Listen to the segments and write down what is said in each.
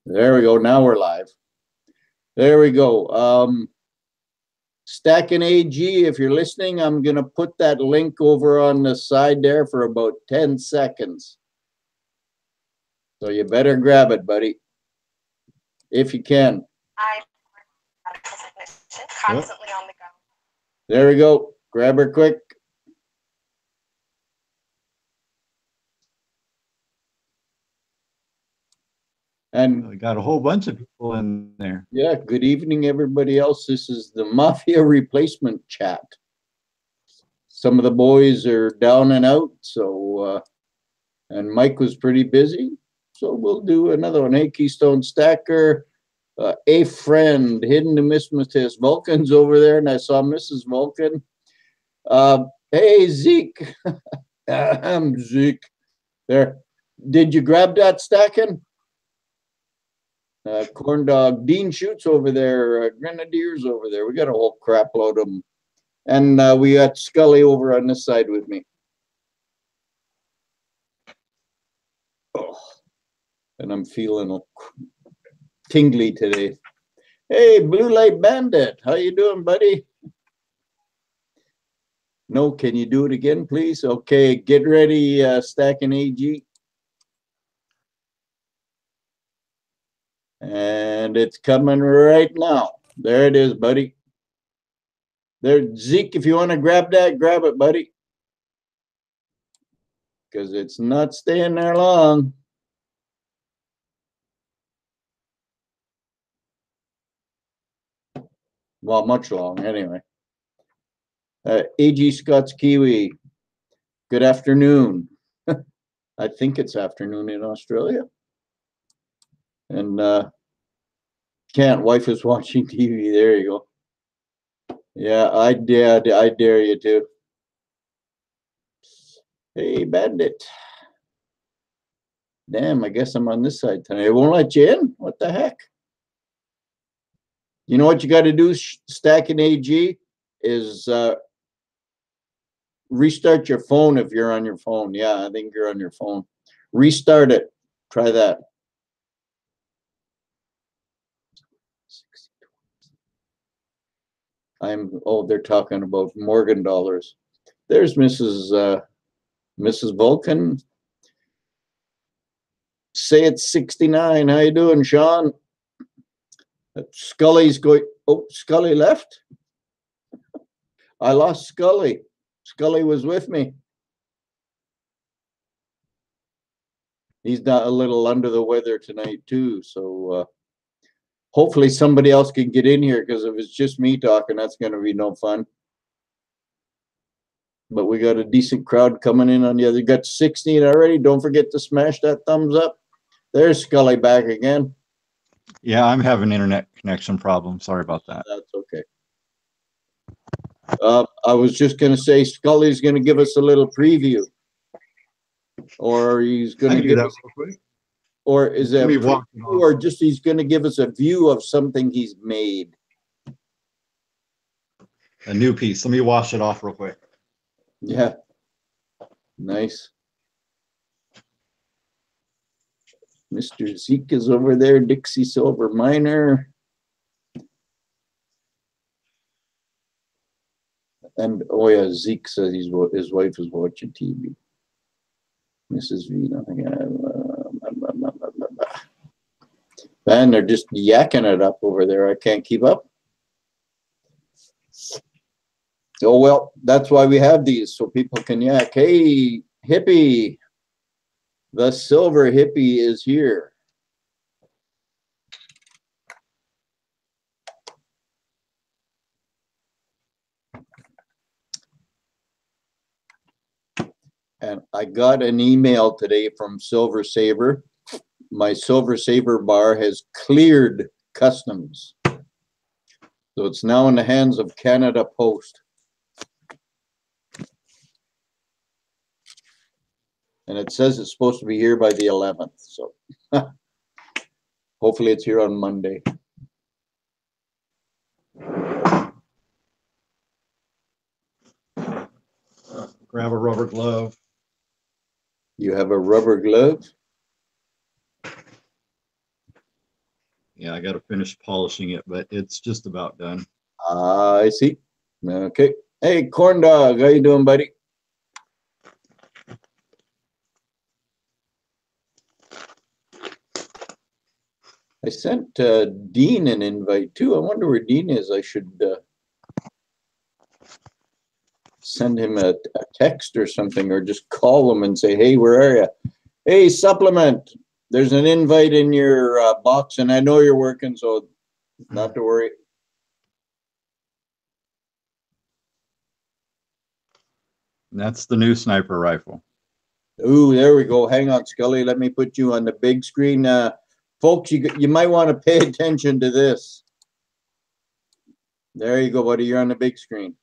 There we go. Now we're live. There we go. Stacking AG, if you're listening, I'm going to put that link over on the side there for about 10 seconds. So you better grab it, buddy, if you can. I'm constantly on the go. There we go. Grab her quick. And we got a whole bunch of people in there. Yeah, good evening, everybody else. This is the Mafia replacement chat. Some of the boys are down and out, so and Mike was pretty busy, so we'll do another one. Hey, Keystone Stacker, a friend, Hidden Numismatist. Vulcan's over there, and I saw Mrs. Vulcan. Hey, Zeke. I'm Zeke. There. Did you grab that stacking? Corn Dog, Dean Shoots over there, Grenadiers over there. We got a whole crap load of them. And we got Scully over on this side with me. Oh, and I'm feeling tingly today. Hey, Blue Light Bandit, how you doing, buddy? No, can you do it again, please? Okay, get ready, Stacking AG. And it's coming right now. There it is, buddy. There, Zeke, if you want to grab that, grab it, buddy. Because it's not staying there long. Well, much long, anyway. AG Scott's Kiwi, good afternoon. I think it's afternoon in Australia. And can't, wife is watching TV. There you go. Yeah, I dare you to. Hey, Bandit. Damn, I guess I'm on this side tonight. It won't let you in? What the heck? You know what you got to do, Stacking AG, is restart your phone if you're on your phone. Yeah, I think you're on your phone. Restart it. Try that. They're talking about Morgan dollars. There's Mrs. Vulcan. Say it's 69. How you doing, Sean? Scully's going. Oh, Scully left. I lost Scully. Scully was with me. He's not a little under the weather tonight too, so hopefully somebody else can get in here, because if it's just me talking, that's going to be no fun. But we got a decent crowd coming in on the other. Got 16 already. Don't forget to smash that thumbs up. There's Scully back again. Yeah, I'm having internet connection problems. Sorry about that. That's okay. I was just going to say Scully's going to give us a little preview, or he's going to give us, or is that, or just he's going to give us a view of something he's made. A new piece. Let me wash it off real quick. Yeah. Nice. Mr. Zeke is over there. Dixie Silver Miner. And oh yeah, Zeke says his wife is watching TV. Mrs. V, nothing. Man, they're just yakking it up over there. I can't keep up. Oh well, that's why we have these, so people can yak. Hey, hippie, the silver hippie is here. And I got an email today from Silver Saver. My Silver Saver bar has cleared customs. So it's now in the hands of Canada Post. And it says it's supposed to be here by the 11th. So hopefully it's here on Monday. Grab a rubber glove. You have a rubber glove? Yeah, I got to finish polishing it, but it's just about done. I see. Okay. Hey, Corn Dog, how you doing, buddy? I sent Dean an invite too. I wonder where Dean is. I should send him a text or something, or just call him and say, hey, where are you? Hey, Supplement, there's an invite in your box, and I know you're working, so not to worry. And that's the new sniper rifle. Ooh, there we go. Hang on, Scully. Let me put you on the big screen. Folks, you might want to pay attention to this. There you go, buddy. You're on the big screen.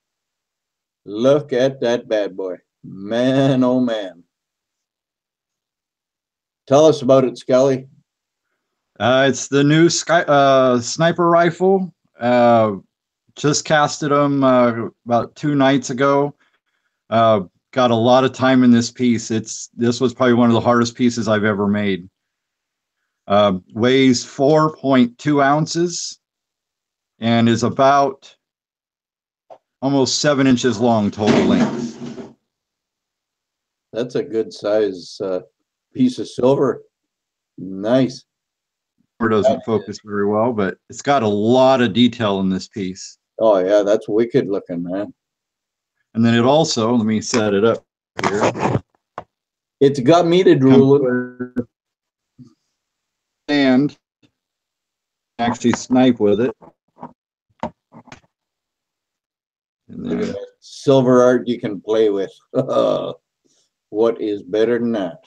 Look at that bad boy. Man, oh man. Tell us about it, Scully. It's the new sniper rifle. Just casted them about 2 nights ago. Got a lot of time in this piece. This was probably one of the hardest pieces I've ever made. Weighs 4.2 ounces and is about almost 7 inches long total length. That's a good size piece of silver. Nice. It doesn't focus very well, but it's got a lot of detail in this piece. Oh yeah, that's wicked looking, man. And then it also, let me set it up here. It's got me to drool. And actually snipe with it. And Look at then, that silver art you can play with. What is better than that?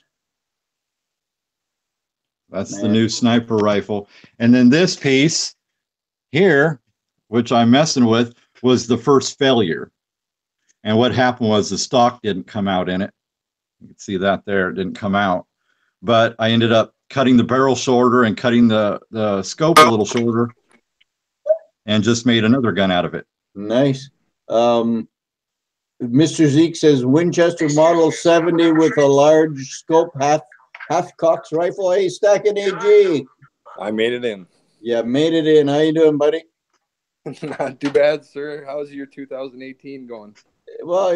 that's Man. the new sniper rifle. And then this piece here, which I'm messing with, was the first failure. And what happened was the stock didn't come out in it. You can see that there, it didn't come out. But I ended up cutting the barrel shorter and cutting the scope a little shorter and just made another gun out of it. Nice. Mr. Zeke says Winchester Model 70 with a large scope half Cox rifle. Hey, Stacking AG. I made it in. Yeah, made it in. How you doing, buddy? Not too bad, sir. How's your 2018 going? Well,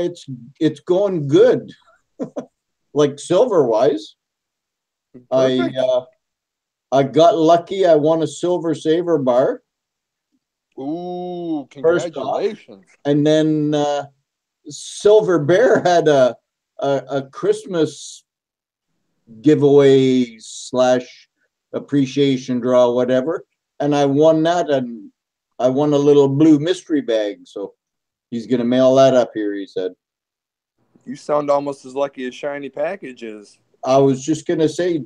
it's going good. Like silver wise. Perfect. I got lucky. I won a silver saver bar. Ooh, First congratulations. And then Silver Bear had a Christmas giveaway / appreciation draw, whatever. And I won that, and I won a little blue mystery bag. So he's going to mail that up here, he said. You sound almost as lucky as Shiny Package is. I was just going to say,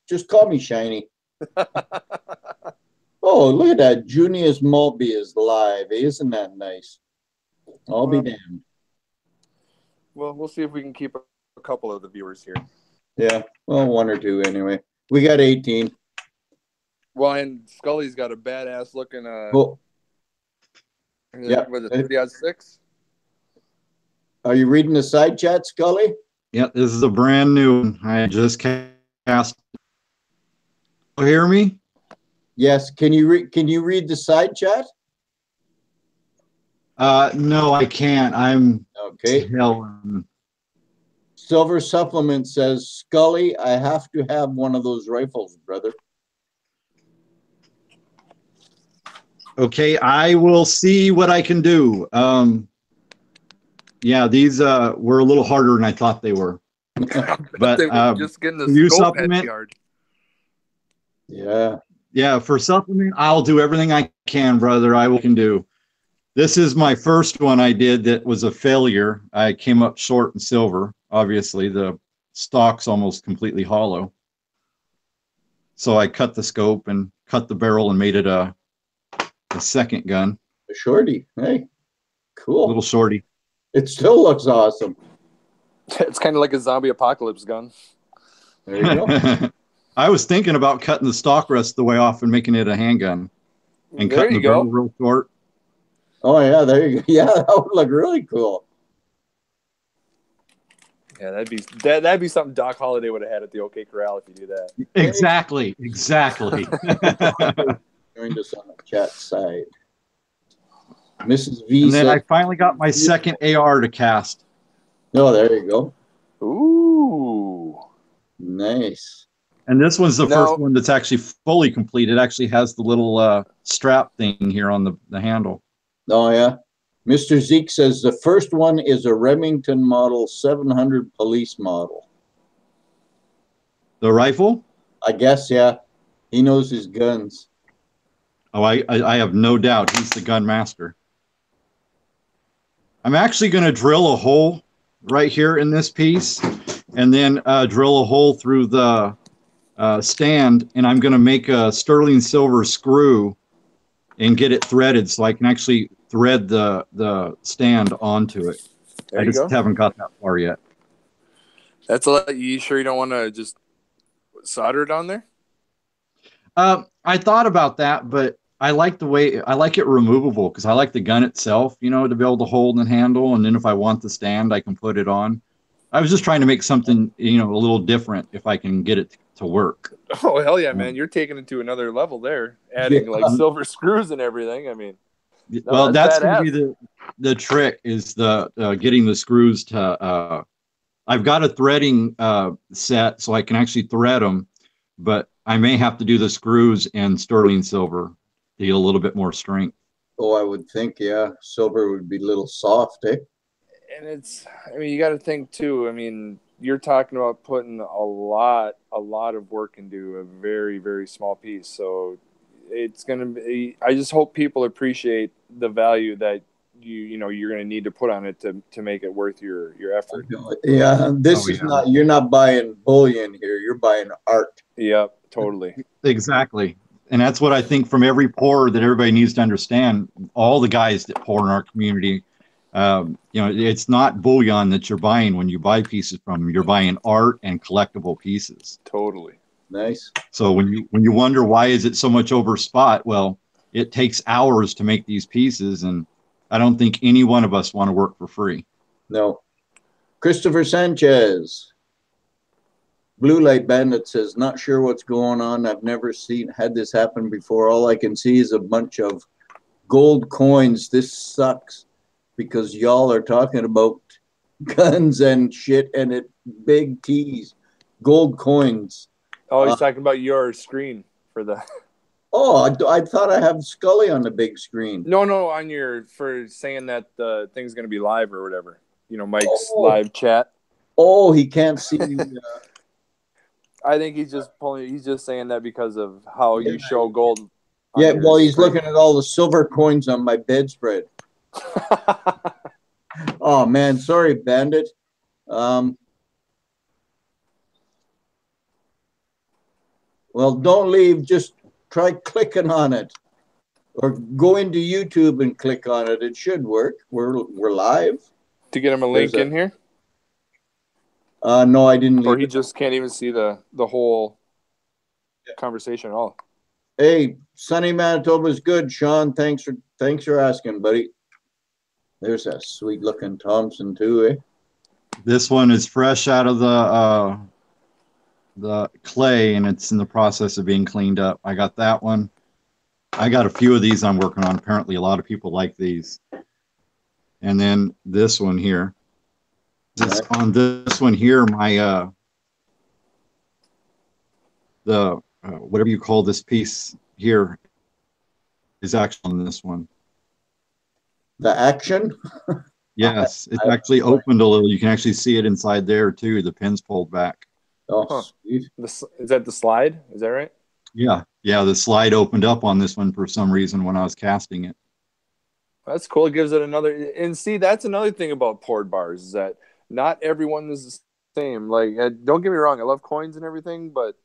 just call me Shiny. Oh, look at that. Junius Mulby is live. Isn't that nice? I'll be damned. Well, we'll see if we can keep a couple of the viewers here. Yeah, well, 1 or 2 anyway. We got 18. Well, and Scully's got a badass looking. Cool. Yeah. Was it 3-6? Are you reading the side chat, Scully? Yeah, this is a brand new one. I just cast. You hear me? Yes. Can you read the side chat? No, I can't. I'm Okay. Silver Supplement says, Scully, I have to have one of those rifles, brother. Okay, I will see what I can do. Yeah, these were a little harder than I thought they were. But they were just getting the you scope supplement? yard. Yeah, for supplement, I'll do everything I can, brother. I can do. This is my first one I did that was a failure. I came up short in silver. Obviously, the stock's almost completely hollow. So I cut the scope and cut the barrel and made it a second gun. A shorty. Hey, cool. A little shorty. It still looks awesome. It's kind of like a zombie apocalypse gun. There you go. I was thinking about cutting the stock rest the way off and making it a handgun. And There cutting you the barrel go. real short. Oh, yeah, there you go. Yeah, that would look really cool. Yeah, that'd be something Doc Holliday would have had at the OK Corral if you do that. Exactly. All joined us on the chat side. Mrs. V And then I said, finally got my second AR to cast. "Oh, there you go. Ooh. Nice. And this one's the Now- first one that's actually fully complete. It actually has the little strap thing here on the handle. Oh, yeah. Mr. Zeke says the first one is a Remington Model 700 police model. The rifle? I guess, yeah. He knows his guns. Oh, I have no doubt he's the gun master. I'm actually going to drill a hole right here in this piece and then drill a hole through the stand, and I'm going to make a sterling silver screw and get it threaded so I can actually thread the stand onto it. There I you just go. haven't got that far yet. That's a lot. You sure you don't want to just solder it on there? I thought about that, but I like it removable because I like the gun itself, to be able to hold and handle. And then if I want the stand, I can put it on. I was just trying to make something, a little different if I can get it to work. Oh, hell yeah, man. You're taking it to another level there, adding like silver screws and everything. I mean, Well, that's going to badass. be the trick is the getting the screws to. I've got a threading set so I can actually thread them, but I may have to do the screws in sterling silver to get a little bit more strength. Oh, I would think, yeah. Silver would be a little soft, eh? And you got to think too. I mean, you're talking about putting a lot of work into a very, very small piece. So it's going to be, I just hope people appreciate the value that you're going to need to put on it to make it worth your effort. Yeah, you're not buying bullion here. You're buying art. Yep, totally. Exactly. And that's what I think from every pourer that everybody needs to understand. All the guys that pour in our community, it's not bullion that you're buying when you buy pieces from them. You're buying art and collectible pieces. Totally. Nice. So when you wonder why is it so much over spot, well, it takes hours to make these pieces, and I don't think any one of us want to work for free. No. Christopher Sanchez. Blue Light Bandit says, not sure what's going on. I've never had this happen before. All I can see is a bunch of gold coins. This sucks because y'all are talking about guns and shit and it big T's. Gold coins. Oh, he's talking about your screen for the... Oh, I thought I have Scully on the big screen. No, on for saying that the thing's going to be live or whatever. Mike's live chat. Oh, he can't see. I think he's just saying that because of how you show gold. Yeah, well, he's looking at all the silver coins on my bedspread. Oh, man, sorry, Bandit. Well, don't leave. Just try clicking on it. Or go into YouTube and click on it. It should work. We're live. To get him a link in here? No, I didn't. Or he just can't even see the whole conversation at all. Hey, Sunny Manitoba's good, Sean. Thanks for asking, buddy. There's a sweet looking Thompson too, eh? This one is fresh out of the clay, and it's in the process of being cleaned up. I got that one. I got a few of these I'm working on. Apparently, a lot of people like these. And then this one here. On this one here, my whatever you call this piece here is actually on this one. The action? Yes, it's actually opened a little. You can actually see it inside there too. The pin's pulled back. Oh, sweet. Is that the slide? Is that right? Yeah, the slide opened up on this one for some reason when I was casting it. That's cool. It gives it another. And see, that's another thing about poured bars is that not everyone is the same. Like, don't get me wrong, I love coins and everything, but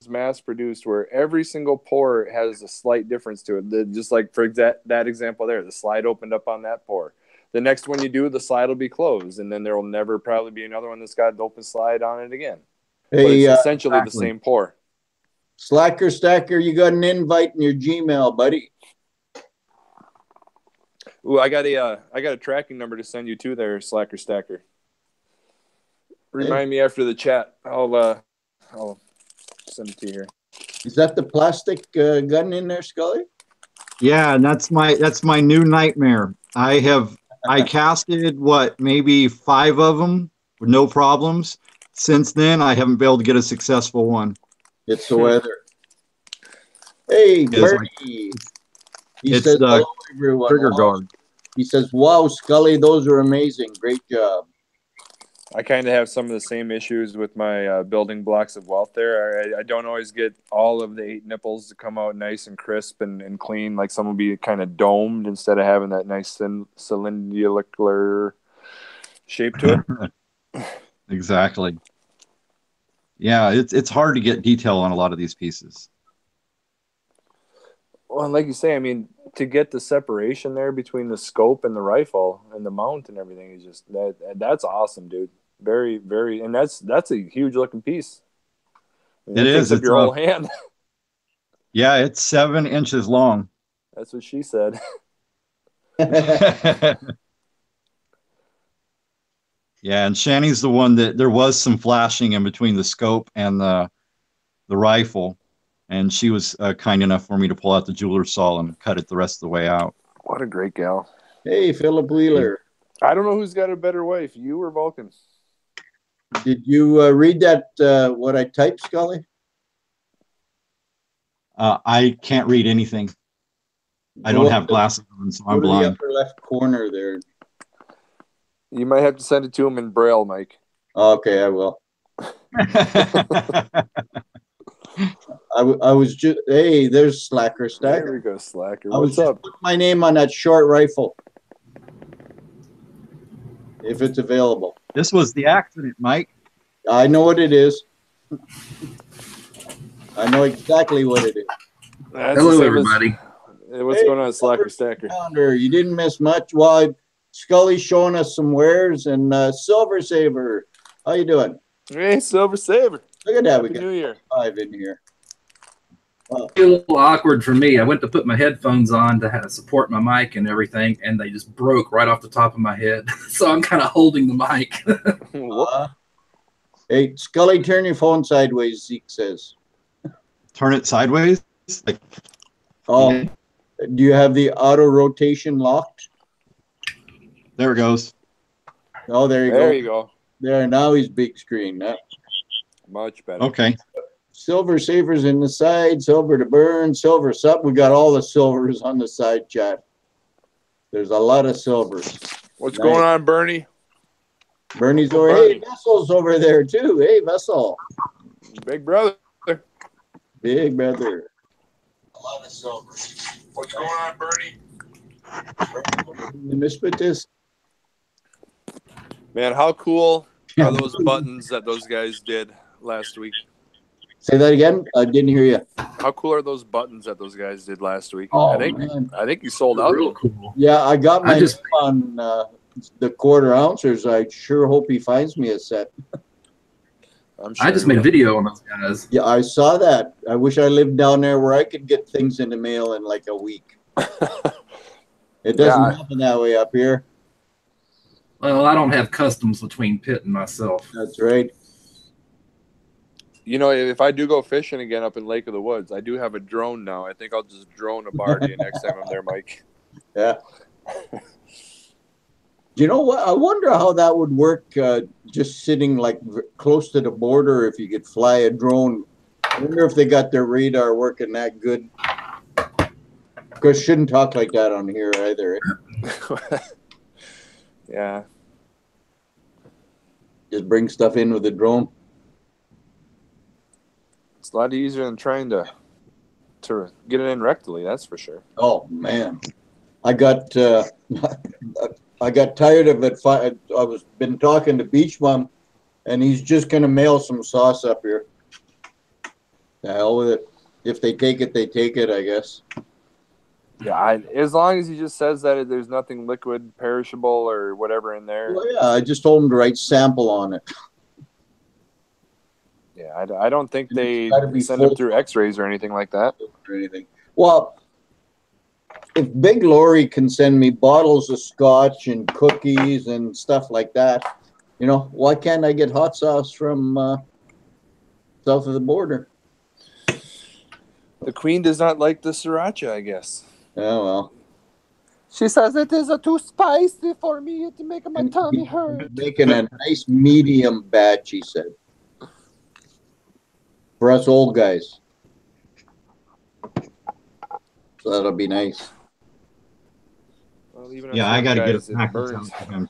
it's mass produced where every single pour has a slight difference to it. Just like for that example there, the slide opened up on that pour. The next one you do, the slide will be closed, and then there will never probably be another one that's got an open slide on it again. Hey, but it's essentially the same pour. Slacker Stacker, you got an invite in your Gmail, buddy. Ooh, I got a tracking number to send you to there, Slacker Stacker. Remind me after the chat. I'll send it to you here. Is that the plastic gun in there, Scully? Yeah, and that's my new nightmare. I casted what, maybe 5 of them with no problems. Since then, I haven't been able to get a successful one. It's the weather. Hey, It's Bernie. He it's says, the hello, everyone. trigger Wow. guard. He says, wow, Scully, those are amazing. Great job. I kind of have some of the same issues with my building blocks of wealth there. I don't always get all of the 8 nipples to come out nice and crisp and clean. Like some will be kind of domed instead of having that nice cylindrical shape to it. Exactly. Yeah, it's hard to get detail on a lot of these pieces. Well, and like you say, I mean, to get the separation there between the scope and the rifle and the mount and everything is just that's awesome, dude. Very, very, and that's a huge looking piece. I mean, It it is. takes up It's your whole hand. Yeah, it's 7 inches long. That's what she said. Yeah, and Shani's the one that there was some flashing in between the scope and the rifle, and she was kind enough for me to pull out the jeweler's saw and cut it the rest of the way out. What a great gal. Hey, Philip Wheeler. I don't know who's got a better wife, you or Vulcan. Did you read that, what I typed, Scully? I can't read anything. I don't have glasses on, so I'm Go to the blind. upper left corner there. You might have to send it to him in Braille, Mike. Okay, I will. I was just, hey, there's Slacker There Stacker. we go, Slacker. I was What's just up? putting my name on that short rifle. If it's available. This was the accident, Mike. I know what it is. I know exactly what it is. That's Hello, the same everybody. What's going on, Slacker Stacker? Calendar, you didn't miss much. Well, Scully's showing us some wares, and Silver Saver, how you doing? Hey, Silver Saver. Look at that, we Happy got New Year. 5 in here. A little awkward for me. I went to put my headphones on to support my mic and everything, and they just broke right off the top of my head. So I'm kind of holding the mic. Hey, Scully, turn your phone sideways, Zeke says. Turn it sideways. Like, Oh, do you have the auto rotation locked? there it goes. Oh, there you go. There you go. There, now he's big screen. Much better. Okay. Silver Savers in the side, silver to burn, silver sub. We got all the silvers on the side chat. There's a lot of silvers. What's Nice. going on, Bernie? Bernie's Uncle over. Bernie. Hey, Vessel's over there too. Hey, Vessel. Big brother. Big brother. A lot of silvers. What's going on, Bernie? The Misfit. Man, how cool are those buttons that those guys did last week? Say that again. I didn't hear you. How cool are those buttons that those guys did last week? Oh, I think man. you sold out. Real cool. Yeah, I got my I just- name on the quarter ouncers. I sure hope he finds me a set. I'm sure I just he made a will. video on those guys. Yeah, I saw that. I wish I lived down there where I could get things in the mail in like a week. It doesn't Yeah. happen that way up here. Well, I don't have customs between Pitt and myself. That's right. You know, if I do go fishing again up in Lake of the Woods, I do have a drone now. I think I'll just drone a bar to you next time I'm there, Mike. Yeah. You know what? I wonder how that would work just sitting like close to the border if you could fly a drone. I wonder if they got their radar working that good. Of course, shouldn't talk like that on here either. Eh? Yeah. Just bring stuff in with the drone. It's a lot easier than trying to get it in rectally, that's for sure. Oh man, I got I got tired of it. I was been talking to Beach Bum, and he's just gonna mail some sauce up here. The hell with it. If they take it, they take it. I guess. Yeah, as long as he just says that there's nothing liquid, perishable, or whatever in there. Well, yeah, I just told him to write sample on it. Yeah, I don't think they It's gotta be send them full. through X-rays or anything like that. Or anything. Well, if Big Lori can send me bottles of scotch and cookies and stuff like that, you know, why can't I get hot sauce from south of the border? The queen does not like the sriracha, I guess. Oh, well. She says it is too spicy for me to make my tummy hurt. Making a nice medium batch, he said. For us old guys. So that'll be nice. Well, even Yeah, us I young got to get guys, a it package burns. out to him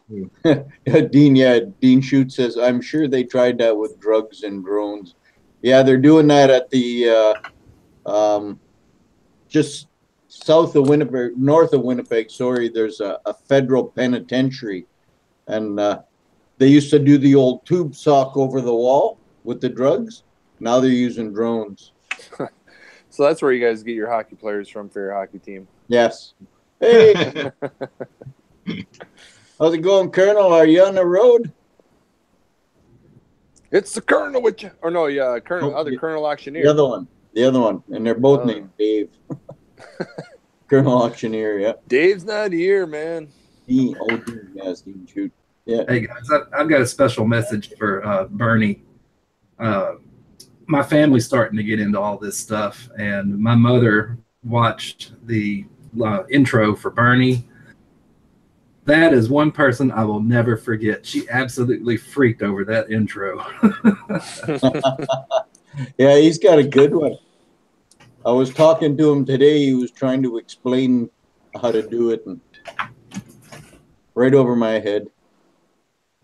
too. Dean Shute says, I'm sure they tried that with drugs and drones. Yeah, they're doing that at the just south of Winnipeg, north of Winnipeg, sorry, there's a federal penitentiary. And they used to do the old tube sock over the wall with the drugs. Now they're using drones. So that's where you guys get your hockey players from for your hockey team. Yes. Hey, how's it going, Colonel? Are you on the road? It's the Colonel with you. Or no, yeah, Colonel, Oh, other Colonel Auctioneer. The other one. The other one. And they're both Oh. named Dave. Colonel Auctioneer, yeah. Dave's not here, man. Dean, Dean, yes, Dean Shute. Yeah. Hey guys, I've got a special message for Bernie. My family's starting to get into all this stuff, and my mother watched the intro for Bernie. That is one person I will never forget. She absolutely freaked over that intro. Yeah, he's got a good one. I was talking to him today. He was trying to explain how to do it, and right over my head.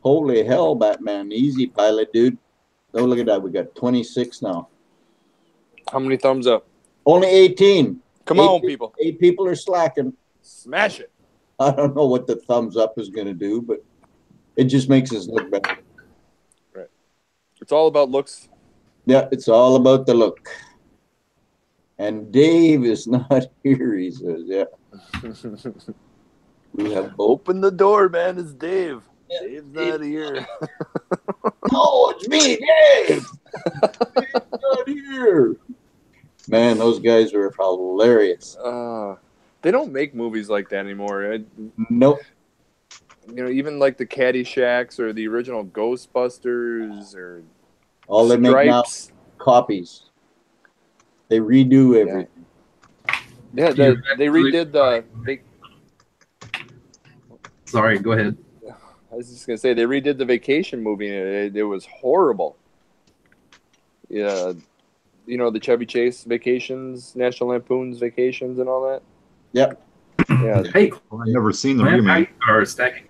Holy hell, Batman. Easy pilot, dude. Oh, look at that. We got 26 now. How many thumbs up? Only 18. Come on, people. 8 people are slacking. Smash it. I don't know what the thumbs up is going to do, but it just makes us look better. Right. It's all about looks. Yeah, it's all about the look. And Dave is not here, he says. Yeah. We have both. Open the door, man. It's Dave. Yeah. Dave's not here. No, it's me, Dave. Dave's not here. Man, those guys were hilarious. They don't make movies like that anymore. Nope. Even like the Caddyshack or the original Ghostbusters or All they make now Stripes. copies. They redo everything. Yeah, they redid the. Sorry, go ahead. I was just gonna say they redid the Vacation movie and it was horrible. Yeah, the Chevy Chase Vacations, National Lampoon's Vacations, and all that. Yep. Yeah. Hey, I've never seen the man, remake. or stacking.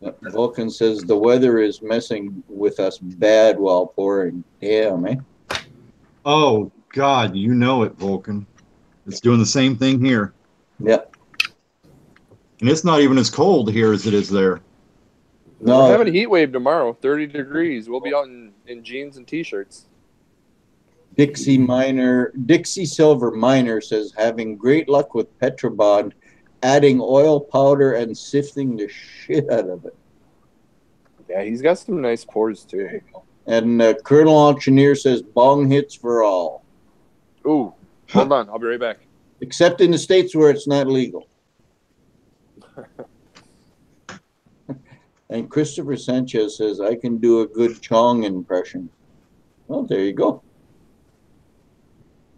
Yep. Vulcan says the weather is messing with us bad while pouring. Yeah, man. Oh, God, you know it, Vulcan. It's doing the same thing here. Yep. And it's not even as cold here as it is there. No. We're having a heat wave tomorrow, 30 degrees. We'll be out in jeans and t-shirts. Dixie Silver Miner says having great luck with Petrobond, adding oil powder and sifting the shit out of it. Yeah, he's got some nice pours too. And Colonel Auctioneer says bong hits for all, Ooh, hold on. I'll be right back. except in the states where it's not legal. And Christopher Sanchez says I can do a good Chong impression. Well, there you go.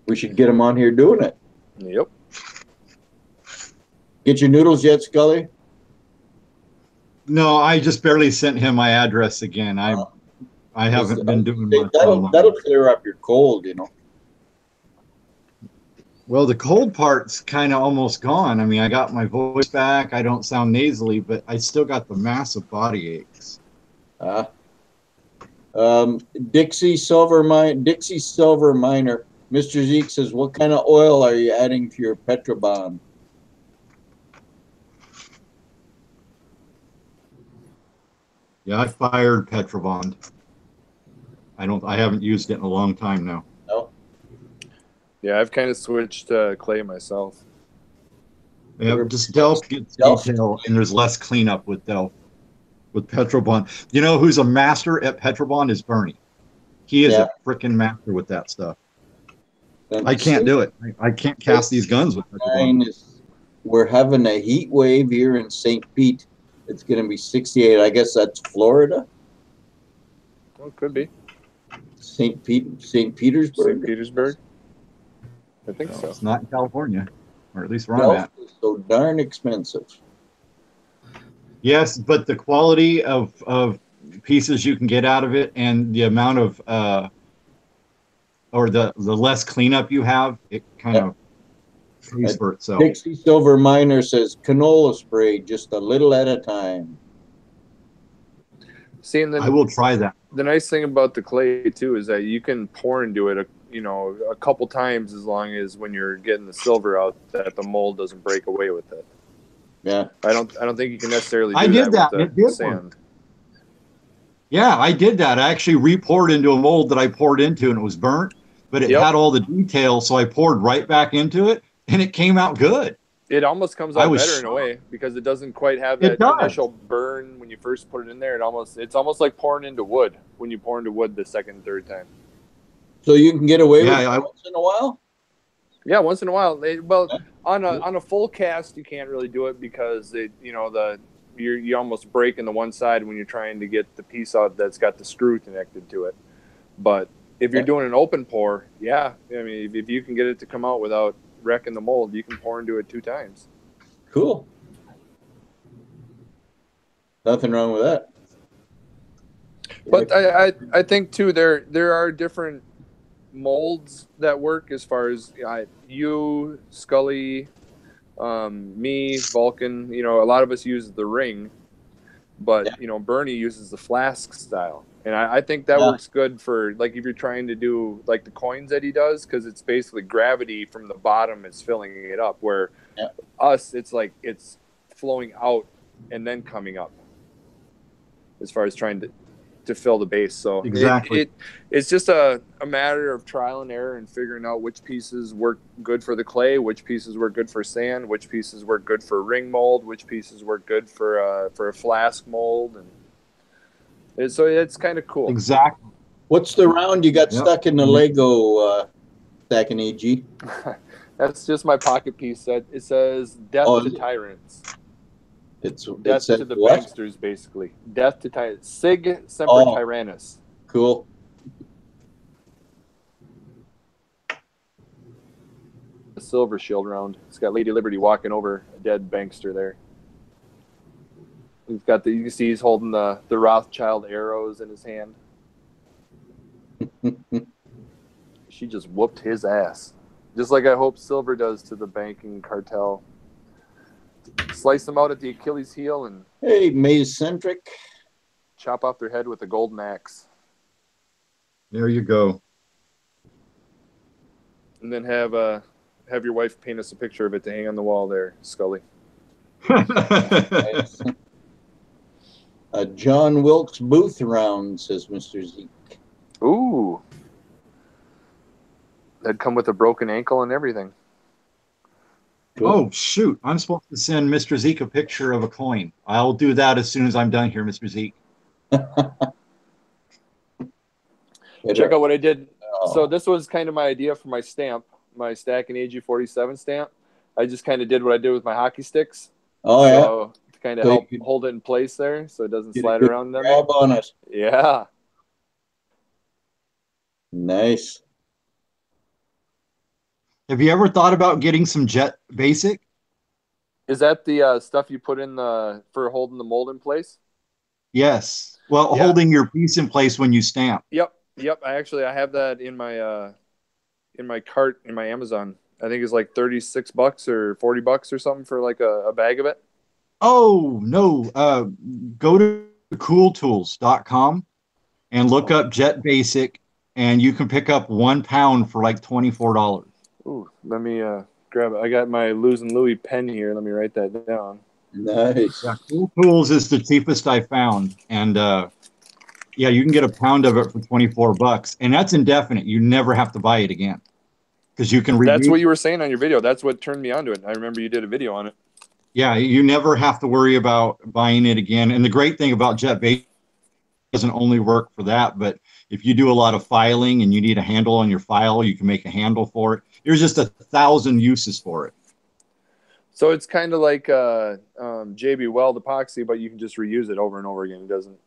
We should get him on here doing it. Yep. Get your noodles yet, Scully? No, I just barely sent him my address again. I haven't been doing much That'll online. clear up your cold, Well, the cold part's kind of almost gone. I mean, I got my voice back. I don't sound nasally, but I still got the massive body aches. Dixie Silver Miner, Mr. Zeke says, what kind of oil are you adding to your Petrobond? Yeah, I fired Petrobond. I haven't used it in a long time now. No? Yeah, I've kind of switched to clay myself. Yeah, just Delft gets Delft. detail, and there's less cleanup with Delft. With Petrobond. You know who's a master at Petrobond is Bernie. He is Yeah. a freaking master with that stuff. I can't do it. I can't cast these guns with Petrobond. We're having a heat wave here in St. Pete. It's going to be 68. I guess that's Florida. Well, it could be. St. Petersburg. St. Petersburg. I think so. It's not in California, or at least where I'm Golf at. is so darn expensive. Yes, but the quality of pieces you can get out of it, and the amount of or the less cleanup you have, it kind of pays for itself. Dixie Silver Miner says canola spray just a little at a time. See, and then I will try that. the nice thing about the clay too is that you can pour into it, a couple times, as long as when you're getting the silver out, that the mold doesn't break away with it. Yeah. I don't think you can necessarily do I did that. with It the did sand. Yeah, I did that. I actually re-poured into a mold that I poured into, and it was burnt, but it Yep. had all the details, so I poured right back into it, and it came out good. It almost comes I out was better in a way because it doesn't quite have It that does. initial burn when you first put it in there. It's almost like pouring into wood when you pour into wood the second and third time. So you can get away Yeah, with it once in a while? Yeah, once in a while. On a full cast, you can't really do it because you're almost breaking the one side when you're trying to get the piece out that's got the screw connected to it. But if you're doing an open pour, yeah, I mean, if you can get it to come out without wrecking the mold, you can pour into it 2 times. Cool. Nothing wrong with that. But I think too there are different molds that work as far as you, Scully, me, Vulcan. A lot of us use the ring, but Bernie uses the flask style, and I think that works good for like if you're trying to do like the coins that he does, because it's basically gravity from the bottom is filling it up. Where us, it's like it's flowing out and then coming up as far as trying to fill the base. So Exactly. it's just a matter of trial and error and figuring out which pieces work good for the clay, which pieces work good for sand, which pieces work good for ring mold, which pieces work good for a flask mold, and so it's kind of cool. Exactly. What's the round you got stuck in the Lego stacking AG? That's just my pocket piece. That it says "Death to Tyrants." Death to the banksters, basically. Death to tyrants. Sig semper tyrannis. Cool. The silver shield round. It's got Lady Liberty walking over a dead bankster there. He's got you can see he's holding the Rothschild arrows in his hand. She just whooped his ass. Just like I hope silver does to the banking cartel. Slice them out at the Achilles heel and hey, Maze Centric, chop off their head with a golden axe. There you go. And then have your wife paint us a picture of it to hang on the wall there, Scully. Nice. John Wilkes Booth round, says Mr. Zeke. Ooh, that'd come with a broken ankle and everything. Cool. Oh, shoot. I'm supposed to send Mr. Zeke a picture of a coin. I'll do that as soon as I'm done here, Mr. Zeke. Check out what I did. So this was kind of my idea for my stamp, my Stacking AG47 stamp. I just kind of did what I did with my hockey sticks. Oh, yeah. So to kind of help hold it in place there so it doesn't slide around them. Grab on it. Yeah. Nice. Have you ever thought about getting some Jet Basic? Is that the stuff you put in for holding the mold in place? Yes. Well, holding your piece in place when you stamp. Yep. I have that in my cart in my Amazon. I think it's like $36 or $40 or something for like a bag of it. Oh, no. Go to cooltools.com and look up Jet Basic, and you can pick up 1 pound for like $24. Ooh, let me grab it. I got my Losing Louis pen here. Let me write that down. Nice. Yeah, Cool Tools is the cheapest I found. And you can get a pound of it for $24. And that's indefinite. You never have to buy it again. Because you can That's what you were saying on your video. That's what turned me onto it. I remember you did a video on it. Yeah, you never have to worry about buying it again. And the great thing about Jet Basic doesn't only work for that, but if you do a lot of filing and you need a handle on your file, you can make a handle for it. There's just 1,000 uses for it. So it's kind of like JB Weld epoxy, but you can just reuse it over and over again. It doesn't.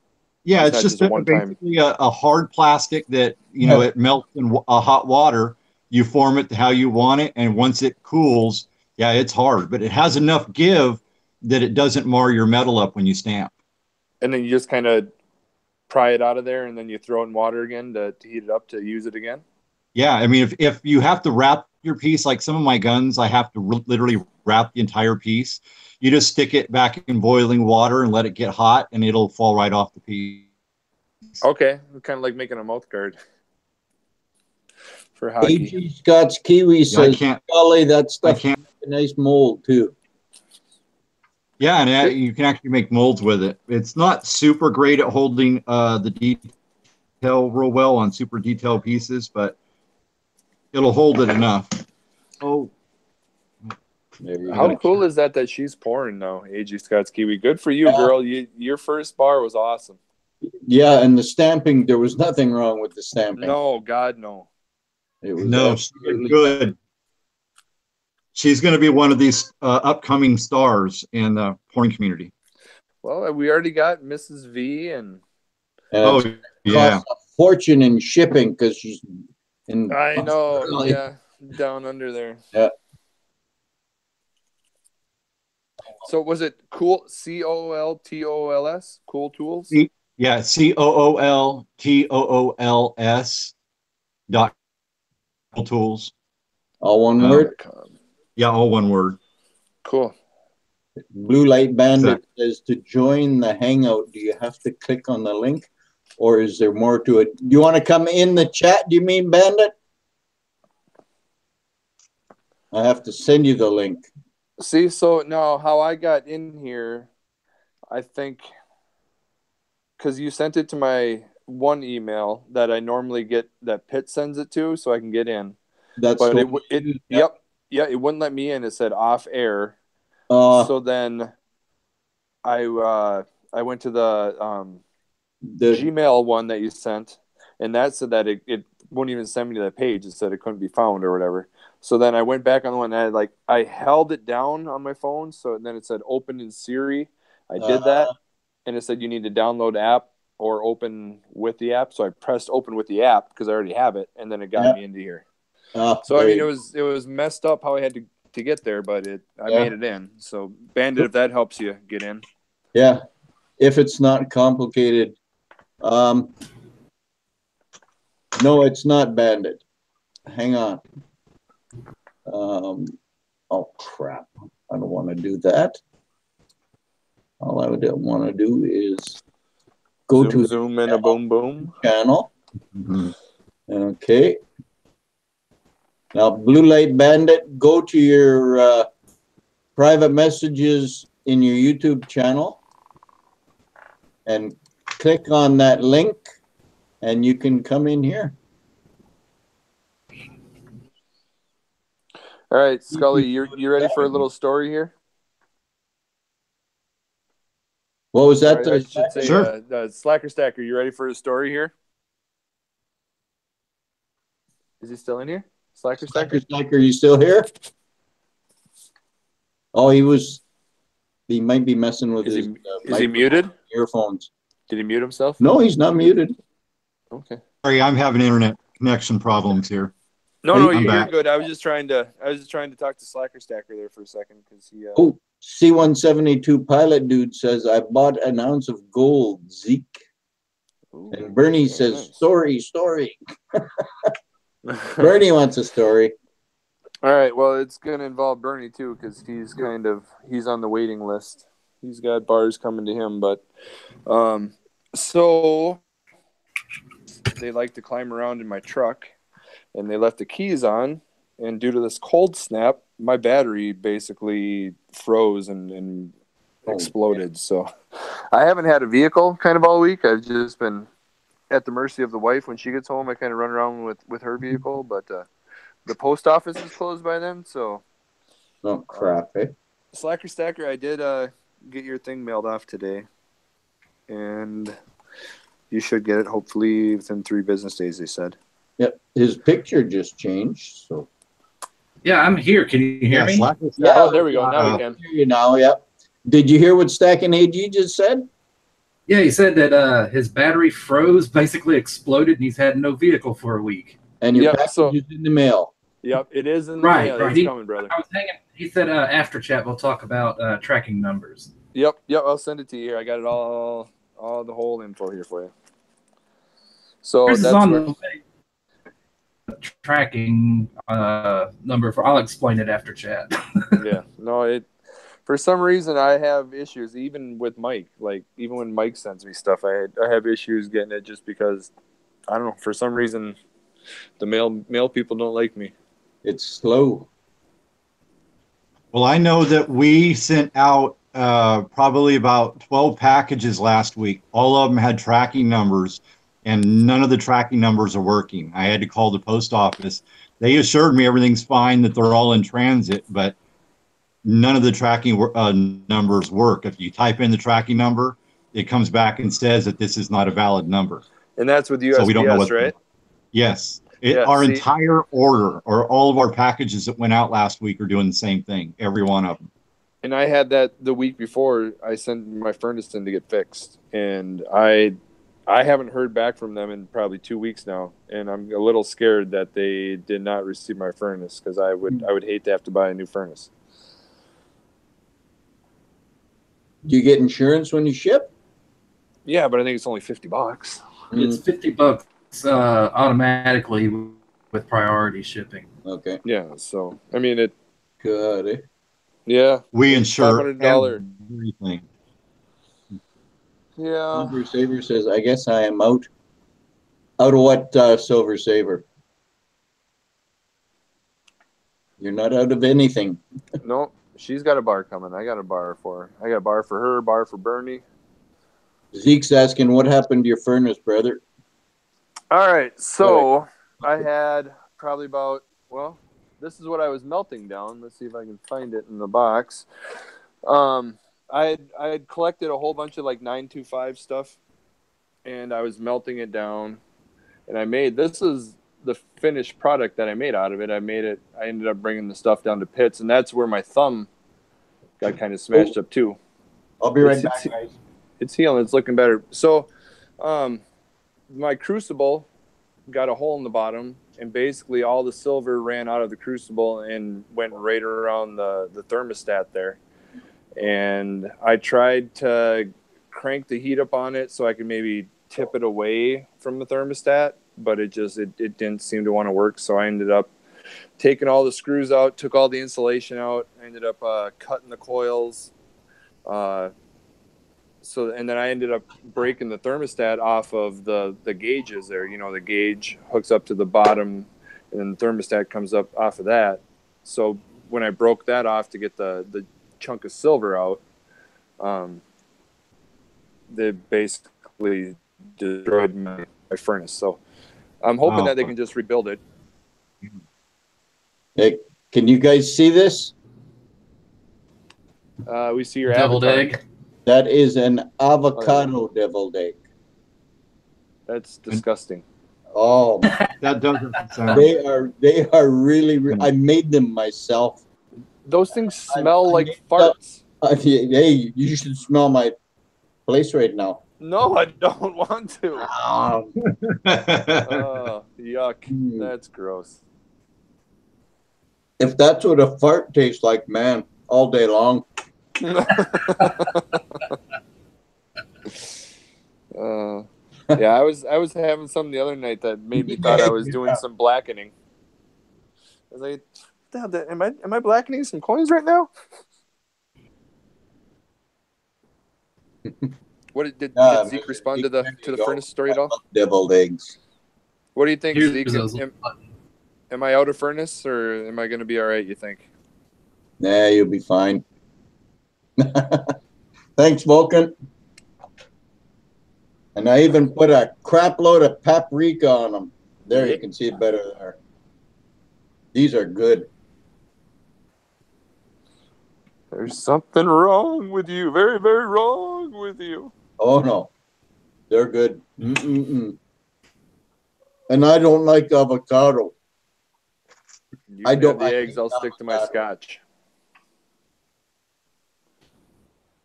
Yeah, it's just one time. basically a hard plastic that it melts in hot water, you form it to how you want it, and once it cools, yeah, it's hard, but it has enough give that it doesn't mar your metal up when you stamp. And then you just kind of pry it out of there, and then you throw it in water again to heat it up to use it again. Yeah, I mean, if you have to wrap your piece, like some of my guns, I have to literally wrap the entire piece. You just stick it back in boiling water and let it get hot, and it'll fall right off the piece. Okay, kind of like making a mouth guard for hockey. AG Scott's Kiwi says, golly, that stuff has a nice mold too. Yeah, and you can actually make molds with it. It's not super great at holding the detail real well on super detailed pieces, but it'll hold it enough. Oh. How cool is that she's pouring now, AG Scott's Kiwi? Good for you, girl. Your first bar was awesome. Yeah, and the stamping, there was nothing wrong with the stamping. No, God, no. It was good. She's going to be one of these upcoming stars in the pouring community. Well, we already got Mrs. V and costs a fortune in shipping because she's in. I know, yeah, down under there. Yeah. So was it cool? COOLTOOLS? Cool Tools? Yeah, COOLTOOLS.tools. All one word? Yeah, all one word. Cool. Blue Light Bandit says, to join the Hangout, do you have to click on the link or is there more to it? Do you want to come in the chat, do you mean, Bandit? I have to send you the link. See, so now how I got in here, I think, because you sent it to my one email that I normally get, that Pitt sends it to, so I can get in. That's but it wouldn't let me in. It said off air. So then I went to the Gmail one that you sent, and that said that it wouldn't even send me to that page. It said it couldn't be found or whatever. So then I went back on the one and I held it down on my phone. So then it said open in Siri. I did that, and it said you need to download the app or open with the app. So I pressed open with the app because I already have it, and then it got me into here. So I mean, it was messed up how I had to get there, but I made it in. So Bandit, if that helps you get in. Yeah, if it's not complicated. No, it's not Bandit. Hang on. Oh crap! I don't want to do that. All I would want to do is go to Zoom and a boom boom channel. Okay. Now, Blue Light Bandit, go to your private messages in your YouTube channel and click on that link, and you can come in here. All right, Scully, you ready for a little story here? What was that? I should say, sure. Slacker Stacker, you ready for a story here? Is he still in here? Slacker Stacker? Slacker, you still here? Oh, he might be messing with his is he muted? Earphones. Did he mute himself? No, he's not muted. Okay. Sorry, I'm having internet connection problems here. No, you're good. I was just trying to talk to Slacker Stacker there for a second because he. Oh, C-172 pilot dude says I bought an ounce of gold, Zeke. Ooh, and Bernie says nice. Story. Bernie wants a story. All right. Well, it's gonna involve Bernie too because he's on the waiting list. He's got bars coming to him, but so they like to climb around in my truck. And they left the keys on, and due to this cold snap, my battery basically froze and exploded. So I haven't had a vehicle kind of all week. I've just been at the mercy of the wife. When she gets home, I kind of run around with her vehicle, but the post office is closed by then. So oh, crap, eh? Slacker Stacker, I did get your thing mailed off today, and you should get it hopefully within 3 business days, they said. Yep, his picture just changed. So, yeah, I'm here. Can you hear me? Yeah, oh, there we go. Now we can. Hear you now. Yep. Did you hear what Stacking AG just said? Yeah, he said that his battery froze, basically exploded, and he's had no vehicle for a week. And your package is in the mail. Yep, it is in the Right, mail. right. It's coming, brother. I was hanging. He said after chat we'll talk about tracking numbers. Yep. I'll send it to you here. I got it all the whole info here for you. So Yours is that's on where, the tracking number for. I'll explain it after chat. yeah. No, it. For some reason, I have issues even with Mike. Like even when Mike sends me stuff, I have issues getting it just because I don't know. For some reason, the mail people don't like me. It's slow. Well, I know that we sent out probably about 12 packages last week. All of them had tracking numbers, and none of the tracking numbers are working. I had to call the post office. They assured me everything's fine, that they're all in transit, but none of the tracking numbers work. If you type in the tracking number, it comes back and says that this is not a valid number. And that's with USPS, So we don't know what. right? Yes. Yeah, Our see- entire order, or all of our packages that went out last week, are doing the same thing. Every one of them. And I had that the week before I sent my furnace in to get fixed, and I haven't heard back from them in probably 2 weeks now, and I'm a little scared that they did not receive my furnace because I would hate to have to buy a new furnace. Do you get insurance when you ship? Yeah, but I think it's only $50. It's $50 automatically with priority shipping. Okay. Yeah, so I mean it. Good. Eh? Yeah, We insure $500. everything. Yeah, Silver Saver says, I guess I am out. Out of what, Silver Saver? You're not out of anything. no, she's got a bar coming. I got a bar for her. I got a bar for her, bar for Bernie. Zeke's asking, what happened to your furnace, brother? All right, so I had probably about, well, this is what I was melting down. Let's see if I can find it in the box. I had collected a whole bunch of like 925 stuff, and I was melting it down, and I made, this is the finished product that I made out of it. I ended up bringing the stuff down to pits, and that's where my thumb got kind of smashed up too. I'll be right back, guys. It's healing. It's looking better. So, my crucible got a hole in the bottom, and basically all the silver ran out of the crucible and went right around the thermostat there. And I tried to crank the heat up on it so I could maybe tip it away from the thermostat, but it didn't seem to want to work. So I ended up taking all the screws out, took all the insulation out. I ended up cutting the coils. And then I ended up breaking the thermostat off of the gauges there. You know, the gauge hooks up to the bottom, and then the thermostat comes up off of that. So when I broke that off to get the chunk of silver out, they basically destroyed my furnace. So I'm hoping that they can just rebuild it. Hey, can you guys see this? We see your Deviled avatar. egg. That is an avocado deviled egg. That's disgusting. Oh, That doesn't sound. they are really, I made them myself. Those things smell I like made farts. Hey, you should smell my place right now. No, I don't want to. Um, Yuck. That's gross. if that's what a fart tastes like, man, all day long. Yeah, I was having some the other night that made me thought I was doing some blackening. I was like, am I blackening some coins right now? What did Zeke respond to the furnace story at all? Deviled eggs. What do you think, Here's Zeke? those- Am I out of furnace, or am I going to be all right, you think? Nah, you'll be fine. Thanks, Vulcan. And I even put a crap load of paprika on them. There, you can see it better there. These are good. There's something wrong with you. Very, very wrong with you. Oh, no. They're good. Mm-mm-mm. And I don't like avocado. You I can don't have the like eggs. I'll stick to my avocado. scotch.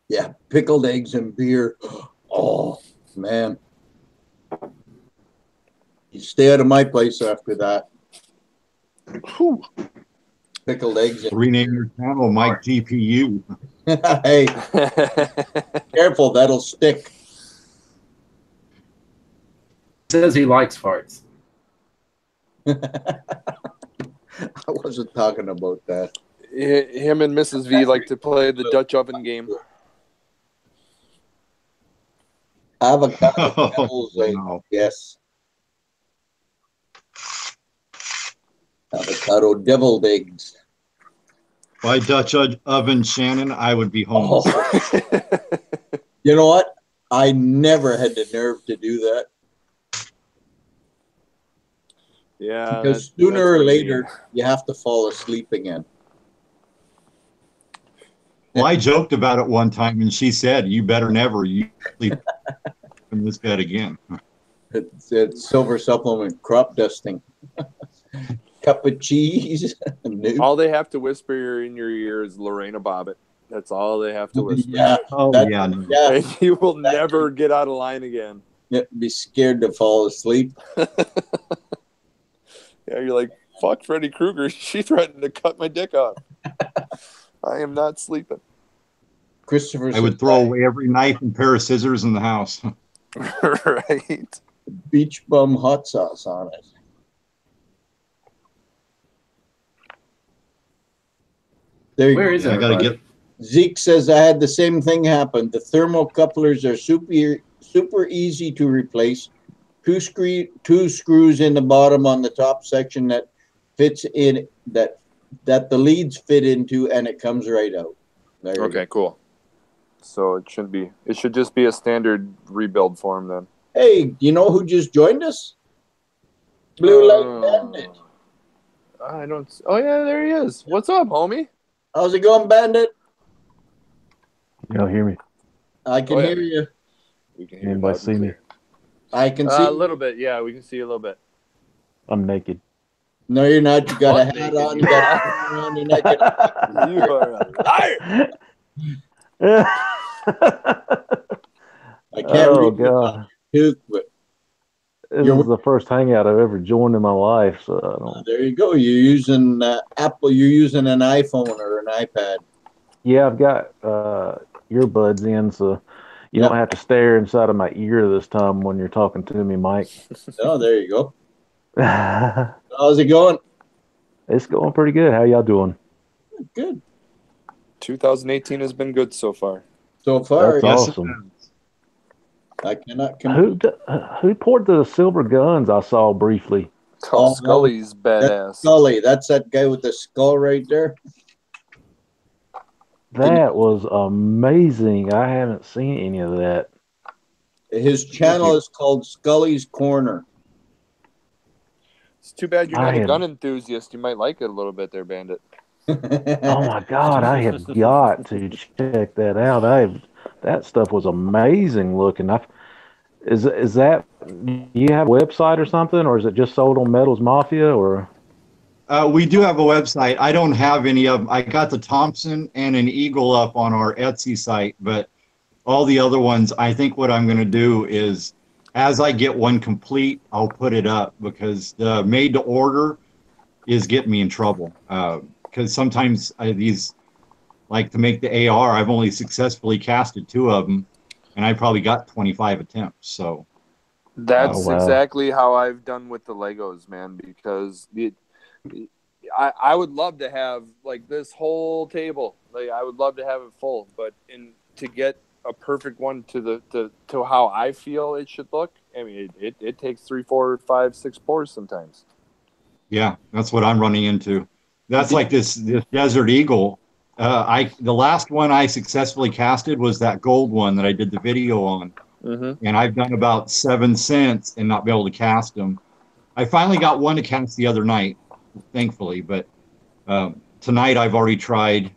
Yeah, pickled eggs and beer. Oh, man. You stay out of my place after that. Whew. Pickled eggs. Rename your channel Mike GPU. Hey, careful, that'll stick. Says he likes farts. I wasn't talking about that. Him and Mrs. V like to play the Dutch oven game. Avocado Oh, devil's eggs. wow. Yes. Avocado deviled eggs. By Dutch oven Shannon, I would be homeless. Oh, you know what? I never had the nerve to do that. Yeah, Because sooner or later, you have to fall asleep again. Well, I joked about it one time, and she said, "You better never sleep in this bed again." It's silver supplement crop dusting. Cup of cheese. All they have to whisper in your ear is Lorena Bobbitt. That's all they have to whisper. Yeah. Oh, That- yeah. Yeah. And you will never get out of line again. Yeah, be scared to fall asleep. Yeah, you're like, fuck Freddy Krueger. She threatened to cut my dick off. I am not sleeping. Christopher I would throw away every knife and pair of scissors in the house. Right. beach bum hot sauce on it. There you Where go. is I got to everybody? get. Zeke says I had the same thing happen. The thermocouplers are super easy to replace. Two screws in the bottom on the top section that fits in that the leads fit into, and it comes right out. There you Okay, go. cool. So it shouldn't be. It should just be a standard rebuild form then. Hey, you know who just joined us? Blue Light Bandit. I don't. Oh yeah, there he is. What's up, homie? How's it going, Bandit? Y'all hear me? I can Oh, yeah. hear you. We can hear you Anybody loud and see me? clear. I can see. A little bit. Yeah, we can see a little bit. I'm naked. No, you're not. You got What a hat naked? on. You got a hat around your neck. You are a liar. I can't Oh read what's on God! your tooth, but This You're- is the first hangout I've ever joined in my life, so I don't. there you go. You're using Apple. You're using an iPhone or an iPad. Yeah, I've got earbuds in, so you don't have to stare inside of my ear this time when you're talking to me, Mike. Oh, there you go. How's it going? It's going pretty good. How y'all doing? Good 2018 has been good so far. so far. That's Yes, awesome. I cannot Who poured the silver guns I saw briefly? Oh, Scully's badass. That's Scully. That's that guy with the skull right there. That was amazing. I haven't seen any of that. His channel is called Scully's Corner. It's too bad you're not I a am- gun enthusiast. You might like it a little bit there, Bandit. Oh my God, I have got to check that out. That stuff was amazing looking. Is that, do you have a website or something, or is it just sold on Metals Mafia, or? We do have a website. I don't have any of them. I got the Thompson and an Eagle up on our Etsy site, but all the other ones, I think what I'm going to do is, as I get one complete, I'll put it up, because the made to order is getting me in trouble. Because sometimes these, like to make the AR, I've only successfully casted 2 of them, and I probably got 25 attempts. So That's Oh, wow. exactly how I've done with the Legos, man, because I would love to have like this whole table. Like I would love to have it full, but to get a perfect one to how I feel it should look, I mean it takes 3, 4, 5, 6 pours sometimes. yeah, that's what I'm running into. That's like this Desert Eagle. The last one I successfully casted was that gold one that I did the video on. Mm-hmm. And I've done about 7 since and not be able to cast them. I finally got one to cast the other night, thankfully, but tonight I've already tried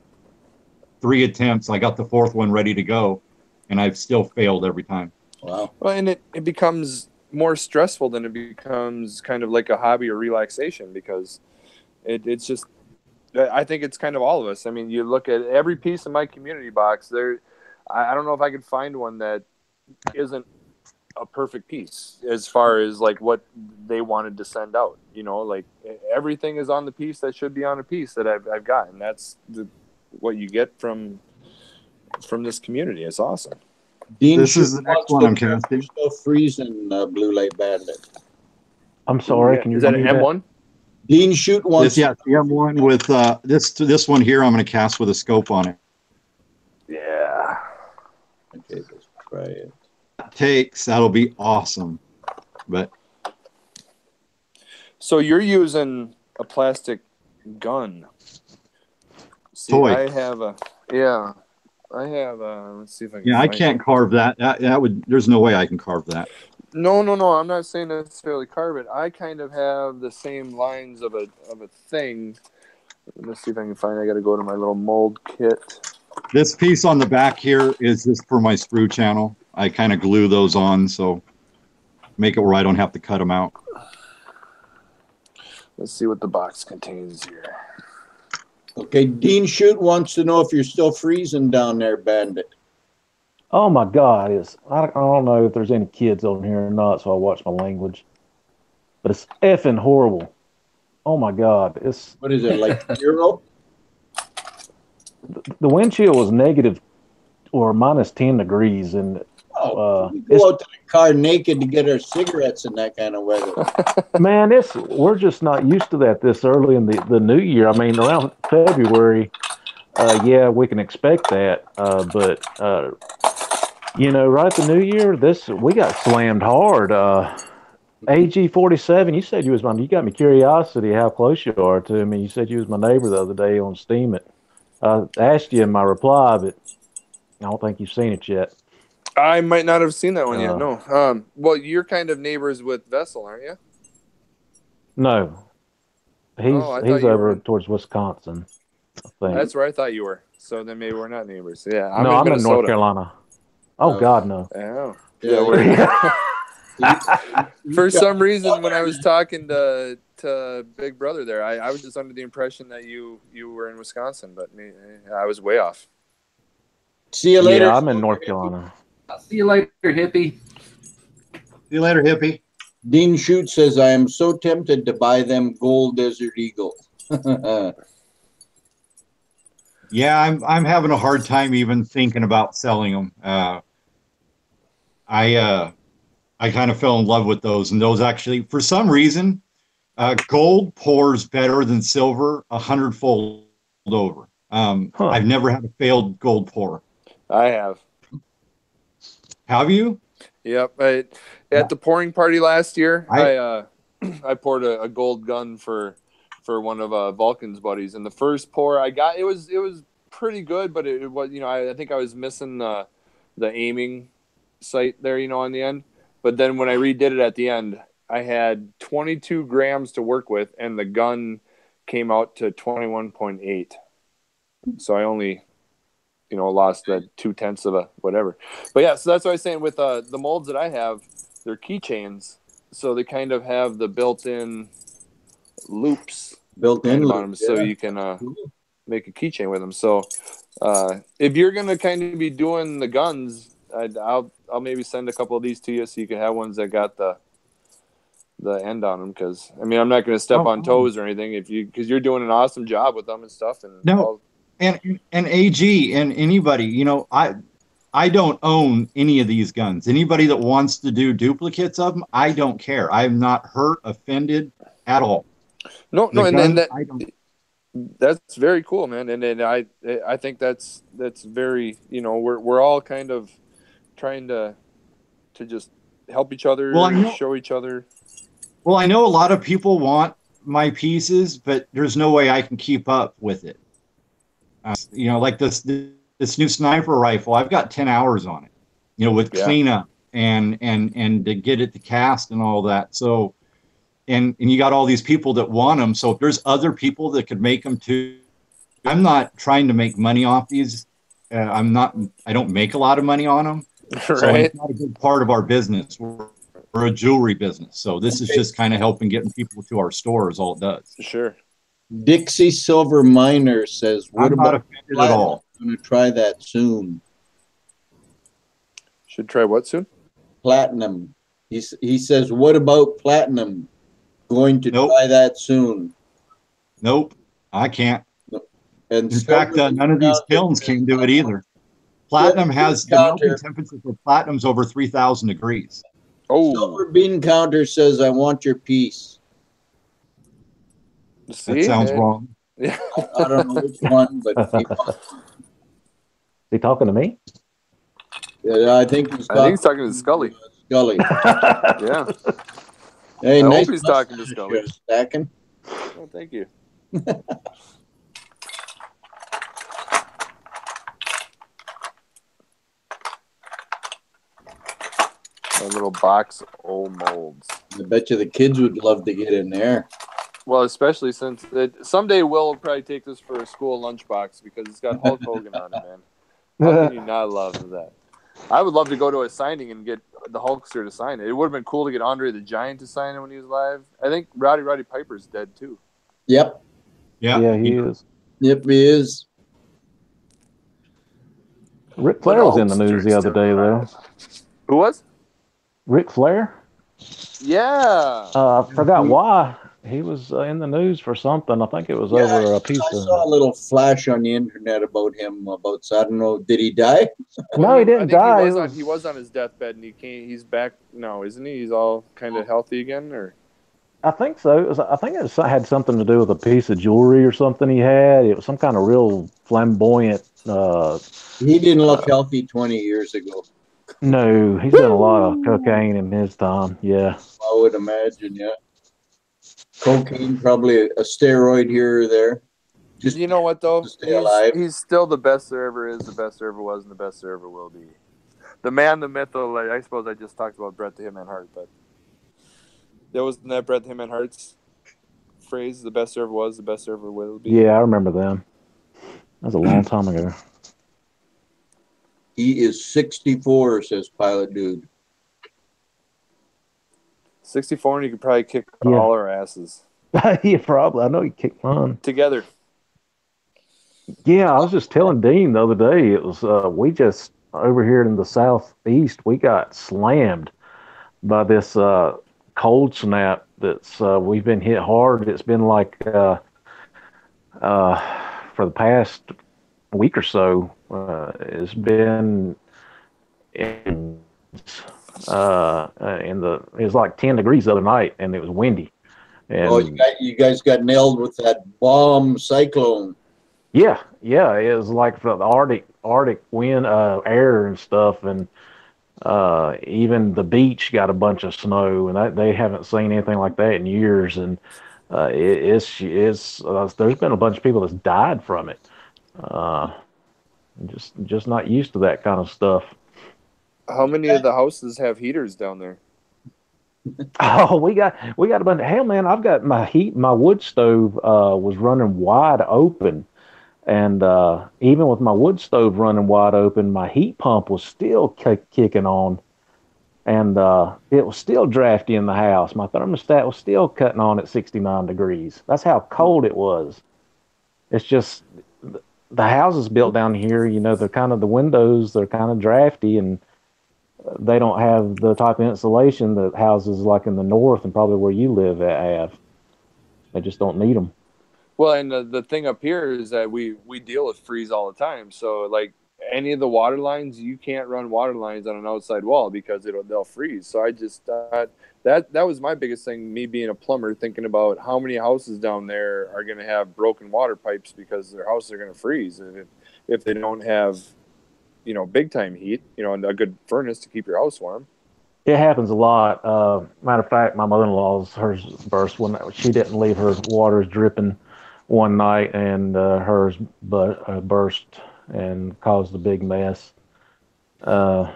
3 attempts. I got the 4th one ready to go, and I've still failed every time. Wow. Well, and it becomes more stressful than it becomes kind of like a hobby or relaxation, because it's just, I think it's kind of all of us. I mean, you look at every piece of my community box there. I don't know if I could find one that isn't a perfect piece as far as like what they wanted to send out. You know, like everything is on the piece that should be on a piece that I've got, and that's what you get from this community. It's awesome. Dean This is the Shute next wants one to I'm know if casting. you're still freezing, Blue Light Bandit. I'm sorry. Can you Is that an repeat that? M1? Dean Shute wants. This, yeah, the M1 with this one here. I'm going to cast with a scope on it. Yeah. Okay, let's try it. That'll be awesome. But So you're using a plastic gun. See, Toy. I have a let's see if I can yeah, I find can't it. carve that. That would. There's no way I can carve that. No. I'm not saying necessarily carve it. I kind of have the same lines of a thing. Let's see if I can find it. I got to go to my little mold kit. This piece on the back here is just for my sprue channel. I kind of glue those on, so make it where I don't have to cut them out. Let's see what the box contains here. Okay, Dean Shute wants to know if you're still freezing down there, Bandit. Oh my God! I don't know if there's any kids on here or not, so I watch my language. But it's effing horrible. Oh my God! What is it, like 0? The wind chill was negative or minus 10 degrees, and We go out to the car naked to get our cigarettes in that kind of weather. man, we're just not used to that this early in the new year. I mean, around February, yeah, we can expect that, but you know, right at the new year, we got slammed hard. AG47, you got me curiosity how close you are to me. You said you was my neighbor the other day on Steam It. I asked you in my reply, but I don't think you've seen it yet. I might not have seen that one yet. No. Well, you're kind of neighbors with Vessel, aren't you? No, he's I thought you over were. towards Wisconsin, I think. That's where I thought you were. So then maybe we're not neighbors. Yeah, I'm No, in I'm in Minnesota. North Carolina. Oh, No. God, no. Oh. Yeah, Yeah, for some reason, when I was talking to Big Brother there, I was just under the impression that you were in Wisconsin, but I was way off. See you later. Yeah, I'm in North Carolina. I'll see you later, hippie. See you later, hippie. Dean Shute says, I am so tempted to buy them gold Desert Eagle. Yeah, I'm having a hard time even thinking about selling them. I kind of fell in love with those, and those actually, for some reason, gold pours better than silver 100-fold over. I've never had a failed gold pour. I have. Have you? Yep. At the pouring party last year, I poured a gold gun for one of Vulcan's buddies, and the first pour I got, it was pretty good, but it was, I think I was missing the aiming sight there, on the end. But then when I redid it at the end, I had 22 grams to work with, and the gun came out to 21.8. So I only, lost that 0.2 of a whatever. But yeah, so that's what I was saying with the molds that I have, they're keychains. So they kind of have the built-in loops Built-in on them, so you can make a keychain with them. So if you're going to kind of be doing the guns, I'll maybe send a couple of these to you so you can have ones that got the end on them, because I'm not going to step on toes or anything because you're doing an awesome job with them and stuff. And no, and AG and anybody, I don't own any of these guns. Anybody that wants to do duplicates of them, I don't care. I'm not hurt, offended at all. No, and guns, then that's very cool, man. And I think that's very, we're all kind of trying to just help each other, show each other. Well, I know a lot of people want my pieces, but there's no way I can keep up with it. Like this new sniper rifle, I've got 10 hours on it, with cleanup and to get it to cast and all that. So, and you got all these people that want them. So if there's other people that could make them too, I'm not trying to make money off these. I don't make a lot of money on them. Right. So it's not a big part of our business. We're a jewelry business. So this is just kind of helping getting people to our store is all it does. Sure. Dixie Silver Miner says, what I'm not about offended at all. I'm going to try that soon. Should try what soon? platinum. He says, what about platinum? Going to Nope. try that soon. Nope, I can't. And In fact, none of these kilns can do it either. Platinum has the melting temperature for platinum's over 3,000 degrees. Silver Bean Counter says, I want your piece. See? That sounds wrong. Yeah. I don't know which one, but He talking to me? I think he's talking to Scully. Scully. Yeah. Hey, I nice hope he's talking to Scully. Stacking. Oh, thank you. A little box of old molds. I bet you the kids would love to get in there. Well, especially since someday Will probably take this for a school lunchbox because it's got Hulk Hogan on it, man. How can you not love that? I would love to go to a signing and get the Hulkster to sign it. It would have been cool to get Andre the Giant to sign it when he was alive. I think Roddy Piper's dead too. Yep. Yeah, he is. Yep, he is. Ric Flair was in the news the other day, though. Who was? Ric Flair? Yeah. I forgot why. He was in the news for something. I think it was over a piece I saw a little flash on the internet about him. I don't know. Did he die? No, he didn't die. He was on his deathbed, and he's back now, isn't he? He's all kind of healthy again, or? I think so. I think it had something to do with a piece of jewelry or something he had. It was some kind of real flamboyant. He didn't look healthy 20 years ago. No, he's done a lot of cocaine in his time. Yeah. I would imagine, yeah. Cocaine, probably a steroid here or there. Just you know what though? Stay alive. He's still the best there ever is, the best there ever was, and the best there ever will be. The man, the myth, like, I suppose I just talked about Bret the Hitman Hart, but there wasn't that Bret the Hitman Hart's phrase, the best there ever was, the best there ever will be. Yeah, I remember them. That was a long time ago. He is 64, says Pilot Dude. 64, and he could probably kick all our asses. Yeah, probably. I know he kicked mine. Together. Yeah, I was just telling Dean the other day, it was, we just, over here in the southeast, we got slammed by this cold snap that's, we've been hit hard. It's been like, for the past week or so, it's been it was like 10 degrees the other night, and it was windy. And you guys got nailed with that bomb cyclone. Yeah, it was like the Arctic wind, air and stuff, and even the beach got a bunch of snow, and they haven't seen anything like that in years. And there's been a bunch of people that's died from it. Just not used to that kind of stuff. How many of the houses have heaters down there? Oh, we got a bunch. Hell, man, I've got my wood stove was running wide open, and even with my wood stove running wide open, my heat pump was still kicking on, and it was still drafty in the house. My thermostat was still cutting on at 69 degrees. That's how cold it was. It's just the houses built down here, they're kind of the windows, they're kind of drafty, and they don't have the type of insulation that houses like in the north and probably where you live have. They just don't need them. Well, and the thing up here is that we deal with freeze all the time. So, like, any of the water lines, you can't run water lines on an outside wall because they'll freeze. So I just thought that was my biggest thing, me being a plumber, thinking about how many houses down there are going to have broken water pipes because their houses are going to freeze if they don't have, big time heat, and a good furnace to keep your house warm. It happens a lot. Matter of fact, my mother-in-law's hers burst when she didn't leave her waters dripping one night, and hers burst and caused a big mess. But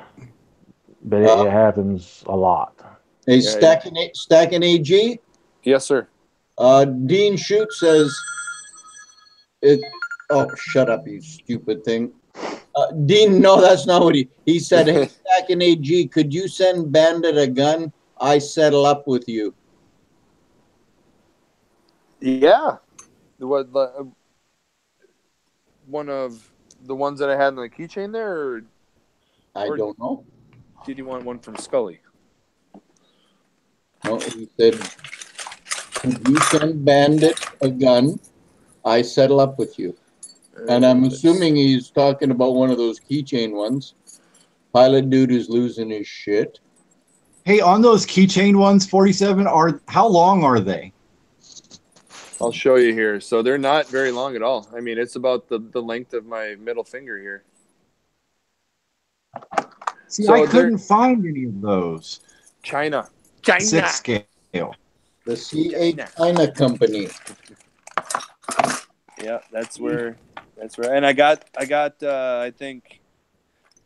it happens a lot. Hey, stacking AG? Yes, sir. Dean Shute says it. Oh, shut up, you stupid thing. Dean, no, that's not what he said. Hey, stacking AG, could you send Bandit a gun? I settle up with you. Yeah. One of the ones that I had in the keychain there? I don't know. did he want one from Scully? No, he said, if you send Bandit a gun, I settle up with you. And I'm assuming he's talking about one of those keychain ones. Pilot dude is losing his shit. Hey, on those keychain ones, 47, how long are they? I'll show you here. So they're not very long at all. I mean, it's about the length of my middle finger here. See, So I couldn't find any of those. China. 6 scale. The C8 China Company. Yeah, that's where. And I got I think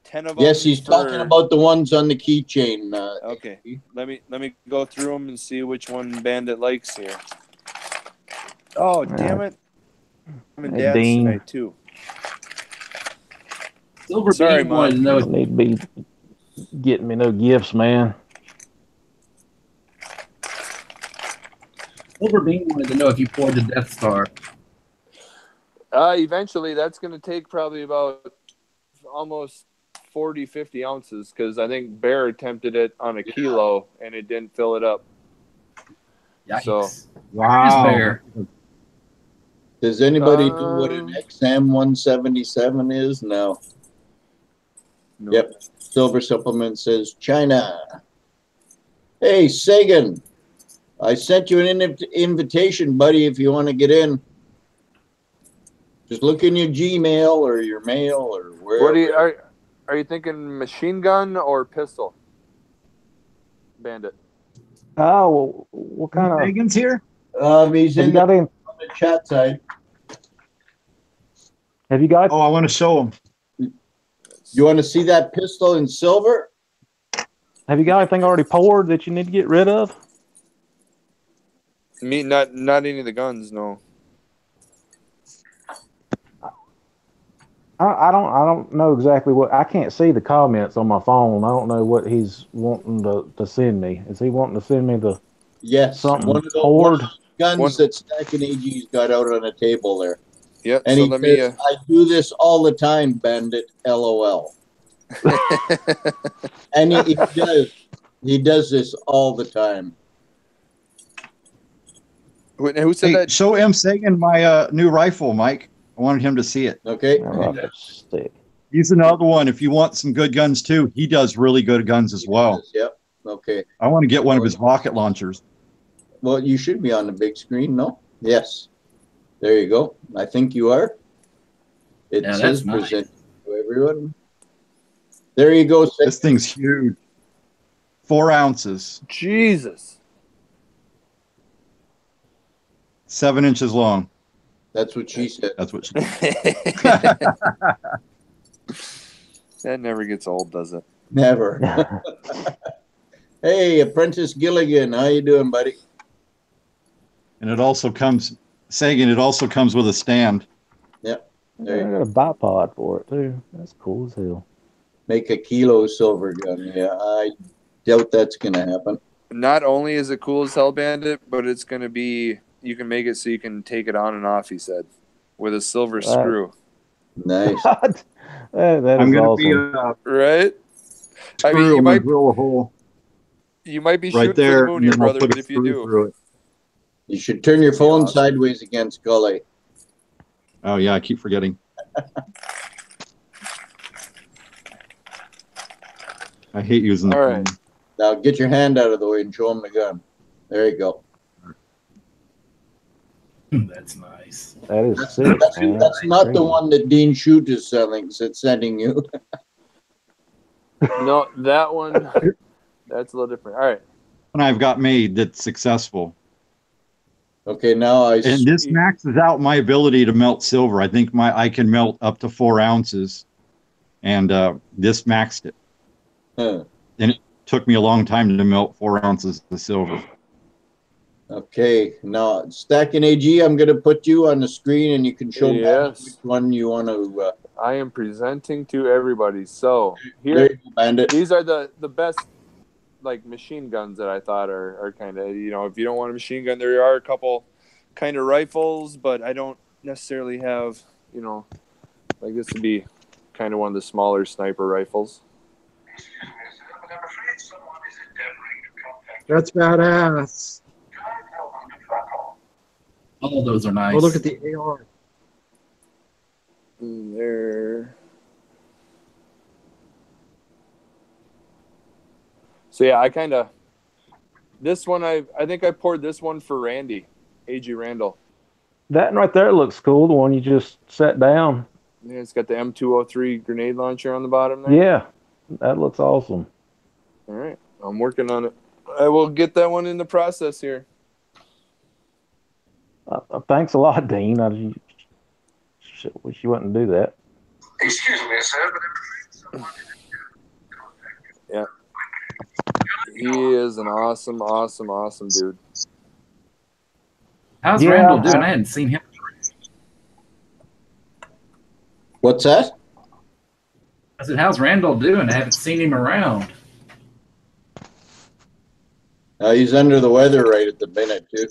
10 of them. Yes, he's talking about the ones on the keychain. Okay, let me go through them and see which one Bandit likes here. Oh, damn it! I'm in Dad's Dean. tonight too. Silver Sorry, Bean wanted to You know. don't need to be getting me no gifts, man. Silver Bean wanted to know if you poured the Death Star. Eventually, that's going to take probably about almost 40, 50 ounces because I think Bear attempted it on a kilo and it didn't fill it up. Yikes. So, Wow. Bear. Does anybody know what an XM 177 is? No. no. Yep. Silver Supplement says China. Hey, Sagan. I sent you an invitation, buddy, if you want to get in. Just look in your Gmail or your mail or wherever. What are you thinking? Machine gun or pistol? Bandit. Oh, well, what kind of? Megan's here? He's Have you in got any? on the chat side. Have you got? Oh, I want to show him. You want to see that pistol in silver? Have you got anything already poured that you need to get rid of? Me, not any of the guns. No. I don't know exactly what. I can't see the comments on my phone. I don't know what he's wanting to send me. Is he wanting to send me the Yes. something One of the poured? guns that Stacking AG's got out on a table there. Yep. And So he let says, me. I do this all the time, Bandit. LOL. And he does. He does this all the time. Who said Hey, that? show M. Sagan my new rifle, Mike. I wanted him to see it. Okay. Stick. He's another one. If you want some good guns too, he does really good guns as well. Yep. Okay. I want to get one of his rocket launchers. Well, you should be on the big screen, no? Yes. There you go. I think you are. It Yeah, says that's nice. present to everyone. There you go. This thing's huge. 4 ounces, Jesus. 7 inches long. That's what she said. That's what she That never gets old, does it? Never. Hey, Apprentice Gilligan, how you doing, buddy? And it also comes, Sagan, it also comes with a stand. I got a bipod for it too. That's cool as hell. Make a kilo silver gun. Yeah, I doubt that's gonna happen. Not only is it cool as hell, Bandit, but it's going to be, you can make it so you can take it on and off, he said, with a silver screw. Nice. that I'm is going awesome. to be Right? I mean, screw, you might drill a hole be right shooting there, for the moon and here, then I'll brother, put but a if you screw do. through it. You should turn your phone Awesome. sideways against Gully. Oh yeah, I keep forgetting. I hate using the All phone. right. Now get your hand out of the way and show him the gun. There you go. That's nice. That is That's, sick, that's, man. that's not the Crazy. one that Dean Shute is sending you. No, that one, that's a little different. All right. And I've got made that's successful. Okay, now And this maxes out my ability to melt silver. I think I can melt up to 4 ounces, and this maxed it. Huh. And it took me a long time to melt 4 ounces of silver. Okay, now Stacking AG, I'm going to put you on the screen and you can show me Yes. which one you want to. I am presenting to everybody. So There here, you go, Bandit. these are the best like machine guns that I thought are kind of, if you don't want a machine gun, there are a couple kind of rifles, but I don't necessarily have, like this would be kind of one of the smaller sniper rifles. That's badass. All those are nice. Oh, look at the AR. There. So yeah, I kind of this one I think I poured this one for Randy, AG Randall. That right there looks cool. The one you just set down. Yeah, it's got the M203 grenade launcher on the bottom there. Yeah, that looks awesome. All right, I'm working on it. I will get that one in the process here. Thanks a lot, Dean. I wish you wouldn't do that. Excuse me, sir, but Yeah. He is an awesome dude. How's Yeah, Randall doing? I hadn't seen him. What's that? I said, how's Randall doing? I haven't seen him around. He's under the weather right at the minute, too.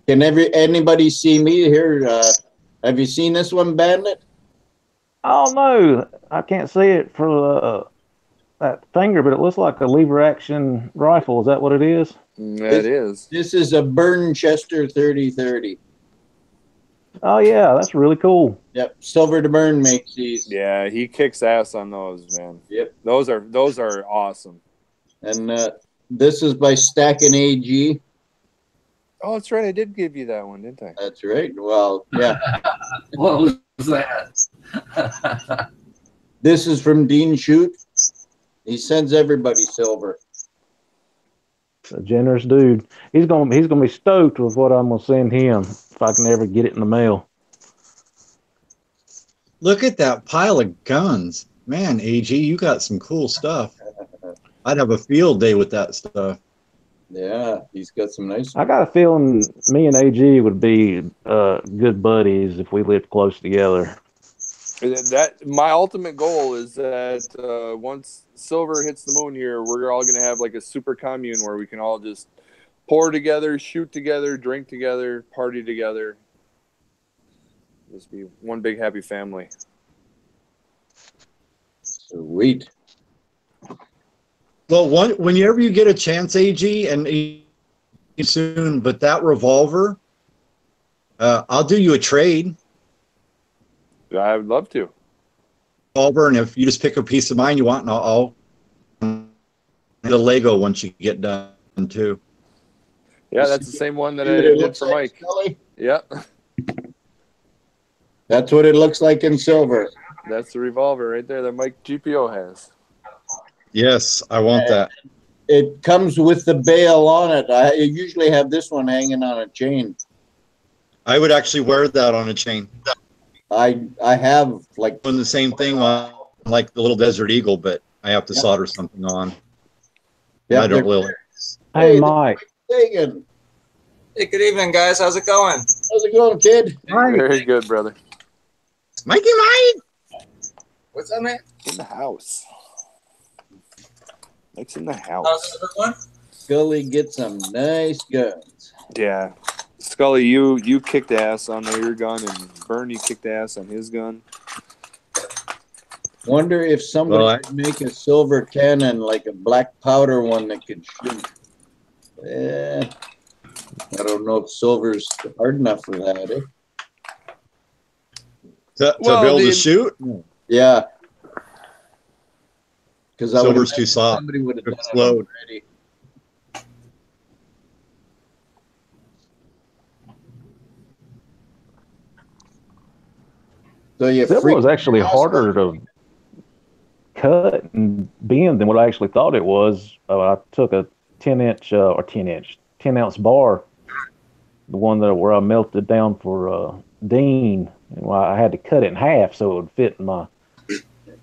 Can anybody see me here? Have you seen this one, Bandit? Oh no, I can't see it for that finger, but it looks like a lever action rifle. Is that what it is? That is. This is a Burnchester 3030. Oh yeah, that's really cool. Yep, Silver to Burn makes these. Yeah, he kicks ass on those, man. Yep. Those are awesome. And this is by Stacking AG. Oh, that's right. I did give you that one, didn't I? That's right. Well, yeah. What was that? This is from Dean Shute. He sends everybody silver. A generous dude. He's gonna be stoked with what I'm gonna send him if I can ever get it in the mail. Look at that pile of guns. Man, AG, you got some cool stuff. I'd have a field day with that stuff. Yeah, he's got some nice. I got a feeling me and AG would be good buddies if we lived close together. That my ultimate goal is that once Silver hits the moon here, we're all gonna have like a super commune where we can all just pour together, shoot together, drink together, party together. Just be one big happy family. Sweet. Well, whenever you get a chance, AG, and soon, but that revolver, I'll do you a trade. I would love to. Revolver, and if you just pick a piece of mine you want, and I'll the Lego once you get done too. Yeah, that's the same one that I It did looks for like, Mike. Scully. Yep, That's what it looks like in silver. that's the revolver right there that Mike GPO has. Yes, I want that. It comes with the bail on it. I usually have this one hanging on a chain. I would actually wear that on a chain. I have like Doing the same thing on like the little Desert Eagle, but I have to solder something on. Yeah, I don't really. Hey, Mike. Hagen. hey, good evening, guys. How's it going? How's it going, kid? Very good, brother. Mikey Mike! What's up, man? In the house. Mike's in the How's house. everyone? Scully gets some nice guns. Yeah. Scully, you kicked ass on your gun, and Bernie kicked ass on his gun. Wonder if somebody Well, could make a silver cannon like a black powder one that could shoot. I don't know if silver's hard enough for that, eh? To Well, be able to the- shoot? Yeah. Because Silver's too soft. Somebody would have done it Explode. already. So you Silver was actually harder to cut and bend than what I actually thought it was. I took a 10 ounce bar, the one where I melted down for Dean, and I had to cut it in half so it would fit in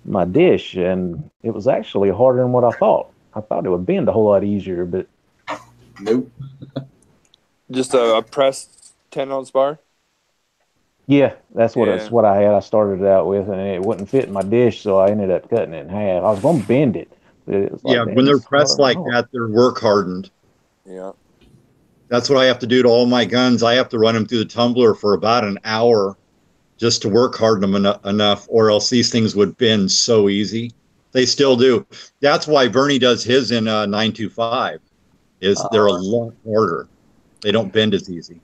my dish, and it was actually harder than what I thought. I thought it would bend a whole lot easier, but Nope. Just a pressed 10-ounce bar. yeah, that's what Yeah. it's what I had. I started it out with, and it wouldn't fit in my dish, so I ended up cutting it in half. I was going to bend it. But it was like, Yeah, "Man, when they're it's pressed hard." like that, they're work hardened. Yeah. That's what I have to do to all my guns. I have to run them through the tumbler for about an hour just to work harden them enough, or else these things would bend so easy. They still do. That's why Bernie does his in 925. is they're a lot harder. They don't bend as easy.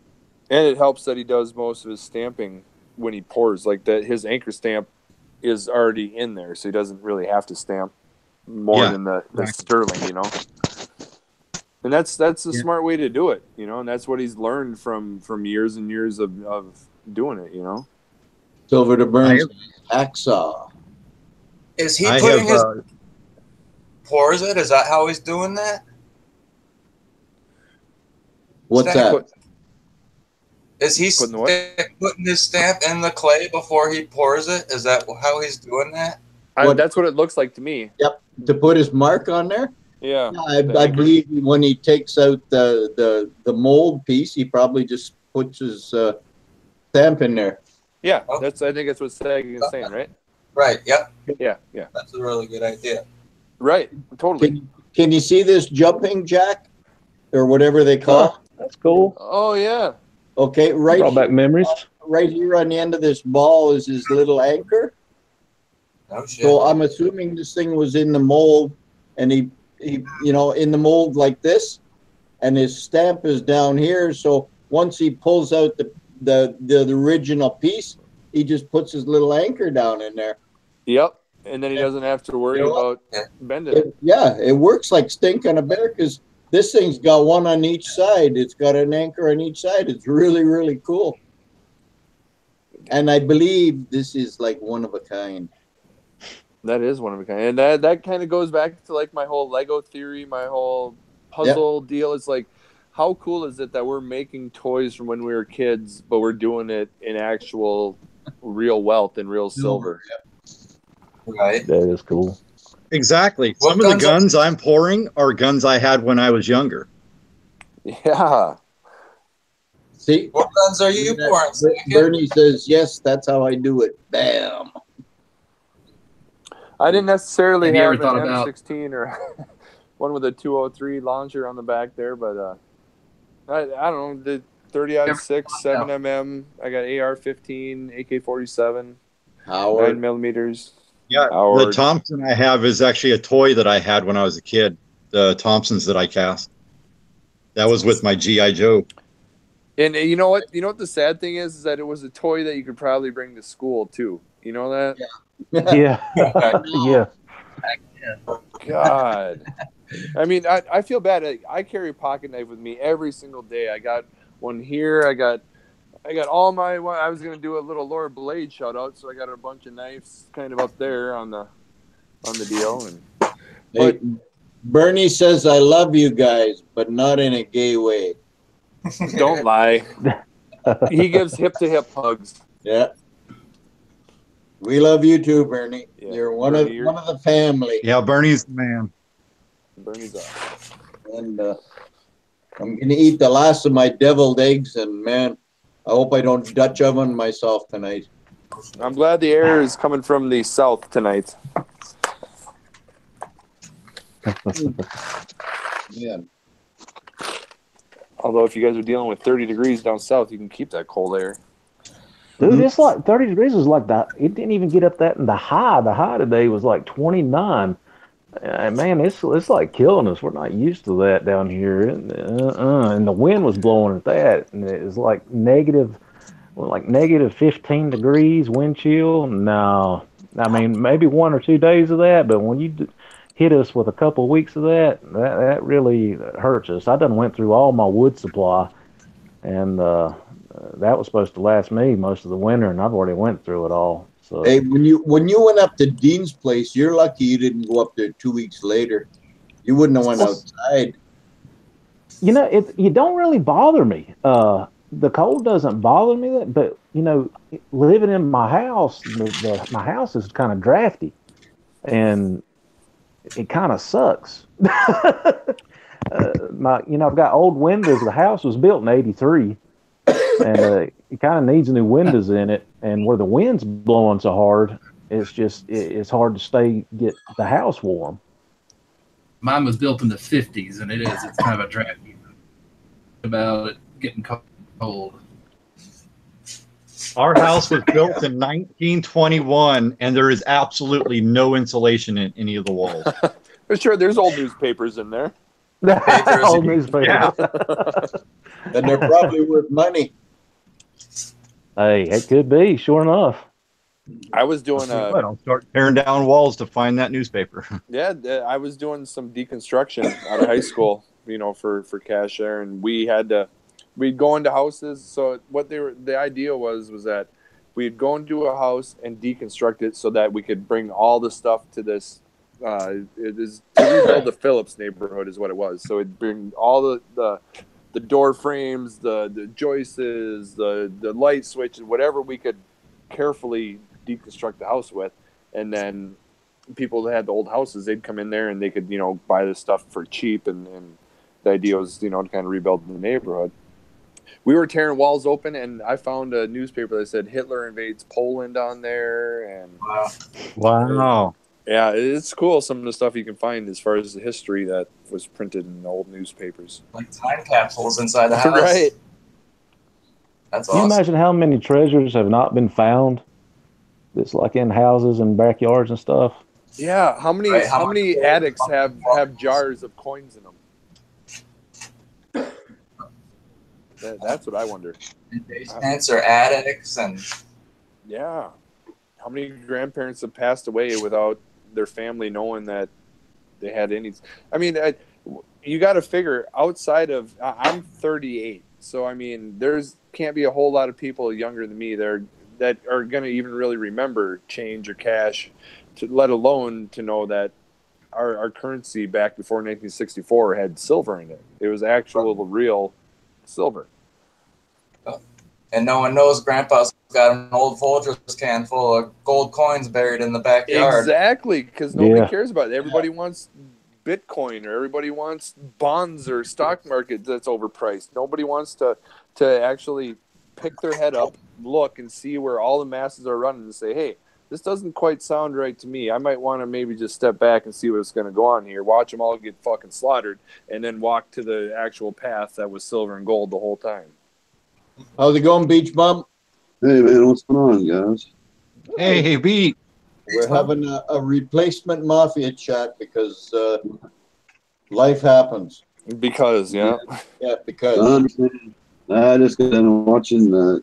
And it helps that he does most of his stamping when he pours. Like that, his anchor stamp is already in there, so he doesn't really have to stamp more than the sterling, you know. And that's a smart way to do it, you know. And that's what he's learned from years and years of doing it, you know. Silver to Burns hacksaw. Is he putting his pours it? Is that how he's doing that? What's that? Is he putting his stamp in the clay before he pours it? Is that how he's doing that? That's what it looks like to me. Yep, to put his mark on there. Yeah, I believe when he takes out the mold piece, he probably just puts his stamp in there. Yeah, I think that's what Sagan is saying, right? Right. Yep. Yeah. That's a really good idea. Right. Totally. Can you see this jumping jack, or whatever they call it? That's cool. Oh yeah. Okay, right. Brought back memories. Right here on the end of this ball is his little anchor. Oh shit. So I'm assuming this thing was in the mold, and he in the mold like this, and his stamp is down here. So once he pulls out the original piece, he just puts his little anchor down in there. Yep, and then he doesn't have to worry about bending it. Yeah, it works like stink on a bear because this thing's got one on each side. It's got an anchor on each side. It's really, really cool. And I believe this is like one of a kind. That is one of a kind. And that kind of goes back to like my whole Lego theory, my whole puzzle deal. It's like, how cool is it that we're making toys from when we were kids, but we're doing it in actual real wealth and real silver? Right. That is cool. Exactly. Some of the guns I'm pouring are guns I had when I was younger. Yeah. See? What guns are you pouring? Bernie says, yes, that's how I do it. Bam. I didn't necessarily Have you have ever thought an about- M16 or one with a 203 launcher on the back there, but I don't know, the 30-06, 7mm, I got AR-15, AK-47, Howard. 9 millimeters. Yeah, Howard. the Thompson I have is actually a toy that I had when I was a kid. The Thompsons that I cast. That was with my G.I. Joe. And you know what? You know what the sad thing is that it was a toy that you could probably bring to school too. You know that? Yeah. Yeah. God. I mean, I feel bad. I carry a pocket knife with me every single day. I got one here. I got all my. I was gonna do a little Laura Blade shout out, so I got a bunch of knives kind of up there on the deal. And Hey, Bernie says, I love you guys, but not in a gay way. don't lie. He gives hip to hip hugs. Yeah. We love you too, Bernie. Yeah, You're one Bernie, of the family. Yeah, Bernie's the man. Bernie's off. And I'm going to eat the last of my deviled eggs, and man, I hope I don't Dutch oven myself tonight. I'm glad the air is coming from the south tonight. Yeah. Although if you guys are dealing with 30 degrees down south, you can keep that cold air. Dude, it's like 30 degrees was like that. It didn't even get up that in the high. The high today was like 29. Man, it's like killing us. We're not used to that down here. And the wind was blowing at that. And it was like negative 15 degrees wind chill. No. I mean, maybe 1 or 2 days of that. But when you hit us with a couple of weeks of that really hurts us. I done went through all my wood supply. And that was supposed to last me most of the winter, and I've already went through it all. So Hey, when you went up to Dean's place, you're lucky you didn't go up there 2 weeks later. You wouldn't have went outside. you know, you don't really bother me. The cold doesn't bother me, but you know, living in my house, my house is kind of drafty, and it kind of sucks. I've got old windows. The house was built in '83. And it kind of needs new windows in it, and where the wind's blowing so hard, it's hard to get the house warm. Mine was built in the 50s, and it's kind of a drafty about it getting cold. Our house was built in 1921, and there is absolutely no insulation in any of the walls. But sure, there's old newspapers in there. Papers. Old newspaper. And they're probably worth money. Hey, it could be. Sure enough. I was doing What, I'll start tearing down walls to find that newspaper. I was doing some deconstruction out of high school, for cash there, and we'd go into houses. So the idea was that we'd go into a house and deconstruct it so that we could bring all the stuff to this. It is to rebuild the Phillips neighborhood is what it was. So it'd bring all the door frames, the joists, the light switches, whatever we could carefully deconstruct the house with, and then people that had the old houses, they'd come in there and they could buy this stuff for cheap, and the idea was to kind of rebuild the neighborhood. We were tearing walls open, and I found a newspaper that said Hitler invades Poland on there, and Wow. yeah, it's cool some of the stuff you can find as far as the history that was printed in the old newspapers. Like time capsules inside the house. Right. That's Can you awesome. imagine how many treasures have not been found? That's like in houses and backyards and stuff. Yeah, how many Right, how many attics have jars of coins in them? That's what I wonder. And basements or attics and Yeah. How many grandparents have passed away without their family knowing that they had any? I mean, you got to figure outside of, I'm 38. So, I mean, can't be a whole lot of people younger than me that are going to even really remember change or cash, let alone to know that our currency back before 1964 had silver in it. It was actual real silver. and no one knows Grandpa's got an old Folgers can full of gold coins buried in the backyard. Exactly, because nobody cares about it. Everybody wants Bitcoin, or everybody wants bonds or stock market that's overpriced. Nobody wants to actually pick their head up, look, and see where all the masses are running and say, hey, this doesn't quite sound right to me. I might want to maybe just step back and see what's going to go on here, watch them all get fucking slaughtered, and then walk to the actual path that was silver and gold the whole time. How's it going, Beach Bum? Hey man, what's going on, guys? Hey, Beat. We're having a replacement Mafia chat because life happens. Because, Yeah, I because. understand. I just got done watching the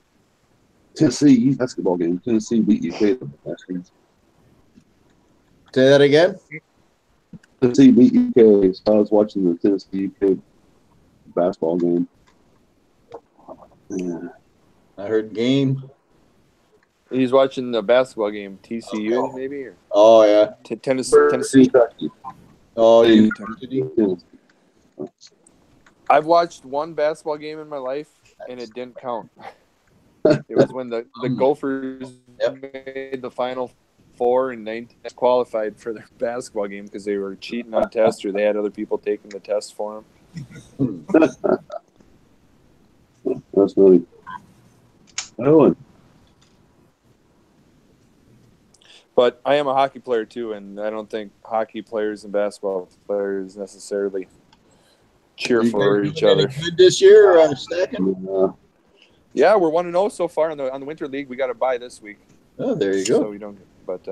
Tennessee basketball game. Tennessee beat UK last week. Say that again? Tennessee beat UK, so I was watching the Tennessee UK basketball game. Yeah. I heard game. he's watching the basketball game, TCU maybe? Or Oh, yeah. Tennessee. Kentucky. Oh, Yeah. University. I've watched one basketball game in my life, and it didn't count. It was when the Gophers made the Final Four and 19 qualified for their basketball game because they were cheating on tests, or they had other people taking the test for them. That's funny. Oh, But I am a hockey player too, and I don't think hockey players and basketball players necessarily cheer for each other. Good this year, stacking? Yeah, we're 1-0 so far on the Winter League. We got a bye this week. Oh, there you go. So we don't. But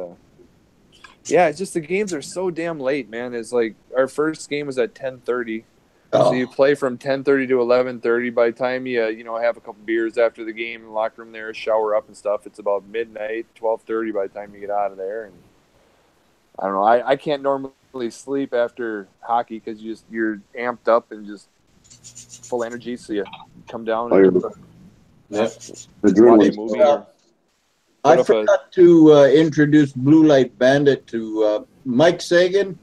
yeah, it's just the games are so damn late, man. It's like our first game was at 10:30. So you play from 10:30 to 11:30. By the time you have a couple beers after the game in the locker room there, shower up and stuff, it's about midnight, 12:30 by the time you get out of there. And I don't know. I can't normally sleep after hockey because you're amped up and just full energy. So you come down and watch a movie. I forgot to introduce Blue Light Bandit to Mike Sagan.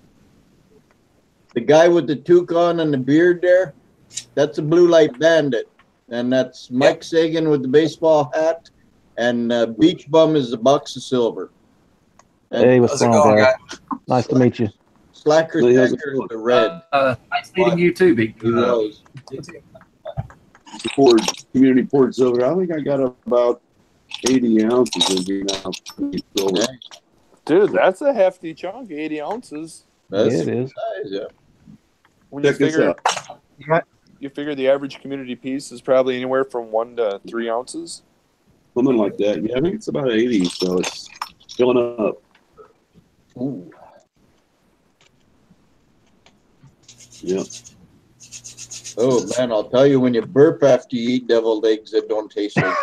The guy with the toque on and the beard there, that's a Blue Light Bandit. And that's Mike Sagan with the baseball hat. And Beach Bum is the box of silver. And hey, what's going on, guys? Nice to meet you. Slacker is the red. Nice meeting you too, Big. He was. Community poured silver. I think I got about 80 ounces in here now. Silver. Dude, that's a hefty chunk, 80 ounces. That's it is. Size, yeah. When Check this out. You figure the average community piece is probably anywhere from 1 to 3 ounces. Something like that. Yeah, I think it's about 80, so it's filling up. Ooh. Yeah. Oh man, I'll tell you, when you burp after you eat deviled eggs, it don't taste like.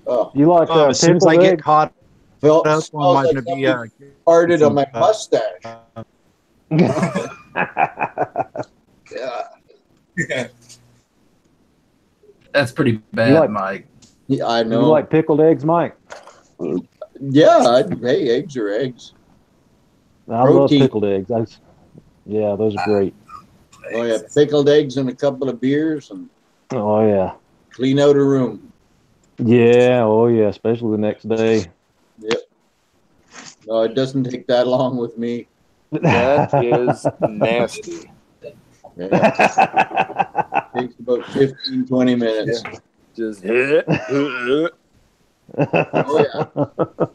Oh, You like As soon as I pickled get eggs? caught felt up on smells my like gonna be somebody farted on my some, mustache. Yeah, That's pretty bad, like- Mike. yeah, I You know. like pickled eggs, Mike? Yeah, hey, eggs are eggs. I love Protein. pickled eggs. Yeah, those are great. Oh yeah, pickled eggs and a couple of beers and Oh yeah, clean out a room. yeah, oh yeah, especially the next day. Yep. No, it doesn't take that long with me. That is nasty. Yeah. Takes about 15, 20 minutes. Just hit. Oh yeah.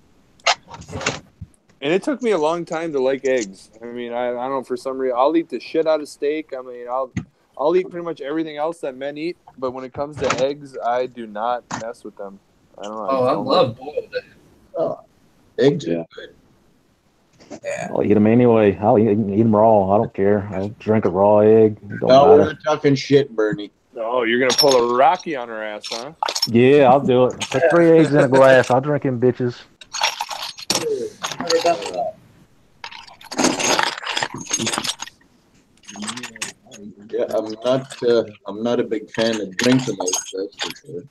And it took me a long time to like eggs. I mean, I don't know, for some reason, I'll eat the shit out of steak. I mean, I'll eat pretty much everything else that men eat, but when it comes to eggs, I do not mess with them. I don't know. Oh, I don't love boiled eggs. Oh, eggs Yeah. are good. I'll eat them anyway. I'll eat them raw. I don't care. I'll drink a raw egg. It don't No, we're matter. not talking shit, Bernie. Oh, you're gonna pull a Rocky on her ass, huh? Yeah, I'll do it. Put 3 eggs in a glass. I'll drink them bitches. Yeah, I'm not a big fan of drinking eggs, that's for sure.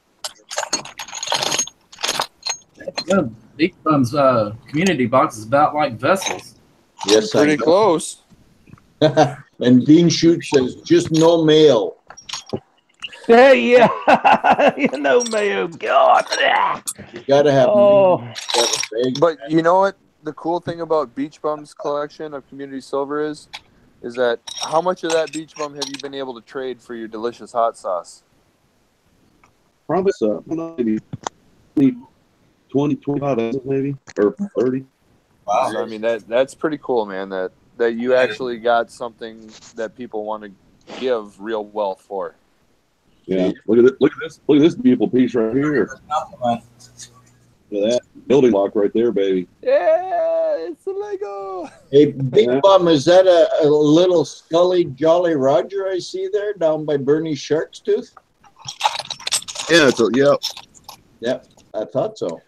Yeah, Beach Bum's community box is about like vessels. Yes, I Pretty know. close. And Dean Shute says, just no mayo. Hey, yeah. No mayo. God. You gotta have Oh. mayo. Eggs. But you know what? The cool thing about Beach Bum's collection of Community Silver is that how much of that Beach Bum have you been able to trade for your delicious hot sauce? Probably so. Maybe 20, 25 ounces maybe, or 30. Wow. So, I mean, that's pretty cool, man, that you actually got something that people want to give real wealth for. Yeah. Look at this beautiful piece right here. Compliment. Look at that building block right there, baby. Yeah, it's a Lego. Hey, Big Yeah. Bum, is that a little Scully Jolly Roger I see there down by Bernie's Shark's Tooth? Yeah, yeah. Yep, I thought so.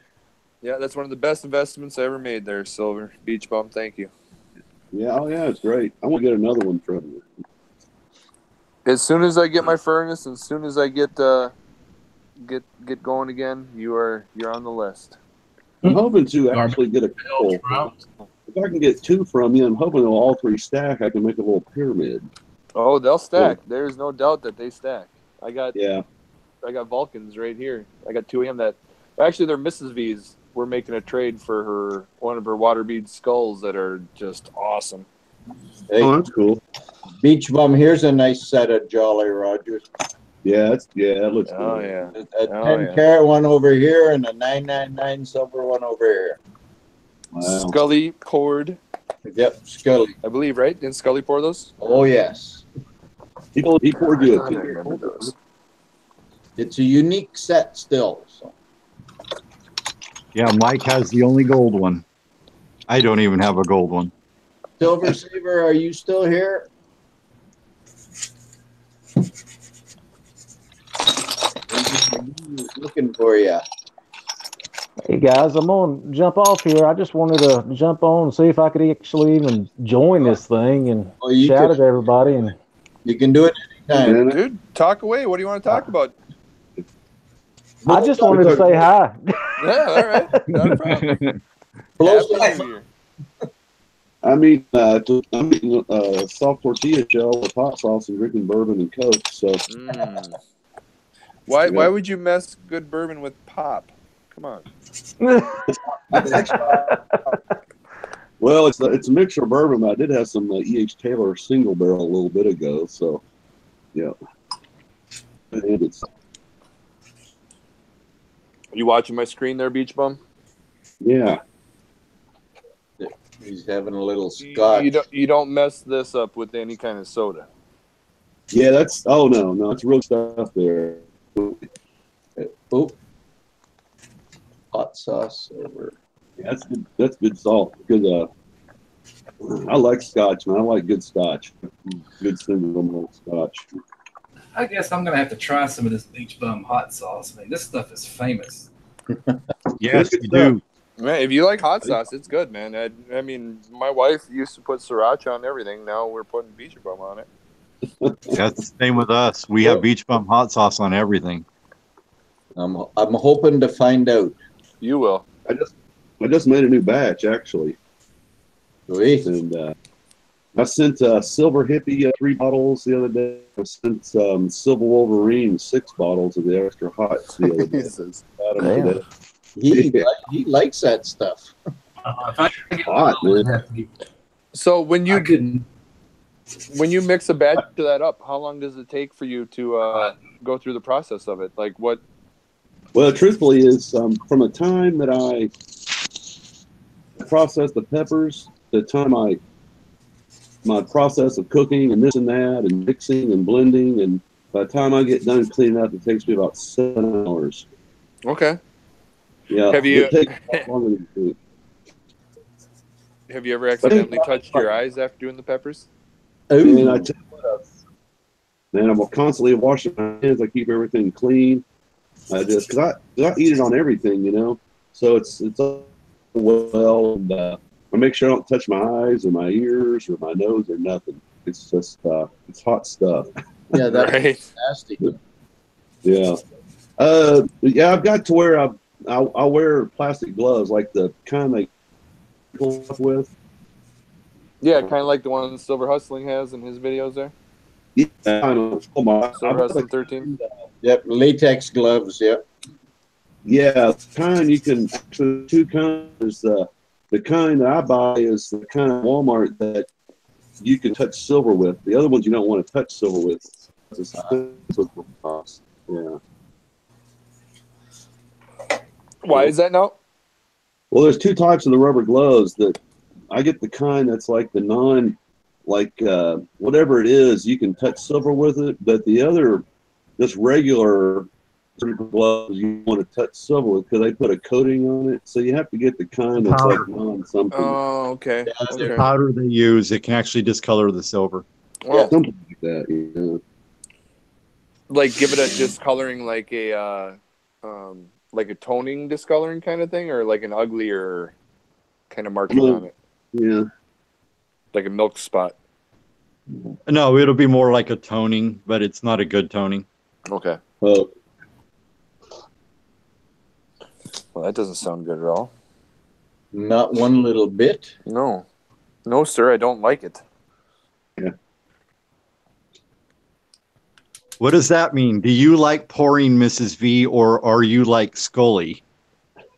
Yeah, that's one of the best investments I ever made there, Silver. Beach Bum, thank you. Yeah, oh yeah, it's great. I want to get another one from you. As soon as I get my furnace, and as soon as I get going again, you're on the list. I'm hoping to actually get a couple. If I can get 2 from you, I'm hoping they'll all 3 stack. I can make a little pyramid. Oh, they'll stack. There's no doubt that they stack. I got Yeah. Vulcans right here. I got 2 of them that actually they're Mrs. V's. We're making a trade for one of her water bead skulls that are just awesome. Hey, Oh, that's cool. Beach Bum, here's a nice set of Jolly Rogers. Yeah, that looks Oh good. yeah. A Oh, 10 yeah. carat one over here and a 999 silver one over here. Wow. Scully poured, Yep, Scully. I believe, right? Didn't Scully pour those? Oh, yes. He poured I good. thought I remember those. It's a unique set still. So. Yeah, Mike has the only gold one. I don't even have a gold one. Silver Saver, are you still here? Looking for you. Hey guys, I'm gonna jump off here. I just wanted to jump on and see if I could actually even join this thing and Oh, you shout can- at everybody. And You can do it anytime. Dude, talk away. What do you want to talk about? I just wanted to say hi. Yeah, all right. Not a problem. Blow Happy some- New Year. I'm eating a soft tortilla shell with hot sauce and drinking bourbon and Coke. So Mm. Why would you mess good bourbon with pop? Come on. well, it's a mixture of bourbon. But I did have some E.H. Taylor single barrel a little bit ago. So yeah. And it's, Are you watching my screen there, Beach Bum? yeah. He's having a little scotch. You don't mess this up with any kind of soda. Yeah, that's no, it's real stuff there. Oh, hot sauce over. Yeah, that's good salt. Good I like scotch, man. I like good scotch. Good single malt scotch. I guess I'm gonna have to try some of this Beach Bum hot sauce. Man, this stuff is famous. Yes, Good you stuff. do. Man, if you like hot sauce, it's good, man. I mean, my wife used to put sriracha on everything. Now we're putting beach bum on it. That's the same with us. We have beach bum hot sauce on everything. I'm hoping to find out. You will. I just made a new batch actually, Wait. and I sent Silver Hippie 3 bottles the other day. I sent Silver Wolverine 6 bottles of the extra hot the other day. Jesus. Got 'em Damn. today. He likes that stuff. If I could get Hot, one, it'd man. have to be- So when I you couldn't. mix a batch of that up, how long does it take for you to go through the process of it? Like what? Well, truthfully, is from the time that I process the peppers, the time my process of cooking and this and that and mixing and blending, and by the time I get done cleaning up, it takes me about 7 hours. Okay. Yeah, Have you- it takes a lot longer than you think. Have you ever accidentally touched your eyes after doing the peppers? And I tell you what, man, I'm constantly washing my hands. I keep everything clean. I just because I eat it on everything, you know. So it's all well, and I make sure I don't touch my eyes or my ears or my nose or nothing. It's just it's hot stuff. Yeah, that's Right. nasty. Yeah, yeah. I've got to where I wear plastic gloves, like the kind they pull up with. Yeah, kind of like the one Silver Hustling has in his videos there. Yeah, I don't know. Silver Hustling 13. Yep, latex gloves. Yep. Yeah, kind you can actually 2 kinds. The kind that I buy is the kind of Walmart that you can touch silver with. The other ones you don't want to touch silver with. Yeah. Why is that now? Well, there's 2 types of the rubber gloves. That I get the kind that's like the non, like whatever it is, you can touch silver with it. But the other, just regular gloves, you want to touch silver with because they put a coating on it. So you have to get the kind that's like non something. Oh, okay. The Okay. powder they use, it can actually discolor the silver. Well, Something like that. You know. like give it a discoloring, like a toning discoloring kind of thing, or like an uglier kind of marking on it, Yeah. like a milk spot. No, it'll be more like a toning, but it's not a good toning. Okay. Oh, Well, that doesn't sound good at all. Not one little bit. No, sir, I don't like it. What does that mean? Do you like pouring, Mrs. V, or are you like Scully?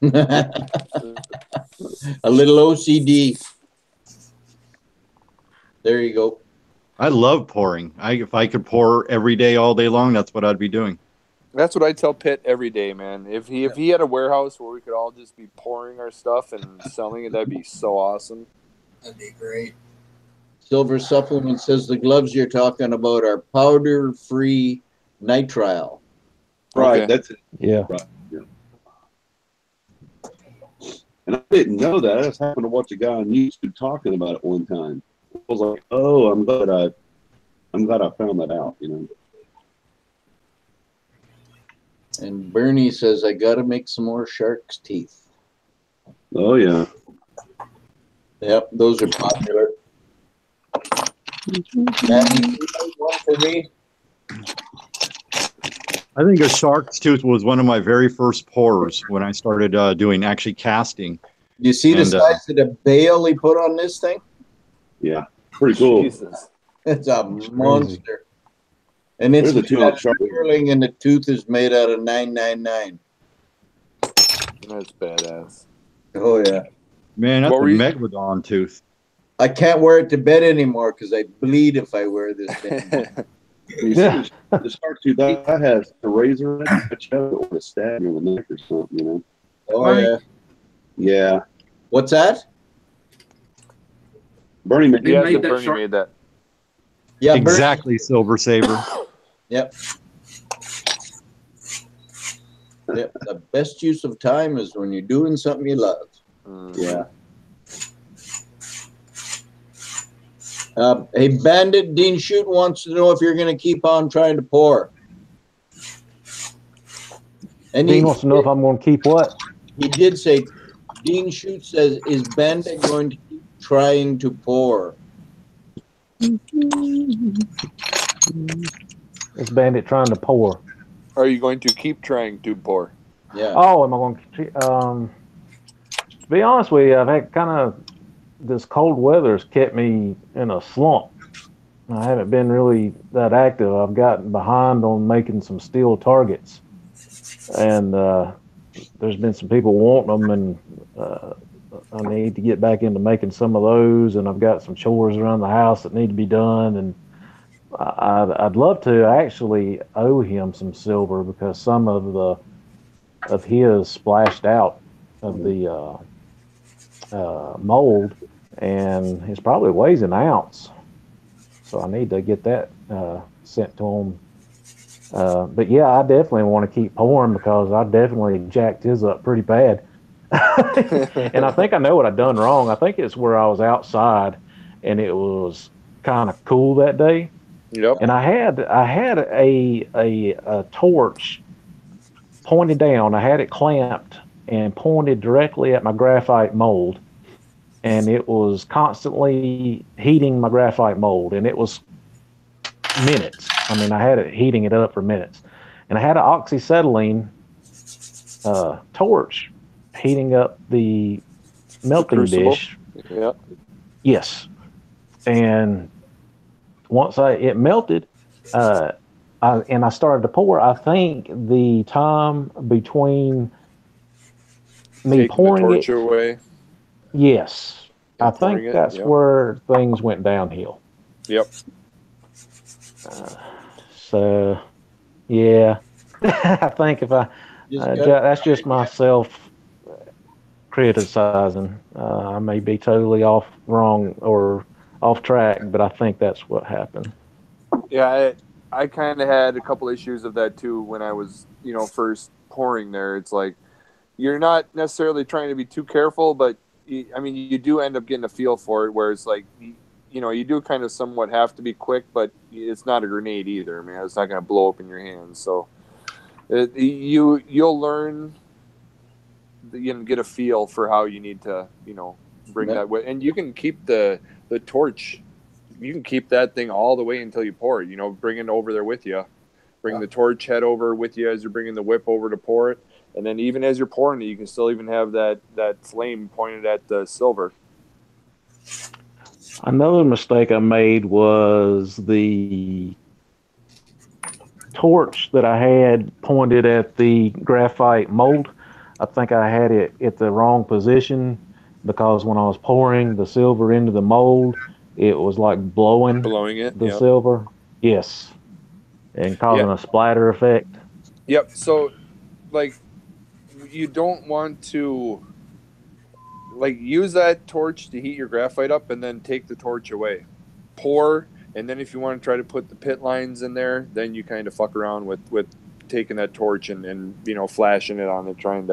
A little OCD. There you go. I love pouring. If I could pour every day, all day long, that's what I'd be doing. That's what I tell Pitt every day, man. If he had a warehouse where we could all just be pouring our stuff and selling it, that'd be so awesome. That'd be great. Silver Supplement says the gloves you're talking about are powder-free nitrile. right. Okay. That's it. Yeah. Right. Yeah. And I didn't know that. I just happened to watch a guy on YouTube talking about it one time. I was like, oh, I'm glad I found that out. You know. And Bernie says, I got to make some more shark's teeth. Oh yeah. Yep, those are popular. Danny, one for me. I think a shark's tooth was one of my very first pours when I started doing actually casting. You see the And, size of the bail he put on this thing? Yeah. Pretty cool. Jesus. It's a That's monster. And it's There's a tooth shark. sterling, and the tooth is made out of 999. That's badass. Oh, yeah. Man, that's What a were you- megalodon tooth. I can't wear it to bed anymore because I bleed if I wear this thing. You see, the shark tooth that has a razor in it, or a stab you in the neck or something. You know. Oh, yeah. Yeah. What's that? Bernie made They Yeah, made the that Bernie shark- made that. Yeah, Exactly, Silver Saber. Yep. Yep. The best use of time is when you're doing something you love. Mm. Yeah. Hey, Bandit, Dean Shute wants to know if you're going to keep on trying to pour. And Dean wants to know if I'm going to keep what? he did say, Dean Shute says, is Bandit going to keep trying to pour? Is Bandit trying to pour? Are you going to keep trying to pour? Yeah. Oh, am I going to? To be honest with you, I've had kind of this cold weather has kept me in a slump. I haven't been really that active. I've gotten behind on making some steel targets, and there's been some people wanting them, and I need to get back into making some of those. And I've got some chores around the house that need to be done, and I'd love to. I actually owe him some silver because some of his splashed out of the mold, and it probably weighs an ounce. So I need to get that sent to him. But yeah, I definitely want to keep pouring because I definitely jacked his up pretty bad. And I think I know what I've done wrong. I think it's where I was outside and it was kind of cool that day. Yep. And I had a torch pointed down. I had it clamped and pointed directly at my graphite mold, and it was constantly heating my graphite mold, and it was minutes. I mean, I had it heating it up for minutes, and I had an oxyacetylene torch heating up the melting dish. Yeah. Yes, and once it melted, and I started to pour. I think the time between me Taking pouring the torch it away. Yes, I pouring think it, that's yep. where things went downhill. Yep. So, yeah, I think if that's just myself criticizing. I may be totally wrong or off track, but I think that's what happened. Yeah, I kind of had a couple issues of that too when I was, first pouring there. It's like you're not necessarily trying to be too careful, but you do end up getting a feel for it where it's like, you do kind of somewhat have to be quick, but it's not a grenade either. I mean, it's not going to blow up in your hands. So you'll learn, get a feel for how you need to, bring that way. And you can keep the torch. You can keep that thing all the way until you pour it, bring it over there with you. Bring the torch head over with you as you're bringing the whip over to pour it. And then even as you're pouring it, you can still even have that flame pointed at the silver. Another mistake I made was the torch that I had pointed at the graphite mold. I think I had it at the wrong position because when I was pouring the silver into the mold, it was like blowing it, the silver. Yes. And causing a splatter effect. Yep. So, you don't want to use that torch to heat your graphite up and then take the torch away. Pour, and then if you want to try to put the pit lines in there, then you kind of fuck around with taking that torch and flashing it on it, trying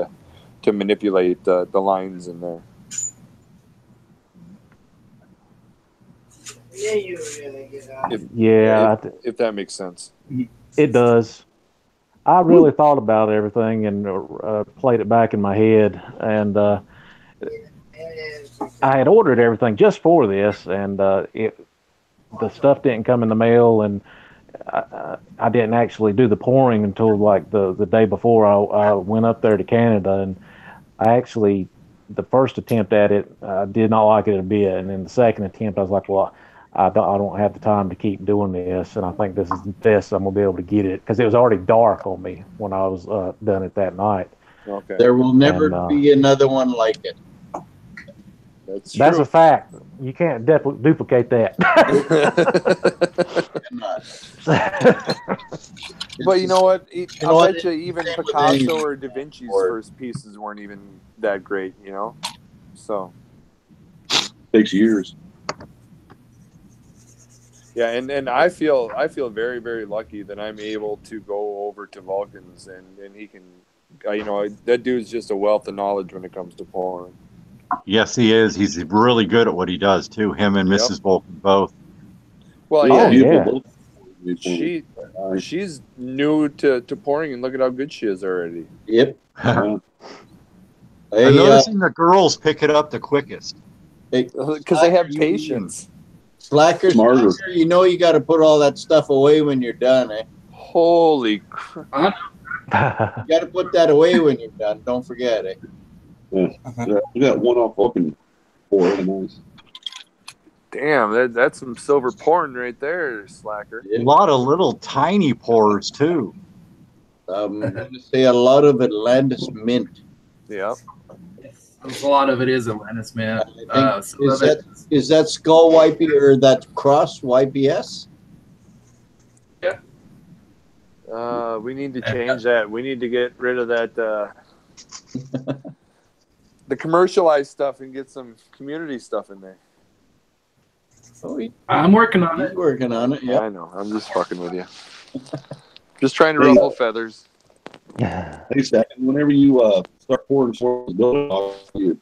to manipulate the lines in there. If that makes sense. It does. I really thought about everything and played it back in my head, and I had ordered everything just for this, and the stuff didn't come in the mail, and I didn't actually do the pouring until the day before I went up there to Canada, and I actually, the first attempt at it, I did not like it a bit, and then the second attempt I was like, well, I don't have the time to keep doing this, and I think this is the best I'm gonna be able to get it because it was already dark on me when I was done it that night. Okay. There will never be another one like it. That's a fact. You can't duplicate that. But you know what? I bet you even Picasso or Da Vinci's first pieces weren't even that great, So takes years. Yeah, and I feel very, very lucky that I'm able to go over to Vulcan's and he can, that dude's just a wealth of knowledge when it comes to pouring. Yes, he is. He's really good at what he does too. Him and Mrs. Vulcan both. Well, These Oh, are yeah, beautiful. she's new to pouring, and look at how good she is already. Yep. I'm Hey, noticing the girls pick it up the quickest. hey, Because they have you patience. Slacker, Smarter. you know you got to put all that stuff away when you're done, eh? Holy crap! You got to put that away when you're done. Don't forget it. Yeah. We got one off open for it. Nice. Damn, that's some silver porn right there, Slacker. A lot of little tiny pores too. I'm going to say a lot of Atlantis mint. Yeah. A lot of it is Atlantis, man. I think, Some of it, is that skull YP or that cross YPS? We need to change that. We need to get rid of that the commercialized stuff and get some community stuff in there. Oh, I'm working on he's it. working on it. Yeah, Yeah. I know. I'm just fucking with you. Just trying to Hey, ruffle feathers. Hey, Stack, whenever you start pouring for the building, you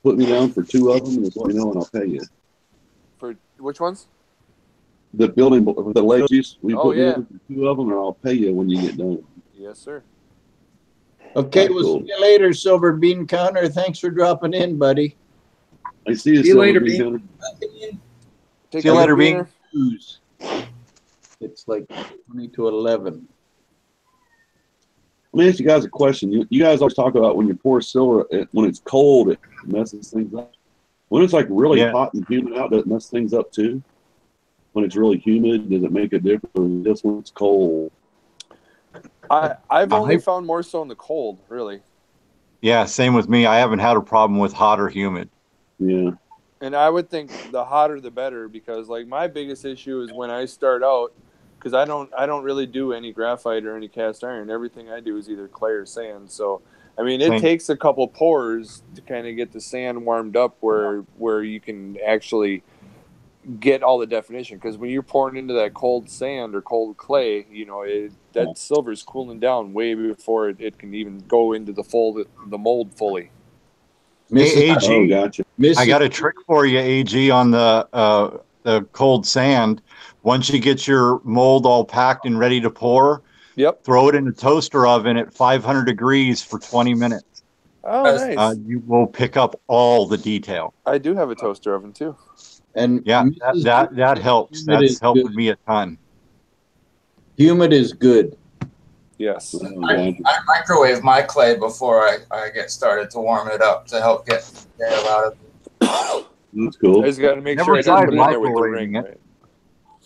put me down for 2 of them and just let me know and I'll pay you. For which ones? The building, the ladies, we Oh, put me yeah. down for 2 of them and I'll pay you when you get done. Yes, sir. Okay, All right, we'll cool. see you later, Silver Bean Counter. Thanks for dropping in, buddy. I see you, See you Silver later, Bean Bean. Counter. Take See you care, later, Beaner. News. It's like 20 to 11. Let me ask you guys a question. You guys always talk about when you pour silver, when it's cold, it messes things up. When it's like really Yeah. hot and humid out, does it mess things up too? When it's really humid, does it make a difference? Just when it's cold. I've only found more so in the cold, really. Yeah, same with me. I haven't had a problem with hot or humid. Yeah. And I would think the hotter the better, because like my biggest issue is when I start out, because I don't really do any graphite or any cast iron. Everything I do is either clay or sand. So I mean, it Same. takes a couple pours to kind of get the sand warmed up where you can actually get all the definition. Because when you're pouring into that cold sand or cold clay, you know that silver's cooling down way before it can even go into the mold fully. Hey, AG, Oh, gotcha. I got a trick for you, AG, on the cold sand. Once you get your mold all packed and ready to pour, Yep. throw it in a toaster oven at 500 degrees for 20 minutes. Oh, nice. You will pick up all the detail. I do have a toaster oven too. And Yeah, that helps. Humid That's is helping good. me a ton. Humid is good. Yes. Oh, gotcha. I microwave my clay before I get started to warm it up to help get air out of it. That's cool. I just got to make Never sure I don't tried put it in there with the microwaving ring. it.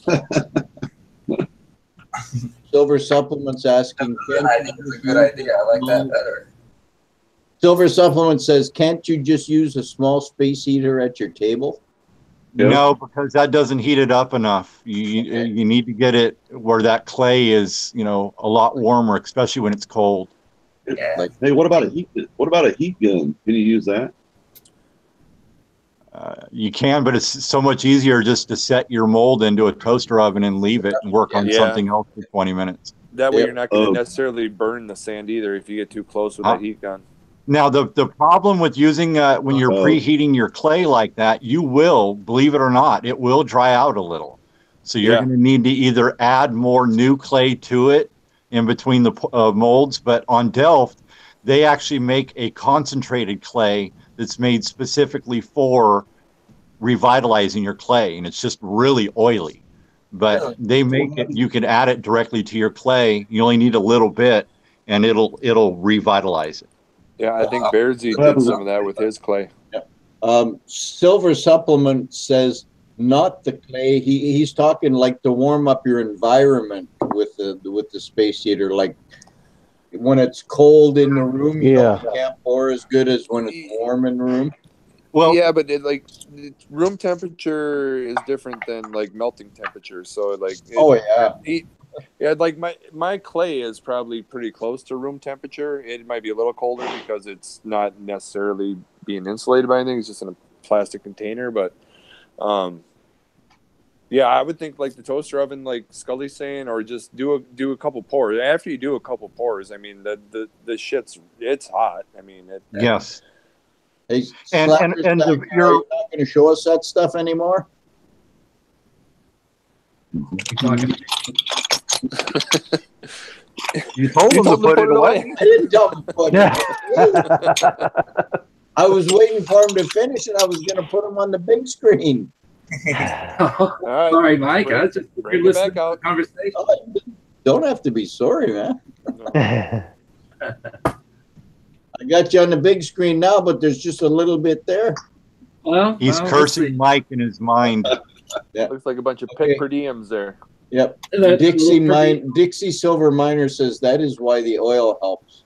Right? Silver Supplements asking. That's a good idea. I like that better. Silver Supplement says, can't you just use a small space heater at your table? Yeah. No, because that doesn't heat it up enough. You need to get it where that clay is, a lot warmer, especially when it's cold. Yeah. Like, Hey, what about a heat gun? Can you use that? You can, but it's so much easier just to set your mold into a toaster oven and leave it and work on Yeah. something else for 20 minutes. That way Yep. you're not going to Oh. necessarily burn the sand either if you get too close with that heat gun. Now, the problem with using when you're preheating your clay like that, you will, believe it or not, it will dry out a little. So you're going to need to either add more new clay to it in between the molds. But on Delft, they actually make a concentrated clay that's made specifically for revitalizing your clay, and it's just really oily. But they make it, you can add it directly to your clay. You only need a little bit, and it'll revitalize it. Yeah, I think Beardsy What did happens- some of that with his clay. Silver Supplement says not the clay. He's talking like to warm up your environment with the space heater. Like when it's cold in the room, you can't pour as good as when it's warm in the room. Well, yeah, but room temperature is different than like melting temperature. So like, like my clay is probably pretty close to room temperature. It might be a little colder because it's not necessarily being insulated by anything. It's just in a plastic container. But yeah, I would think like the toaster oven, like Scully's saying, or just do a couple pours. After you do a couple pours, I mean the it's hot. I mean yes. Hey, and you're not going to show us that stuff anymore? You talking? You told You them to put it away. I didn't tell him to put it Yeah. away. I was waiting for him to finish and I was going to put him on the big screen. All right. Sorry, Mike. I was just Bring it listening back to the out. conversation. Oh, don't have to be sorry, man. I got you on the big screen now, but there's just a little bit there. Well, He's let's cursing see. Mike in his mind. Looks like a bunch of Okay. pick per diems there. Yep. That's a little pretty- Dixie Silver Miner says that is why the oil helps.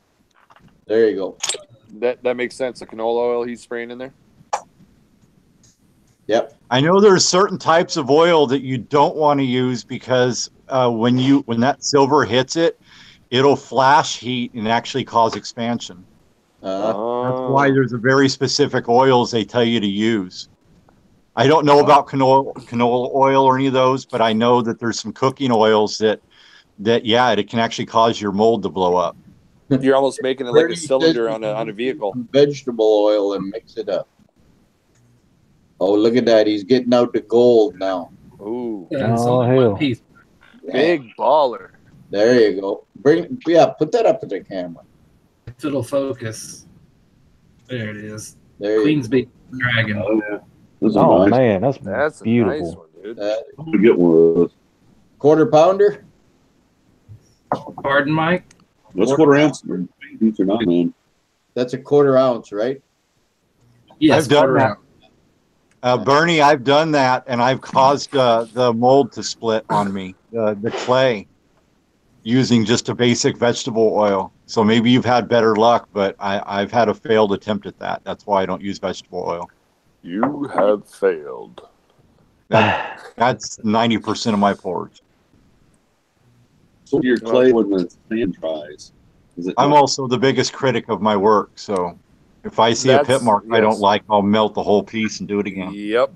There you go. That makes sense. The canola oil he's spraying in there. Yep. I know there's certain types of oil that you don't want to use because when that silver hits it, it'll flash heat and actually cause expansion. That's why there's a very specific oils they tell you to use. I don't know about canola oil or any of those, but I know that there's some cooking oils that it can actually cause your mold to blow up. You're almost making it like a cylinder on a vehicle. Vegetable oil and mix it up. Oh, look at that. He's getting out the gold now. Ooh, It's Oh, only hell. one piece. big baller. There you go. Put that up to the camera. If it'll focus. There it is. There you Queen's Beak Dragon. Oh yeah. This is Oh nice. man, that's That's a beautiful. nice one, dude. go. I'm gonna get one of those. Quarter pounder? Pardon, Mike? What's quarter ounce? These are not, man. That's a quarter ounce, right? Yes, I've done quarter that. ounce. Bernie, I've done that, and I've caused the mold to split on me, the clay, using just a basic vegetable oil. So maybe you've had better luck, but I've had a failed attempt at that. That's why I don't use vegetable oil. You have failed. That's 90% of my pours. So your clay when the sand dries. Is it I'm also the biggest critic of my work, so if I see a pit mark I don't like, I'll melt the whole piece and do it again. Yep.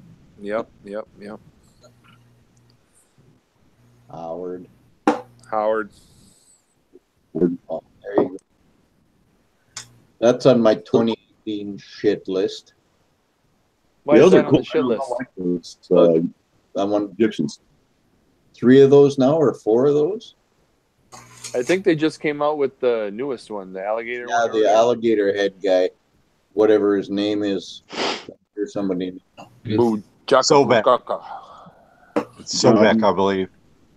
Howard. Howard. Oh, there you go. That's on my 2018 shit list. Why is Those that are on cool. the shit list? I like those I want Egyptians. 3 of those now or 4 of those. I think they just came out with the newest one, the alligator Yeah, one. the alligator head guy, whatever his name is. There's somebody. Sobek. It's Sobek, I believe.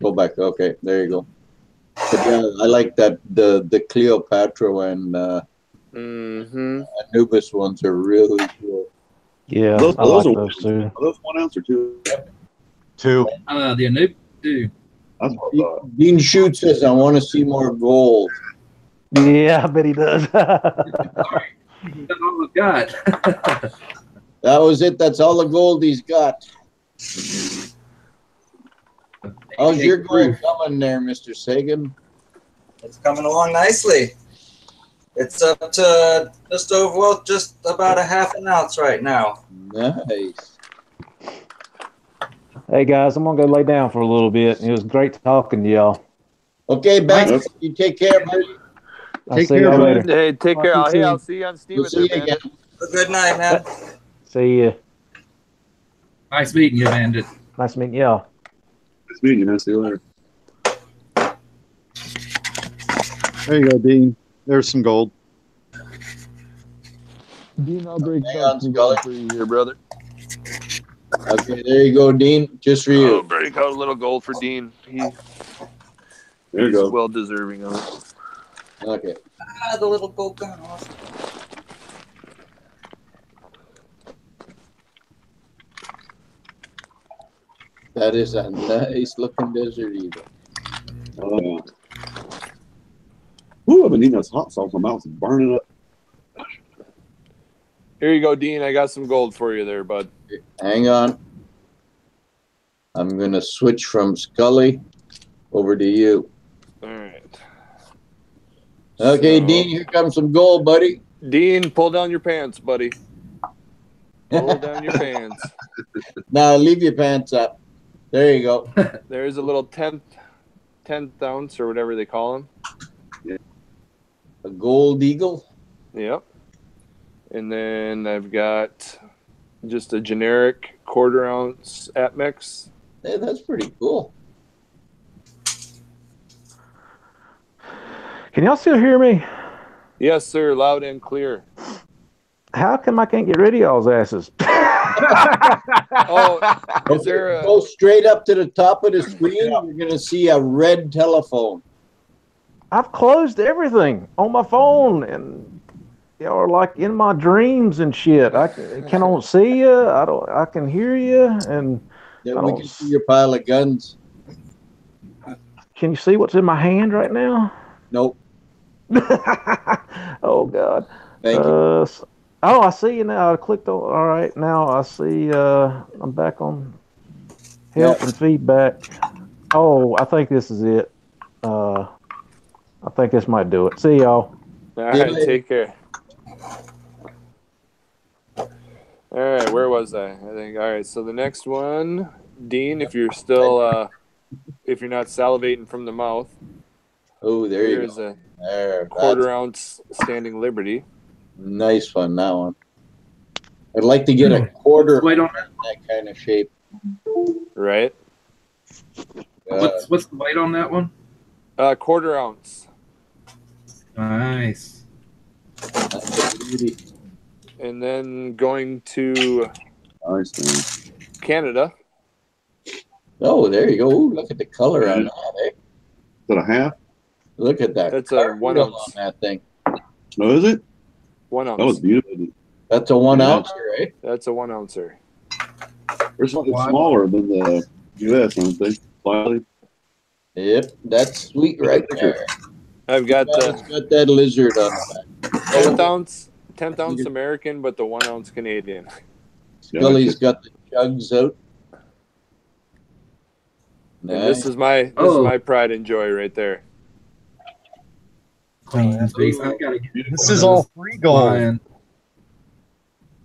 Go back. Okay, there you go. But yeah, I like that the Cleopatra and Anubis ones are really cool. Yeah, Those, I like are those too. Are those 1 ounce or 2? Two. The Anubis, dude. That's what I thought. Dean Shute says, "I want to see more gold." Yeah, I bet he does. That's all we've got. That was it. That's all the gold he's got. How's your gold coming there, Mr. Sagan? It's coming along nicely. It's up to just over, well, just about a half an ounce right now. Nice. Hey guys, I'm gonna go lay down for a little bit. It was great talking to y'all. Okay, Beck, you take care, buddy. I'll Take see care, y'all bud. later. Hey, take care. Talk to you I'll soon. see you on Steam. We'll see you again. Good night, man. See ya. Nice meeting you, Bandit. Nice meeting y'all. Nice meeting you, man. See you later. There you go, Dean. There's some gold. Dean, I'll break Hang on, Scully. for you here, brother. Okay, there you go, Dean. Just for I'll you. break out a little gold for Dean. There you He's go. well deserving of it. Okay. The little gold gun. That is a nice looking desert eagle. Oh, yeah. Ooh, I've been eating this hot sauce. My mouth's burning up. Here you go, Dean. I got some gold for you there, bud. Hang on. I'm going to switch from Scully over to you. All right. Okay, So- Dean, here comes some gold, buddy. Dean, pull down your pants, buddy. Pull down your pants. Now, leave your pants up. There you go. There's a little tenth ounce or whatever they call them. A gold eagle. Yep. And then I've got just a generic quarter ounce Atmex. Hey, that's pretty cool. Can y'all still hear me? Yes, sir. Loud and clear. How come I can't get rid of y'all's asses? Oh, is there Go a? straight up to the top of the screen. You're going to see a red telephone. I've closed everything on my phone, and y'all are like in my dreams and shit. I cannot see you. I can hear you, and Then I we don't. can see your pile of guns. Can you see what's in my hand right now? Nope. Oh God. Thank you. Oh, I see you now. I clicked on. All right, now I see. I'm back on help and feedback. Oh, I think this is it. I think this might do it. See y'all. All right, take care. All right, where was I? I think. All right, so the next one, Dean, if you're still, if you're not salivating from the mouth. Oh, there you Here's go. a There, quarter-ounce Standing Liberty. nice one, that one. I'd like to get a quarter Wait on that kind of shape. Right. what's the weight on that one? Quarter ounce. Nice. And then going to Nice, man. Canada. Oh, there you go. Ooh, look at the color on that, eh? Is that a half? Look at that. That's a 1 carburetor ounce. on that thing. No, is it? 1 ounce. That was beautiful. That's a 1 Yeah. ouncer, eh? That's a 1 ouncer. They're something smaller than the US, aren't they? Slightly. Yep, that's sweet right there. I've got It's the got that lizard on the back. 10th ounce American, but the 1 ounce Canadian. Scully's got the chugs out. And this is my pride and joy right there. Queen's beef. I gotta get This is all free gold. Lion.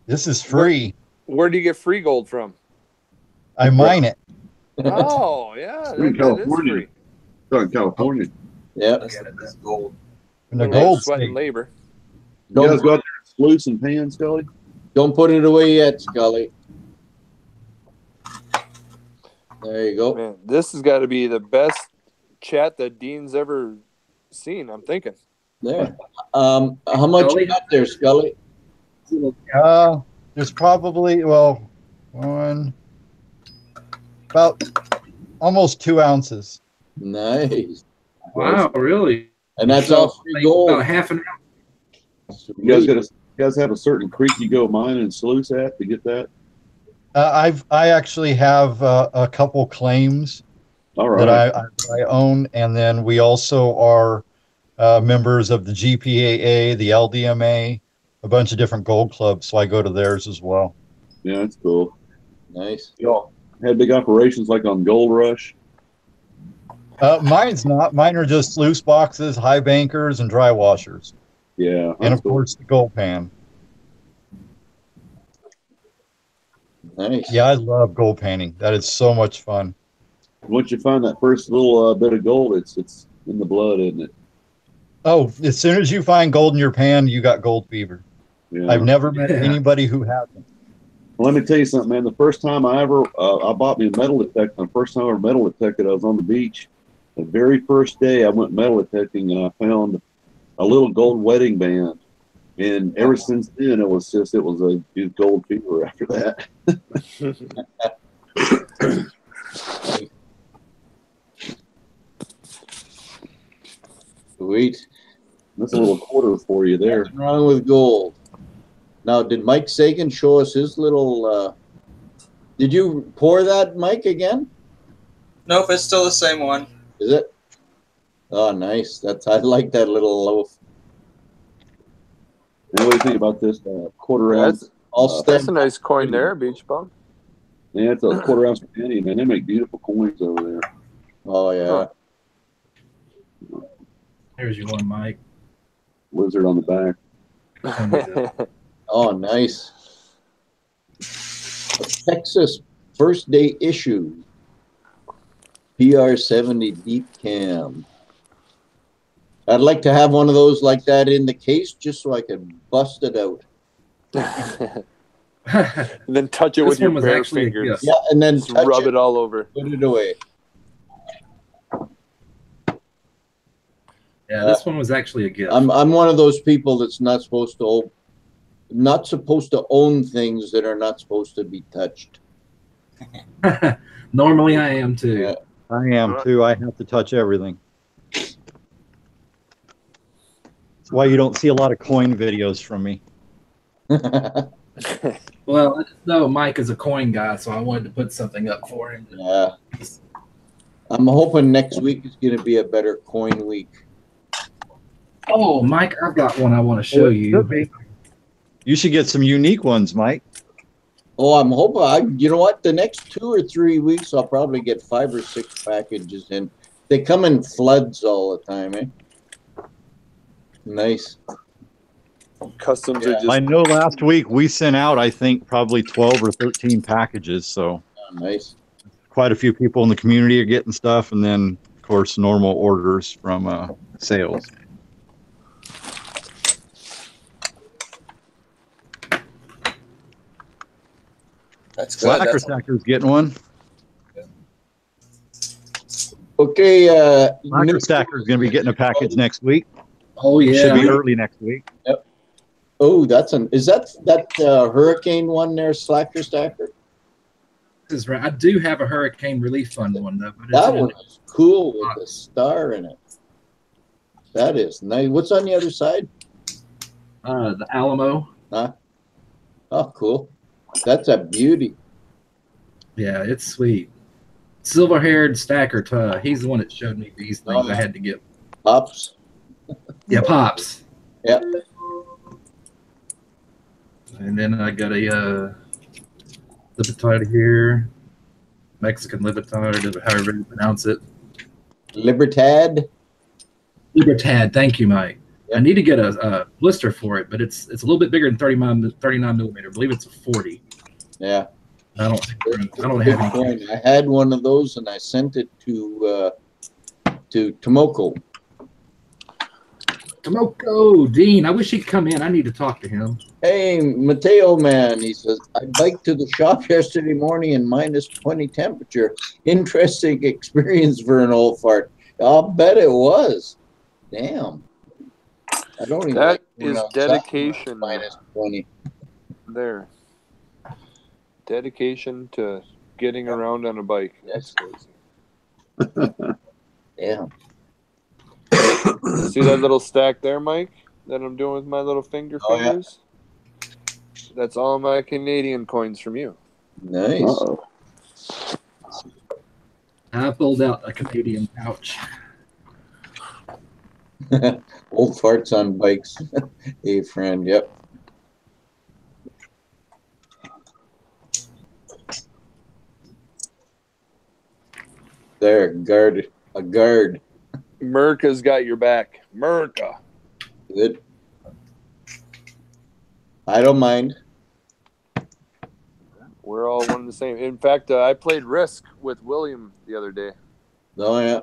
This is free. Where do you get free gold from? I mine it. Oh, yeah. We're in That is California. free. We're in California. Yep. That's gold. And the Little gold sweat and state. labor. You guys Don't, go out there and sluice and pan, Scully? don't put it away yet, Scully. There you go. Man, this has got to be the best chat that Dean's ever seen, I'm thinking. There. How much you got there, Scully? There's probably, well, about almost 2 ounces. Nice. Wow, really? And that's all free About gold. half an ounce. You guys have a certain creek you go mine and sluice at to get that? I actually have a couple claims All right. that I own, and then we also are members of the GPAA, the LDMA, a bunch of different gold clubs. So I go to theirs as well. Yeah, that's cool. Nice. Y'all had big operations like on Gold Rush? Mine's not. Mine are just sluice boxes, high bankers, and dry washers. Yeah. And of course the gold pan. Nice. Yeah, I love gold panning. That is so much fun. Once you find that first little bit of gold, it's in the blood, isn't it? Oh, as soon as you find gold in your pan, you got gold fever. Yeah. I've never met anybody who hasn't. Well, let me tell you something, man. The first time I bought me a metal detector. The first time I ever metal detected, I was on the beach. The very first day I went metal detecting, and I found a little gold wedding band. And ever since then, it was a gold fever after that. Sweet. That's a little quarter for you there. Nothing wrong with gold. Now, did Mike Sagan show us his little? Did you pour that, Mike, again? Nope, it's still the same one. Is it? Oh, nice. I like that little loaf. And what do you think about this quarter ounce? That's a nice coin there, Beach Bum. Yeah, it's a quarter ounce penny, man. They make beautiful coins over there. Oh yeah. Here's your one, Mike. Lizard on the back. Oh, nice. A Texas first day issue. PR70 deep cam. I'd like to have one of those like that in the case just so I could bust it out. And then touch it This with your one was bare actually a fingers. gift. Yeah, and then Just touch rub it, it all over. put it away. Yeah, this one was actually a gift. I'm one of those people that's not supposed to own things that are not supposed to be touched. Normally I am too. Yeah. I am too. I have to touch everything. That's why you don't see a lot of coin videos from me. Well, no, Mike is a coin guy, so I wanted to put something up for him. Yeah. I'm hoping next week is going to be a better coin week. Oh, Mike, I've got one I want to show you. You should get some unique ones, Mike. Oh, I'm hoping. You know what? The next 2 or 3 weeks, I'll probably get 5 or 6 packages in. They come in floods all the time, eh? Nice. Customs are just. I know last week we sent out, I think, probably 12 or 13 packages. So Nice. quite a few people in the community are getting stuff. And then, of course, normal orders from sales. That's good. Slacker That's Stacker's getting one. Okay. Slacker Stacker's going to be getting a package next week. Oh yeah, Should be early next week. Oh, is that hurricane one there, Slacker Stacker? this is right. I do have a Hurricane Relief Fund one though. But That one is cool with the star in it. That is nice. What's on the other side? The Alamo. Huh? Oh, cool. That's a beauty. Yeah, it's sweet. Silver-haired Stacker. He's the one that showed me these things. Oh. I had to get. Pops. Yeah, Pops. Yep. And then I got a Libertad here. Mexican Libertad, or however you pronounce it. Libertad. Libertad. Thank you, Mike. Yep. I need to get a blister for it, but it's a little bit bigger than 39 millimeter. I believe it's a 40. Yeah. I don't have any. Coin. I had one of those and I sent it to Tomoko. Tomoko, Dean, I wish he'd come in. I need to talk to him. Hey, Mateo man, he says, I biked to the shop yesterday morning in -20 temperature. Interesting experience for an old fart. I'll bet it was. Damn. I don't even That like going is outside dedication. when it's -20. There. Dedication to getting around on a bike. Yes. Crazy. Damn. See that little stack there, Mike? That I'm doing with my little fingers? Oh, yeah. That's all my Canadian coins from you. Nice. Uh-oh. I pulled out a Canadian pouch. Old farts on bikes. Hey, friend. Yep. There, a guard. Merca's got your back. Merca. Good. I don't mind. We're all one and the same. In fact, I played Risk with William the other day, Oh yeah.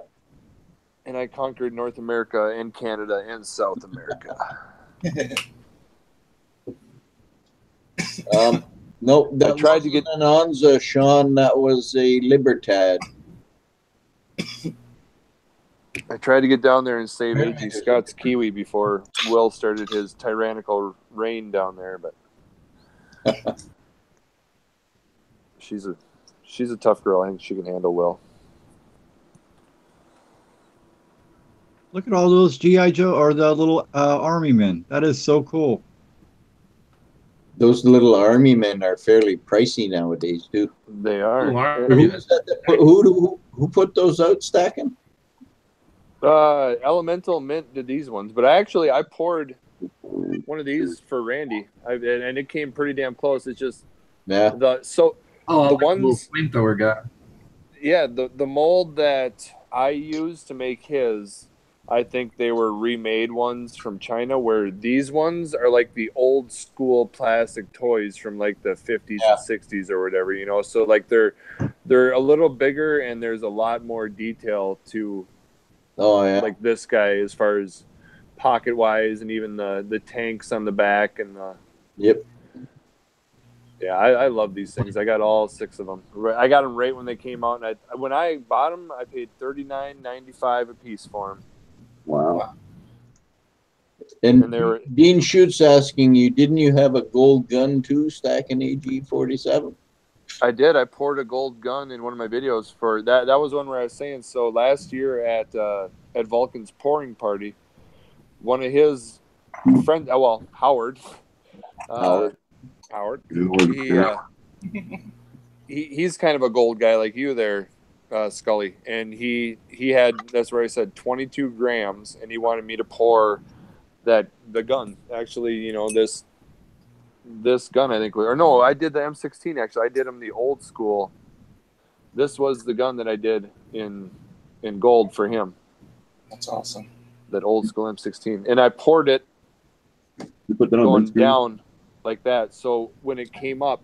and I conquered North America and Canada and South America. No, that I tried to get an Anza, Sean. That was a Libertad. I tried to get down there and save A.G. Scott's Kiwi before Will started his tyrannical reign down there, but she's a tough girl. I think she can handle Will. Look at all those G.I. Joe or the little army men. That is so cool. Those little army men are fairly pricey nowadays too. They are. Who put those out stacking? Elemental Mint did these ones, but I poured one of these for Randy, and it came pretty damn close. It's just Yeah. the ones flamethrower guy. Yeah, the mold that I used to make his, I think they were remade ones from China, where these ones are like the old school plastic toys from like the 50s and 60s or whatever, you know. So like they're a little bigger and there's a lot more detail to like this guy as far as pocket wise, and even the tanks on the back and the I love these things. I got all 6 of them. I got them right when they came out, and when I bought them, I paid $39.95 a piece for them. Wow. And they were Dean Schutt's asking you, didn't you have a gold gun too, stacking AG-47? I did. I poured a gold gun in one of my videos for that. That was one where I was saying, so last year at Vulcan's pouring party, one of his friends, well, Howard, he's kind of a gold guy like you there, Scully, and he had, that's where I said 22 grams, and he wanted me to pour the gun. Actually, you know, this gun, I think, or no, I did the M16. Actually, I did him the old school. This was the gun that I did in gold for him. That's awesome. That old school M16, and I poured it You put that on going big screen? down like that. So when it came up,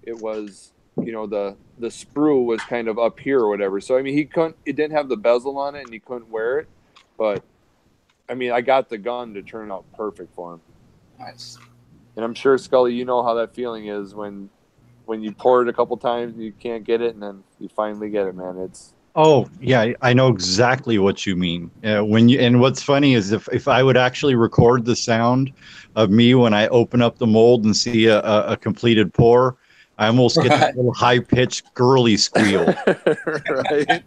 it was, you know, the sprue was kind of up here or whatever. So I mean, it didn't have the bezel on it, and he couldn't wear it. But I mean, I got the gun to turn out perfect for him. Nice. And I'm sure, Scully, you know how that feeling is when you pour it a couple times and you can't get it, and then you finally get it, man. It's Oh yeah, I know exactly what you mean. And what's funny is if I would actually record the sound of me when I open up the mold and see a completed pour, I almost get that little high pitched girly squeal. right.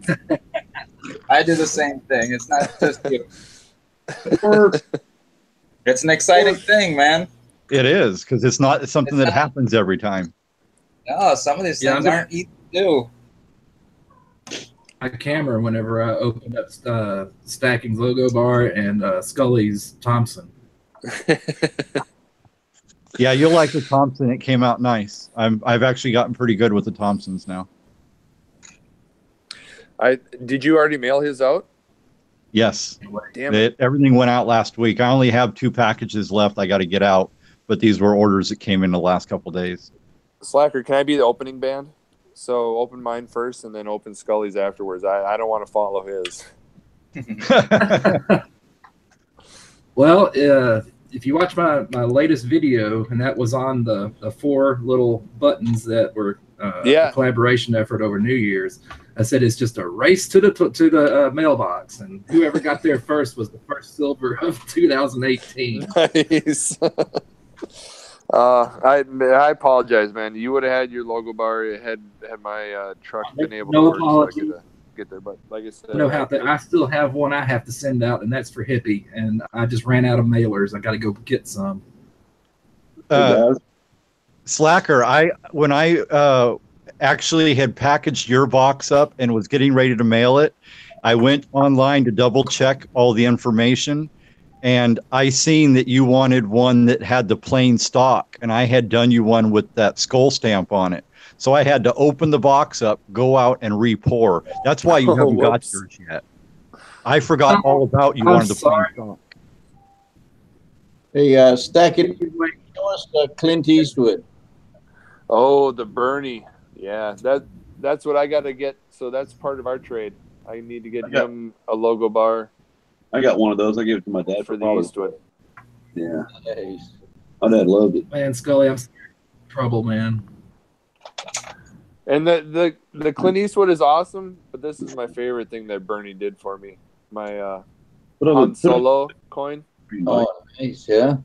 I do the same thing. It's not just you. It's an exciting thing, man. It is, because it's not something that happens every time. No, some of these things aren't easy to do. My camera whenever I opened up Stacking's logo bar and Scully's Thompson. Yeah, you'll like the Thompson. It came out nice. I've actually gotten pretty good with the Thompsons now. Did you already mail his out? Yes. Damn it. Everything went out last week. I only have 2 packages left I got to get out, but these were orders that came in the last couple of days. Slacker, can I be the opening band? So open mine first and then open Scully's afterwards. I don't want to follow his. Well, if you watch my latest video, and that was on the 4 little buttons that were a collaboration effort over New Year's, I said it's just a race to the mailbox, and whoever got there first was the first silver of 2018. Nice. I apologize, man. You would have had your logo bar had my truck been able to work, so I could get there. But like I said, I still have one I have to send out, and that's for Hippie. And I just ran out of mailers. I got to go get some. Slacker, when I actually had packaged your box up and was getting ready to mail it, I went online to double check all the information. And I seen that you wanted one that had the plain stock, and I had done you one with that skull stamp on it. So I had to open the box up, go out, and re-pour. That's why you haven't got yours yet. I forgot all about you wanted the plain stock. Hey, Stack it. Show us Clint Eastwood. Oh, the Bernie. Yeah, that's what I got to get. So that's part of our trade. I need to get him a logo bar. I got one of those. I gave it to my dad for the Eastwood. Yeah. Nice. My dad loved it. Man, Scully, I'm in trouble, man. And the Clint Eastwood is awesome, but this is my favorite thing that Bernie did for me. My Han Solo coin. Oh, nice, yeah.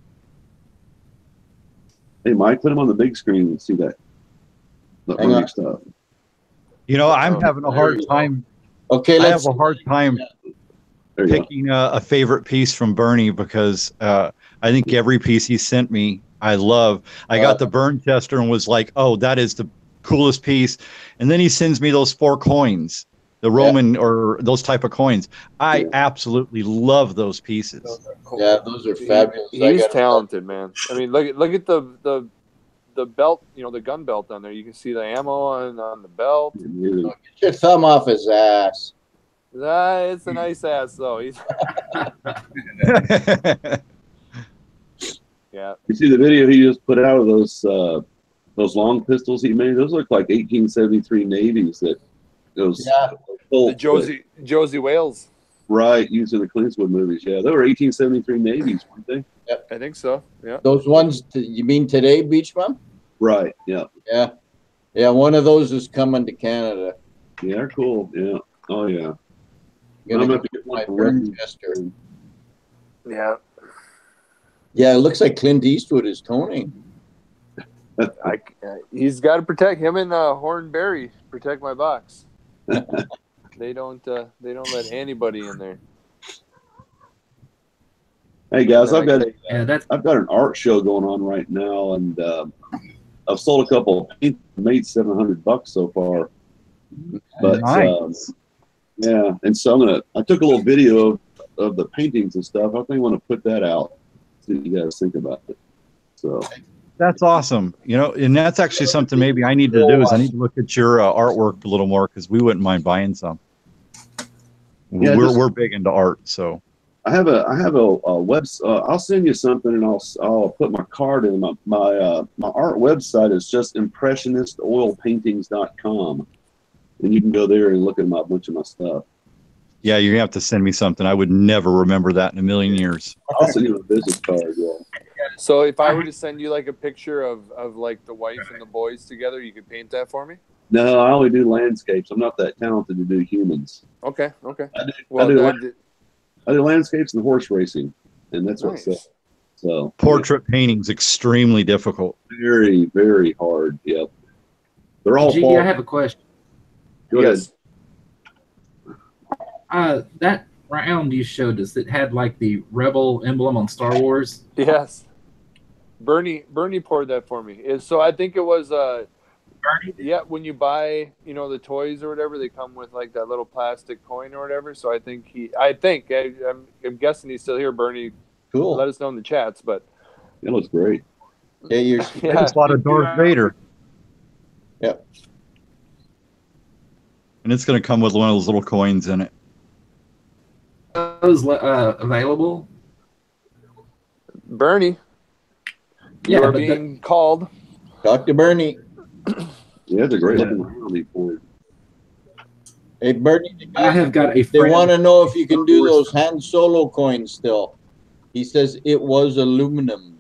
Hey, Mike, put him on the big screen and see that. The stuff. You know, I'm having a hard time. Okay, I have a hard time picking a favorite piece from Bernie because I think every piece he sent me, I love. I got the Burnchester and was like, oh, that is the coolest piece. And then he sends me those 4 coins, the Roman or those type of coins. I absolutely love those pieces. Those are cool. Yeah, those are fabulous. He's talented, man. I mean, look at the belt, you know, the gun belt on there. You can see the ammo on the belt. Get your thumb off his ass. It's a nice ass, though. Yeah. You see the video he just put out of those long pistols he made? Those look like 1873 Navies. The Josie Wales. Right, used in the Clint Eastwood movies. Yeah, they were 1873 Navies, weren't they? Yep, I think so. Yeah. Those ones you mean today, Beach Bum? Right. Yeah. Yeah. Yeah. One of those is coming to Canada. Yeah, they're cool. Yeah. Oh yeah. I'm gonna get my Burnchester. Yeah. Yeah, it looks like Clint Eastwood is toning. He's got to protect him and Hornberry protect my box. They don't let anybody in there. Hey guys, And then I've got an art show going on right now, and I've sold a couple of paintings, made $700 so far. But Nice. yeah, and so I took a little video of the paintings and stuff. I think I want to put that out. See what you guys think about it. So That's awesome. You know, and that's actually something maybe I need to do is I need to look at your artwork a little more because we wouldn't mind buying some. Yeah, we're big into art, so. I have a web. I'll send you something, and I'll put my card in. My art website is just impressionistoilpaintings.com, and you can go there and look at a bunch of my stuff. Yeah, you have to send me something. I would never remember that in a million years. I'll send you a business card. Yeah. So if I were to send you like a picture of like the wife and the boys together, you could paint that for me? No, I only do landscapes. I'm not that talented to do humans. Okay. I do landscapes and horse racing, and that's Nice. what's up. So Portrait painting's extremely difficult. very, very hard. Yep. They're all Gee, fall. I have a question. Go ahead. That round you showed us that had like the Rebel emblem on Star Wars. Yes. Bernie poured that for me. So I think it was Bernie? yeah, when you buy, the toys or whatever, they come with like that little plastic coin or whatever. So I'm guessing he's still here, Bernie. Cool. Let us know in the chats, but It looks great. Yeah, you're. I just bought a Darth Vader. Yep. And it's going to come with one of those little coins in it. Those available? Bernie, Yeah, you are but being called. Dr. Bernie. Yeah, it's a great looking round he poured. Hey, Bernie. I have got a They friend. want to know if you can do those Han Solo coins still. He says it was aluminum.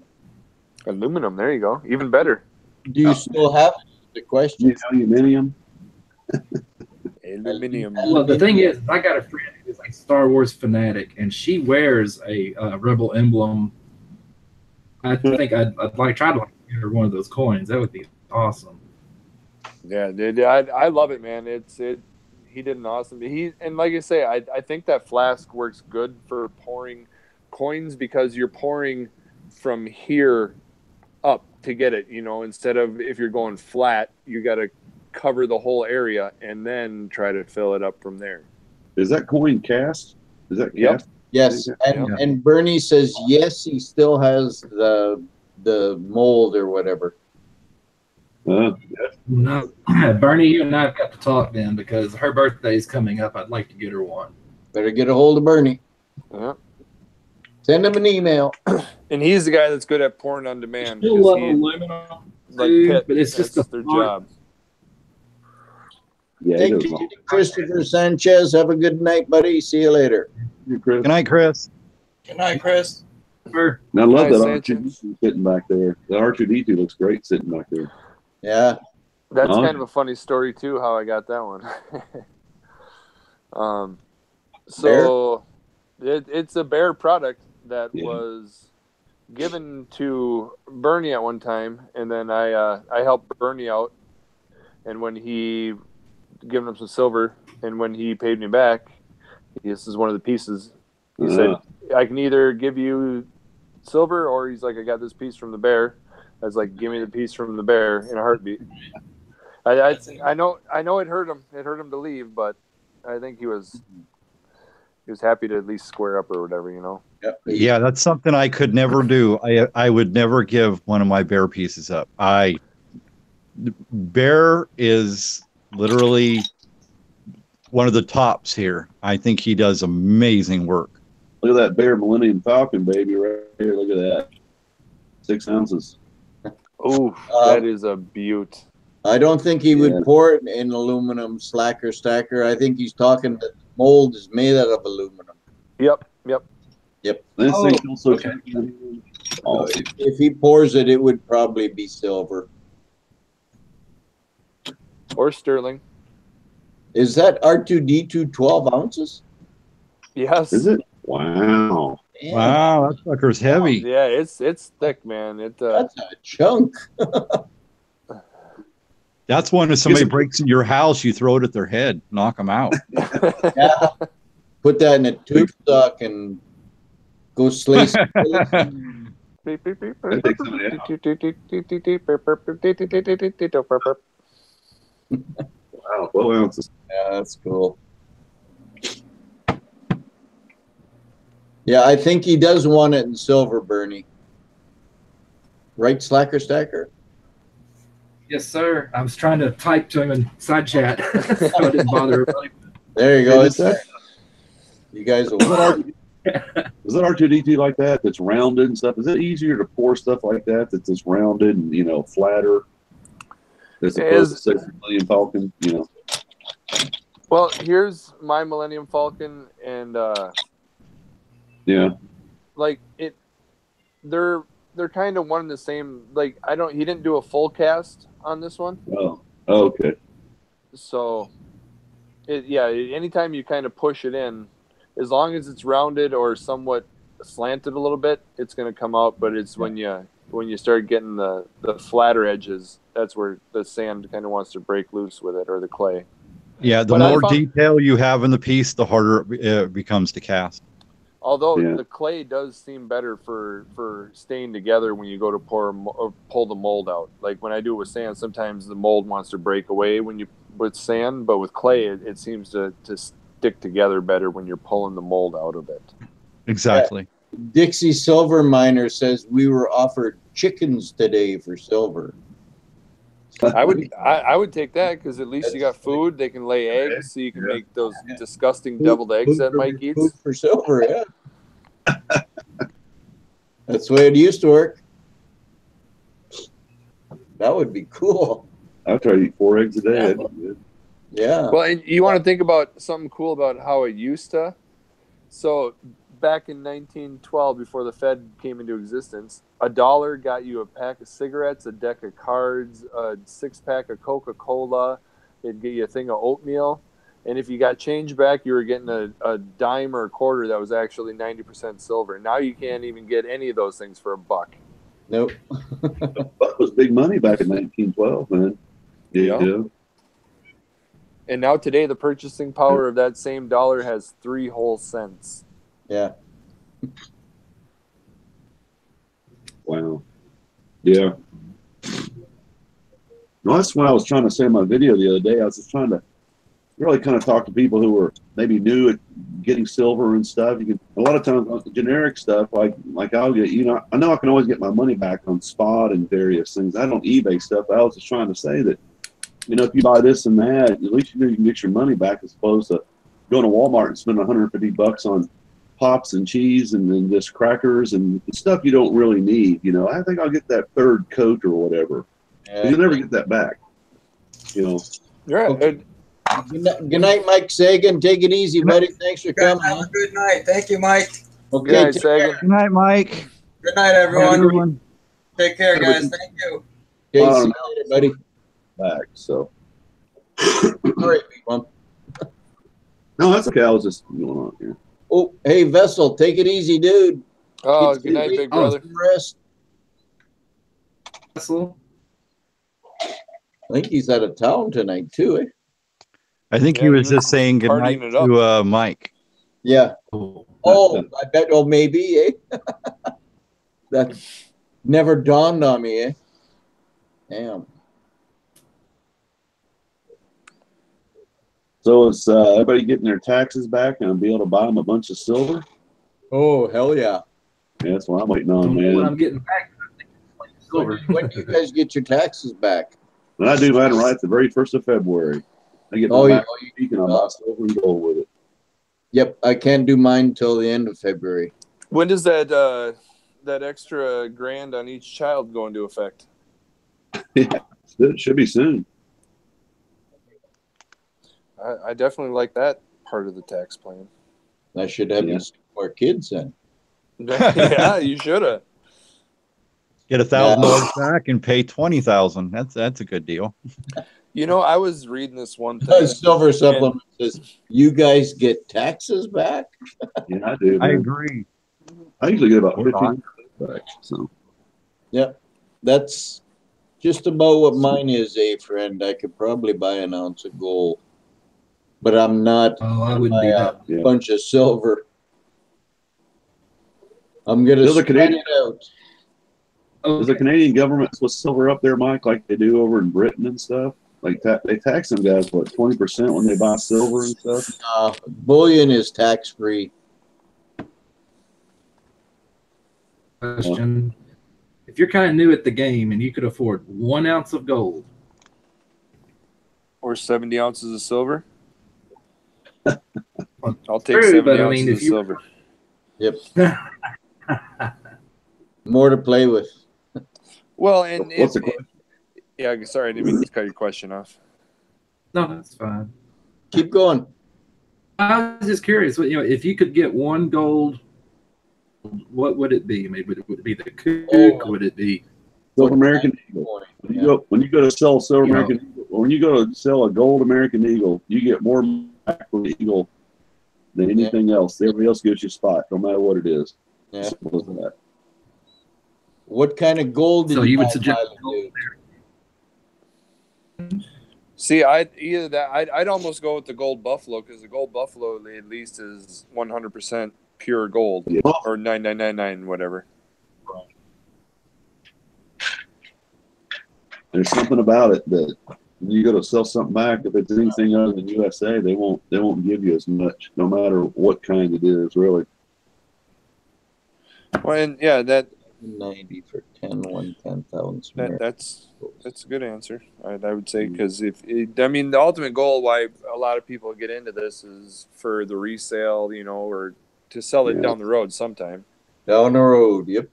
Aluminum, there you go. Even better. Do you still have it? The question. Aluminium. Aluminium. Well, the thing is, I got a friend who's like Star Wars fanatic, and she wears a Rebel emblem. I think I'd try to get her one of those coins. That would be awesome. Yeah, dude, I love it, man. He did an awesome. And like I say, I think that flask works good for pouring coins because you're pouring from here up to get it. Instead of if you're going flat, you got to cover the whole area and then try to fill it up from there. Is that coin cast? Is that Yep. cast? Yes, and Bernie says yes, he still has the mold or whatever. Yeah. No, Bernie, you and I have got to talk then because her birthday's coming up. I'd like to get her one. Better get a hold of Bernie. Yeah. Send him an email. And he's the guy that's good at pouring on demand. Still because love he- aluminum, like dude, Pitt, but it's just that's the their font. job. Yeah. Thank you, Christopher Sanchez. Have a good night, buddy. See you later. Good night, Chris. Good night, Chris. Sure. And I love Nice, that Sanchez. R2D2 sitting back there. The R2D2 looks great sitting back there. Yeah. That's Oh. kind of a funny story too, how I got that one. So it's a Bear product that Yeah. was given to Bernie at one time, and then I helped Bernie out, and when he given him some silver, and when he paid me back, this is one of the pieces. He said, I can either give you silver, or he's like, I got this piece from the Bear. I was like, give me the piece from the Bear in a heartbeat. I know it hurt him. It hurt him to leave, but I think he was happy to at least square up or whatever, Yep. Yeah, that's something I could never do. I would never give one of my Bear pieces up. Bear is literally one of the tops here. I think he does amazing work. Look at that Bear Millennium Falcon, baby, right here. Look at that. 6 ounces. Oh, that is a beaut. I don't think he would pour it in aluminum slacker stacker. I think he's talking that the mold is made out of aluminum. Yep. This Oh, thing's also okay. Oh, If he pours it, it would probably be silver. Or sterling. Is that R2D2 12 ounces? Yes. is it? Wow. Man, Wow, that sucker's heavy. Yeah, it's thick, man. that's a chunk. That's one if somebody breaks in your house, you throw it at their head, knock them out. Yeah. Put that in a tube sock and go slay some pigs. That takes somebody out. Wow, 12 ounces. Yeah, that's cool. Yeah, I think he does want it in silver, Bernie. Right, Slacker Stacker? Yes, sir. I was trying to type to him in side chat, so I didn't bother everybody. There you go. Is that You guys will. is that R2D2 like that? That's rounded and stuff. Is it easier to pour stuff like that that's just rounded and flatter as opposed to say Millennium Falcon? Well, here's my Millennium Falcon, and Yeah. like it, they're kind of one and the same. Like he didn't do a full cast on this one, Oh, okay. so anytime you kind of push it in, as long as it's rounded or somewhat slanted a little bit, it's going to come out. But it's when you start getting the flatter edges, that's where the sand kind of wants to break loose with it, or the clay. Yeah, the But more detail you have in the piece, the harder it becomes to cast. Although Yeah. the clay does seem better for staying together when you go to pull the mold out. Like when I do it with sand, sometimes the mold wants to break away when you with sand, but with clay, it seems to stick together better when you're pulling the mold out of it. Exactly. Dixie Silver Miner says we were offered chickens today for silver. I would take that because at least you got food. They can lay eggs, so you can make those disgusting deviled eggs that Mike eats. Food for silver, yeah. That's the way it used to work. That would be cool. I'd try to eat 4 eggs a day. That'd be good. Yeah. Well, and you want to think about something cool about how it used to. So back in 1912, before the Fed came into existence, $1 got you a pack of cigarettes, a deck of cards, a 6-pack of Coca-Cola. It'd get you a thing of oatmeal. And if you got change back, you were getting a dime or a quarter that was actually 90% silver. Now you can't even get any of those things for $1. Nope. That was big money back in 1912, man. Yeah. And now today, the purchasing power of that same dollar has 3 whole cents. Yeah. Wow. Yeah. No, that's what I was trying to say in my video the other day. I was just trying to really kind of talk to people who were maybe new at getting silver and stuff. You can a lot of times on generic stuff like I'll get, I know I can always get my money back on spot and various things. I don't eBay stuff. I was just trying to say that, if you buy this and that, at least you can get your money back as opposed to going to Walmart and spending $150 on pops and cheese and then just crackers and stuff you don't really need. I think I'll get that 3rd coat or whatever. Yeah. You'll never get that back. Right. Okay. Good night, Mike Sagan. Take it easy, buddy. Thanks for coming. Have a good night. Thank you, Mike. Okay. Good night, take Sagan. Good night, Mike. Good night, everyone. Take care, guys. Thank you. Okay, see you later, buddy. Back. So. All right, big one. No, that's okay. I was just going on here. Oh, hey, Vessel, take it easy, dude. Oh, Get good night, some big brother. rest. Vessel? I think he's out of town tonight, too, eh? I think Yeah, he was he was just saying good night partying it up. to Mike. Yeah. Cool. Oh, I bet. Oh, maybe, eh? That never dawned on me, eh? Damn. So is everybody getting their taxes back and I'll be able to buy them a bunch of silver? Oh, hell yeah. Yeah, that's what I'm waiting on, When man. I'm getting back, I think it's like silver. When do you guys get your taxes back? And I do mine right the very 1st of February. I get Oh, my yeah. back week and I buy silver and gold with it. Yep, I can't do mine until the end of February. When does that extra grand on each child go into effect? It should be soon. I definitely like that part of the tax plan. I should have Yeah. more kids then. Yeah, you should have. Get $1,000 back and pay $20,000. That's a good deal. I was reading this one thing. Silver supplement says, you guys get taxes back? Yeah, I do. I Man. agree. I usually get about 15 back. So Yeah, that's just about what mine is, friend. I could probably buy an ounce of gold, but I'm not Oh, I gonna wouldn't buy do a that. Yeah. bunch of silver. I'm gonna Does the spread Canadian it out. does the Canadian government put silver up there, Mike, like they do over in Britain and stuff? Like they tax them guys what 20% when they buy silver and stuff. Bullion is tax free. Question. If you're kind of new at the game and you could afford 1 ounce of gold, Or 70 ounces of silver. I'll take True, 70 but I ounces mean, of if you silver. Yep, more to play with. Well, and What's if the question? yeah, sorry, I didn't mean to cut your question off. no, that's fine. Keep going. I was just curious. If you could get 1 gold, what would it be? I mean, would it be the kook? Oh. Would it be? Silver American Eagle. When you go to sell silver American Eagle, or when you go to sell a gold American Eagle, you get more back for the Eagle than anything else. Everybody else gives you a spot, no matter what it is. Yeah. Simple as that. What kind of gold did So you you would buy, suggest Pilot, gold dude? See, I'd almost go with the gold buffalo, because the gold buffalo at least is 100% pure gold, Yeah. or 9999 whatever. There's something about it that when you go to sell something back, if it's anything other than USA, they won't give you as much, no matter what kind it is, really. Well, and yeah, that 90 for 10,000. that's a good answer. I would say, because the ultimate goal why a lot of people get into this is for the resale, or to sell it down the road sometime. Down the road, yep.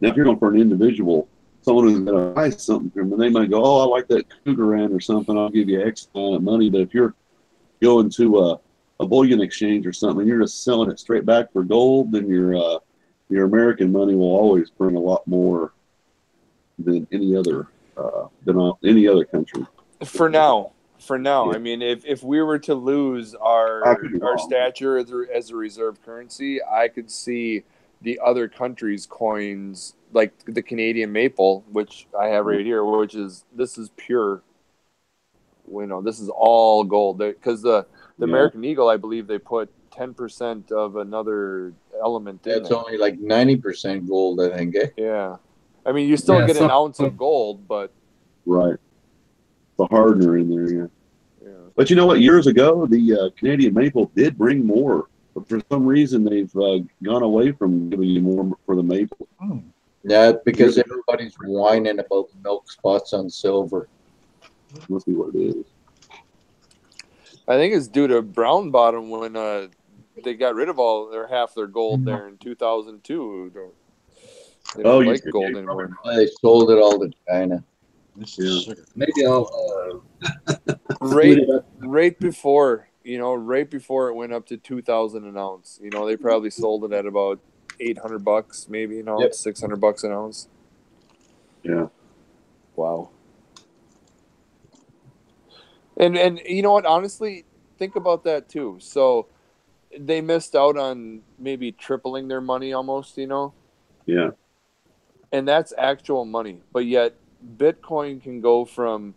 Now, if you're going for an individual, someone who's going to buy something from them, they might go, "Oh, I like that Cougaran or something. I'll give you X amount of money." But if you're going to a bullion exchange or something, you're just selling it straight back for gold, then your American money will always bring a lot more than any other country. For now. Yeah. I mean, if we were to lose our stature as a reserve currency, I could see the other countries' coins, like the Canadian maple, which I have right here, this is pure. This is all gold, because the American Eagle, I believe they put 10% of another element in That's there. only like 90% gold, I think. Yeah, I mean, you still get an ounce of gold, but right, the hardener in there, yeah. Yeah. But you know what? Years ago, the Canadian maple did bring more, but for some reason they've gone away from giving you more for the maple. Yeah, because everybody's whining about milk spots on silver. Must be what it is. I think it's due to brown bottom when they got rid of half their gold there in 2002. They don't like gold anymore. They sold it all to China. Yeah. Maybe I'll right before it went up to 2,000 an ounce. They probably sold it at about $800, maybe. It's $600 an ounce. Yeah. Wow. And you know what? Honestly, think about that too. So they missed out on maybe tripling their money almost. Yeah. And that's actual money, but yet Bitcoin can go from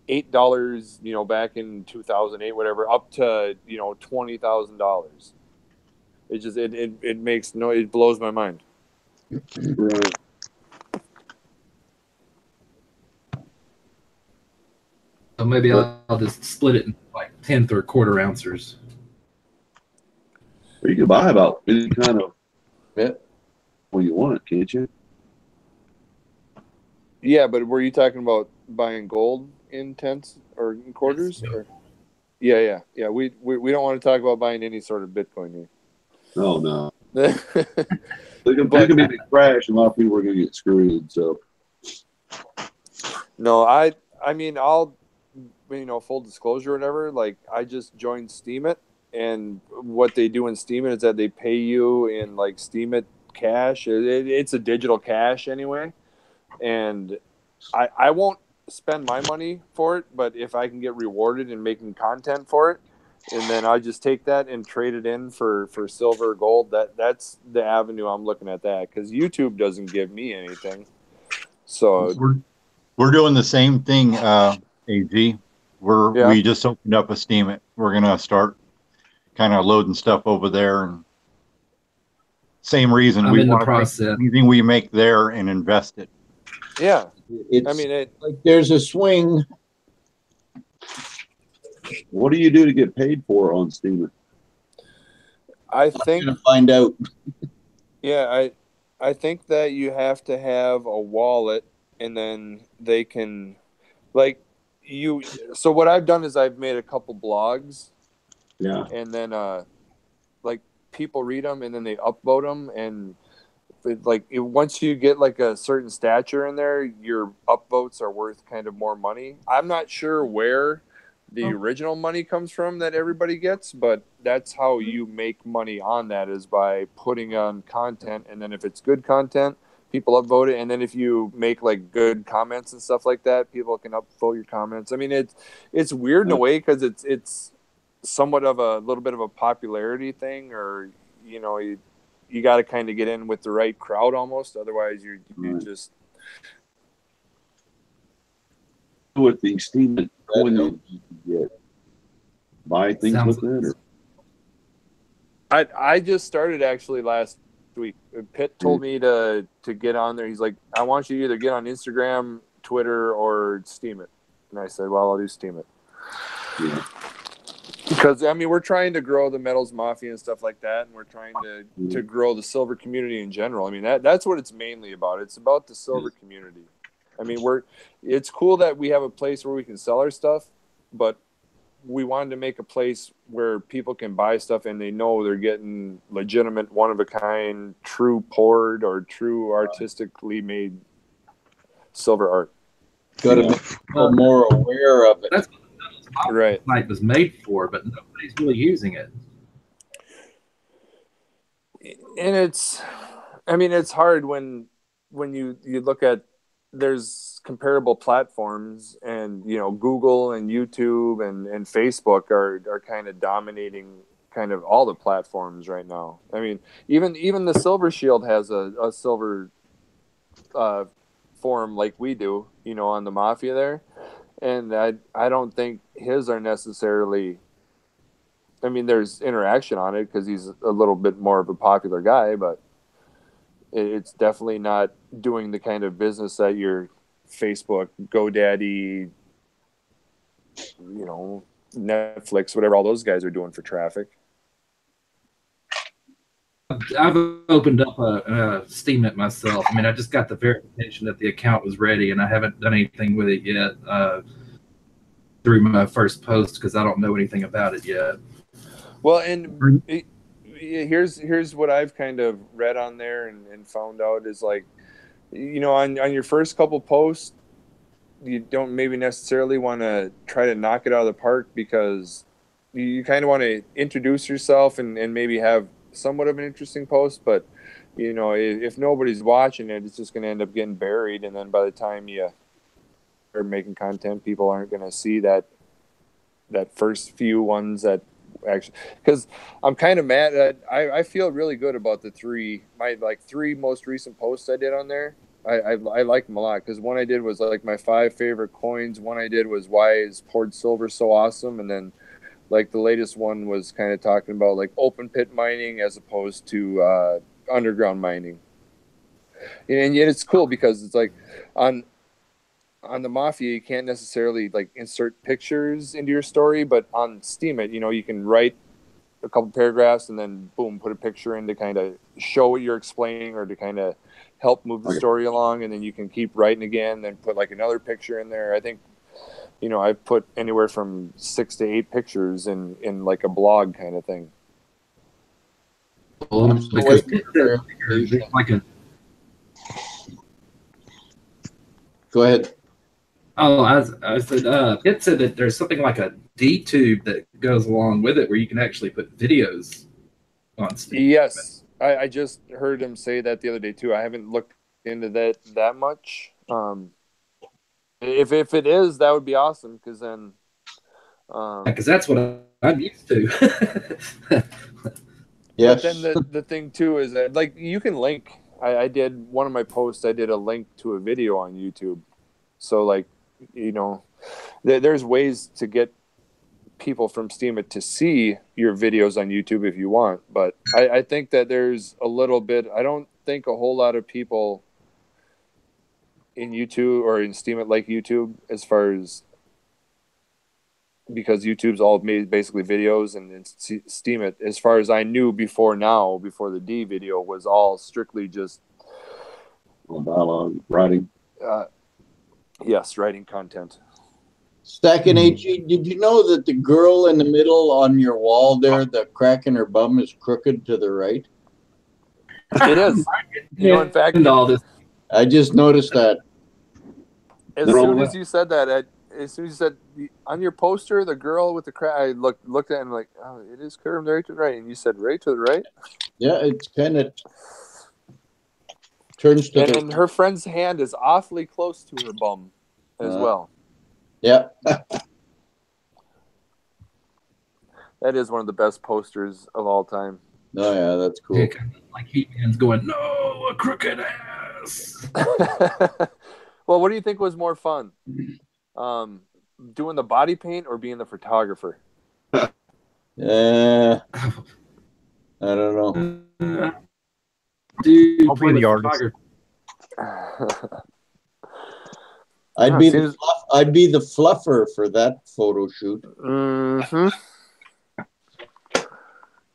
$8, back in 2008, whatever, up to $20,000. It just it blows my mind. Right. So maybe I'll just split it in like 1/10 or quarter ounces. Or you can buy about any kind of when you want it, can't you? Yeah, but were you talking about buying gold in tenths or in quarters? Or? Yeah. We don't want to talk about buying any sort of Bitcoin here. Oh no. They can be a crash, and a lot of people are going to get screwed. So. No, I mean, I'll, full disclosure or whatever, like I just joined Steemit, and what they do in Steemit is that they pay you in like Steemit cash. It's a digital cash anyway. And I won't spend my money for it, but if I can get rewarded in making content for it, and then I just take that and trade it in for silver or gold. That's the avenue I'm looking at, that because YouTube doesn't give me anything. So We're doing the same thing, AG. We just opened up a Steam it. We're gonna start kind of loading stuff over there, and same reason I'm we in the want to take process. anything we make there and invest it. Yeah, It's I mean like there's a swing. What do you do to get paid for on Steam? I I'm think gonna find out. yeah, I think that you have to have a wallet, and then they can like you. So what I've done is I've made a couple blogs, Yeah. and then like people read them and then they upvote them, and once you get like a certain stature in there, your upvotes are worth kind of more money. I'm not sure where the original money comes from that everybody gets, but that's how you make money on that, is by putting on content, and then if it's good content, people upvote it, and then if you make like good comments and stuff like that, people can upvote your comments. I mean, it's weird in a way because it's somewhat of a little bit of a popularity thing, or you got to kind of get in with the right crowd almost, otherwise you just With the Steam coin that you get, buy things Sounds with it, or I just started actually last week. Pitt told me to get on there. He's like, I want you to either get on Instagram, Twitter, or Steam it. And I said, well, I'll do Steam it. yeah. Because I mean, we're trying to grow the Metals Mafia and stuff like that, and we're trying to grow the silver community in general. I mean, that's what it's mainly about. It's about the silver community. I mean, it's cool that we have a place where we can sell our stuff, but we wanted to make a place where people can buy stuff and they know they're getting legitimate, one of a kind, true poured or true artistically made silver art. Got to make people more aware of it. That's what right. Night was made for, but nobody's really using it. And it's hard when you look at, there's comparable platforms, and Google and YouTube and Facebook are kind of dominating kind of all the platforms right now. I mean, even the Silver Shield has a silver forum like we do, on the Mafia there, and I don't think his are necessarily. I mean, there's interaction on it because he's a little bit more of a popular guy, but it's definitely not doing the kind of business that your Facebook, GoDaddy, Netflix, whatever all those guys are doing for traffic. I've opened up a Steam it myself. I mean, I just got the verification that the account was ready, and I haven't done anything with it yet through my first post because I don't know anything about it yet. Well, and here's what I've kind of read on there and found out is like, on your first couple posts, you don't maybe necessarily want to try to knock it out of the park, because you kind of want to introduce yourself and maybe have somewhat of an interesting post, but if nobody's watching it, it's just going to end up getting buried, and then by the time you are making content, people aren't going to see that first few ones that actually, because I'm kind of mad at, I feel really good about my three most recent posts I did on there. I like them a lot, because one I did was like my 5 favorite coins, one I did was why is poured silver so awesome, and then like the latest one was kind of talking about like open pit mining as opposed to underground mining. And yet it's cool because it's like on the Mafia, you can't necessarily like insert pictures into your story, but on Steam it, you can write a couple paragraphs and then boom, put a picture in to kind of show what you're explaining or to kind of help move the story along, and then you can keep writing again, then put like another picture in there. I think I've put anywhere from 6 to 8 pictures in like a blog kind of thing. Because like a Go ahead. Oh, I said, Pitt said that there's something like a D tube that goes along with it where you can actually put videos on Steam. Yes, I just heard him say that the other day too. I haven't looked into that much. If it is, that would be awesome, because then Because that's what I'm used to. Yes. But then the thing too is that like you can link. I did one of my posts. I did a link to a video on YouTube. So like, you know, there's ways to get people from Steam It to see your videos on YouTube if you want. But I think that there's a little bit. I don't think a whole lot of people in YouTube or in Steam It like YouTube as far as, because YouTube's all made basically videos, and Steam It, as far as I knew before the D video, was all strictly just Dialogue, writing. Yes, writing content. Stacking HE, did you know that the girl in the middle on your wall there, the crack in her bum, is crooked to the right? It is. You know, in fact, and all this. I just noticed that. as They're soon all as you said that, as soon as you said on your poster, the girl with the crack, I looked at it and I'm like, oh, it is curved right to the right. And you said right to the right. Yeah, it's kind of turns to And the. then her friend's hand is awfully close to her bum as well. Yeah. That is one of the best posters of all time. Oh yeah, that's cool. Yeah, kind of like He-Man's going, no, a crooked ass. Well, what do you think was more fun? Doing the body paint or being the photographer? I don't know. Dude, I'll be the artist. I'd be the fluffer for that photo shoot. Mm-hmm.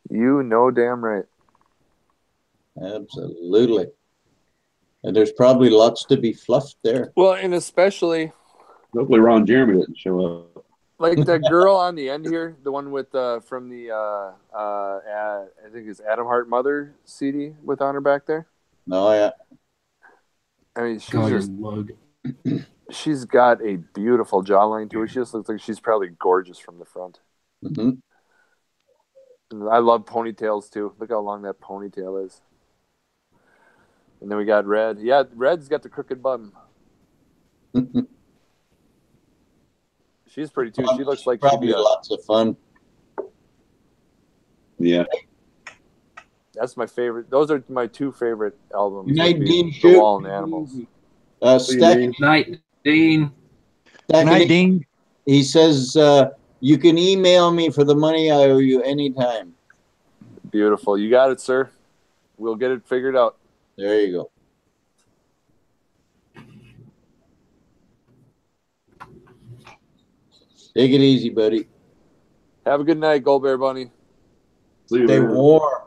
You know damn right. Absolutely. And there's probably lots to be fluffed there. Well, and especially Hopefully Ron Jeremy didn't show up. like the girl on the end here, the one with from the I think it's Adam Hart Mother CD with on her back there. Oh yeah. I mean, she's Oh, just, lug. she's got a beautiful jawline to her. She just looks like she's probably gorgeous from the front. Mm-hmm. And I love ponytails too. Look how long that ponytail is. And then we got Red. Yeah, Red's got the crooked bum. She's pretty too. She looks like she'd Probably be a, lots of fun. Yeah. that's my favorite. Those are my two favorite albums. Good night, would be Dean. The Shoot. Wall and Animals. Stacking, Night, Dean. Good night, Dean. he says, you can email me for the money I owe you anytime. Beautiful. You got it, sir. We'll get it figured out. There you go. Take it easy, buddy. Have a good night, Gold Bear Bunny. See you Stay later. warm.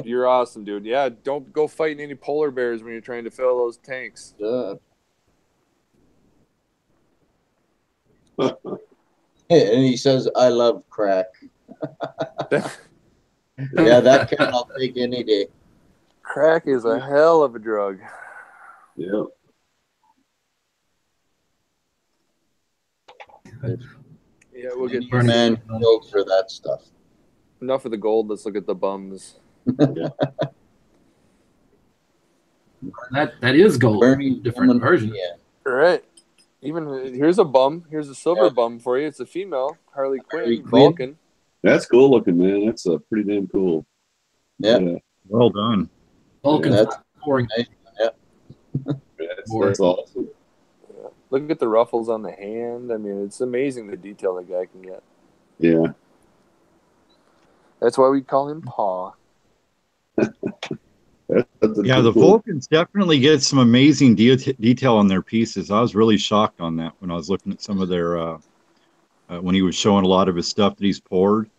You're awesome, dude. Yeah, don't go fighting any polar bears when you're trying to fill those tanks. And he says, I love crack. Yeah, that kind I'll take any day. Crack is a hell of a drug. Yeah. Yeah, we'll get Man killed for that stuff. enough of the gold. Let's look at the bums. That is gold. Bernie Different woman, version. Yeah. All right. Even here's a bum. Here's a silver bum for you. It's a female, Harley Harley Quinn, Quinn. Vulcan. That's cool looking, man. That's pretty damn cool. Yeah. Well done. Vulcan's That's pouring. That's awesome. Look at the ruffles on the hand. I mean, it's amazing the detail that guy can get. Yeah. That's why we call him Paw. Yeah, the Vulcans definitely get some amazing detail on their pieces. I was really shocked on that when I was looking at some of their, when he was showing a lot of his stuff that he's poured.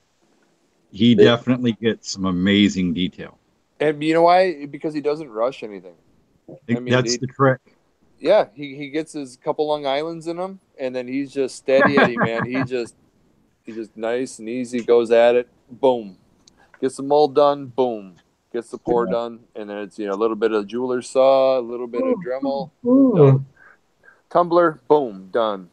He definitely gets some amazing detail. And you know why? Because he doesn't rush anything. I mean, That's the trick. Yeah, he gets his couple Long Islands in him, and then he's just steady Eddie, man. He's just nice and easy, goes at it, boom. Gets the mold done, boom. Gets the pour done, and then it's, a little bit of jeweler's saw, a little bit of Dremel, done. Tumbler, boom, done.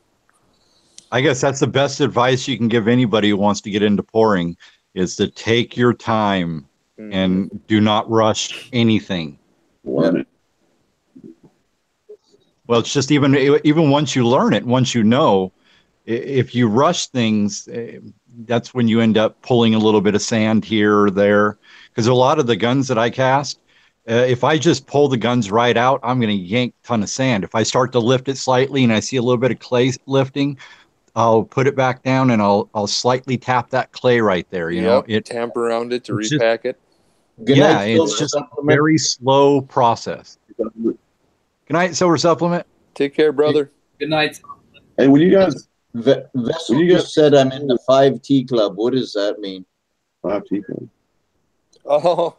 I guess that's the best advice you can give anybody who wants to get into pouring is to take your time and do not rush anything. Learn it. Well, it's just even once you learn it, once you know, if you rush things, that's when you end up pulling a little bit of sand here or there. Because a lot of the guns that I cast, if I just pull the guns right out, I'm going to yank a ton of sand. If I start to lift it slightly and I see a little bit of clay lifting, I'll put it back down and I'll slightly tap that clay right there. You know, tamp around it to it's repack it. Good yeah, night, it's Silver just a Supplement. very slow process. Good night, Silver Supplement. Take care, brother. Good night. Hey, when you guys Vessel just said I'm in the 5T club. What does that mean? 5T club. Oh,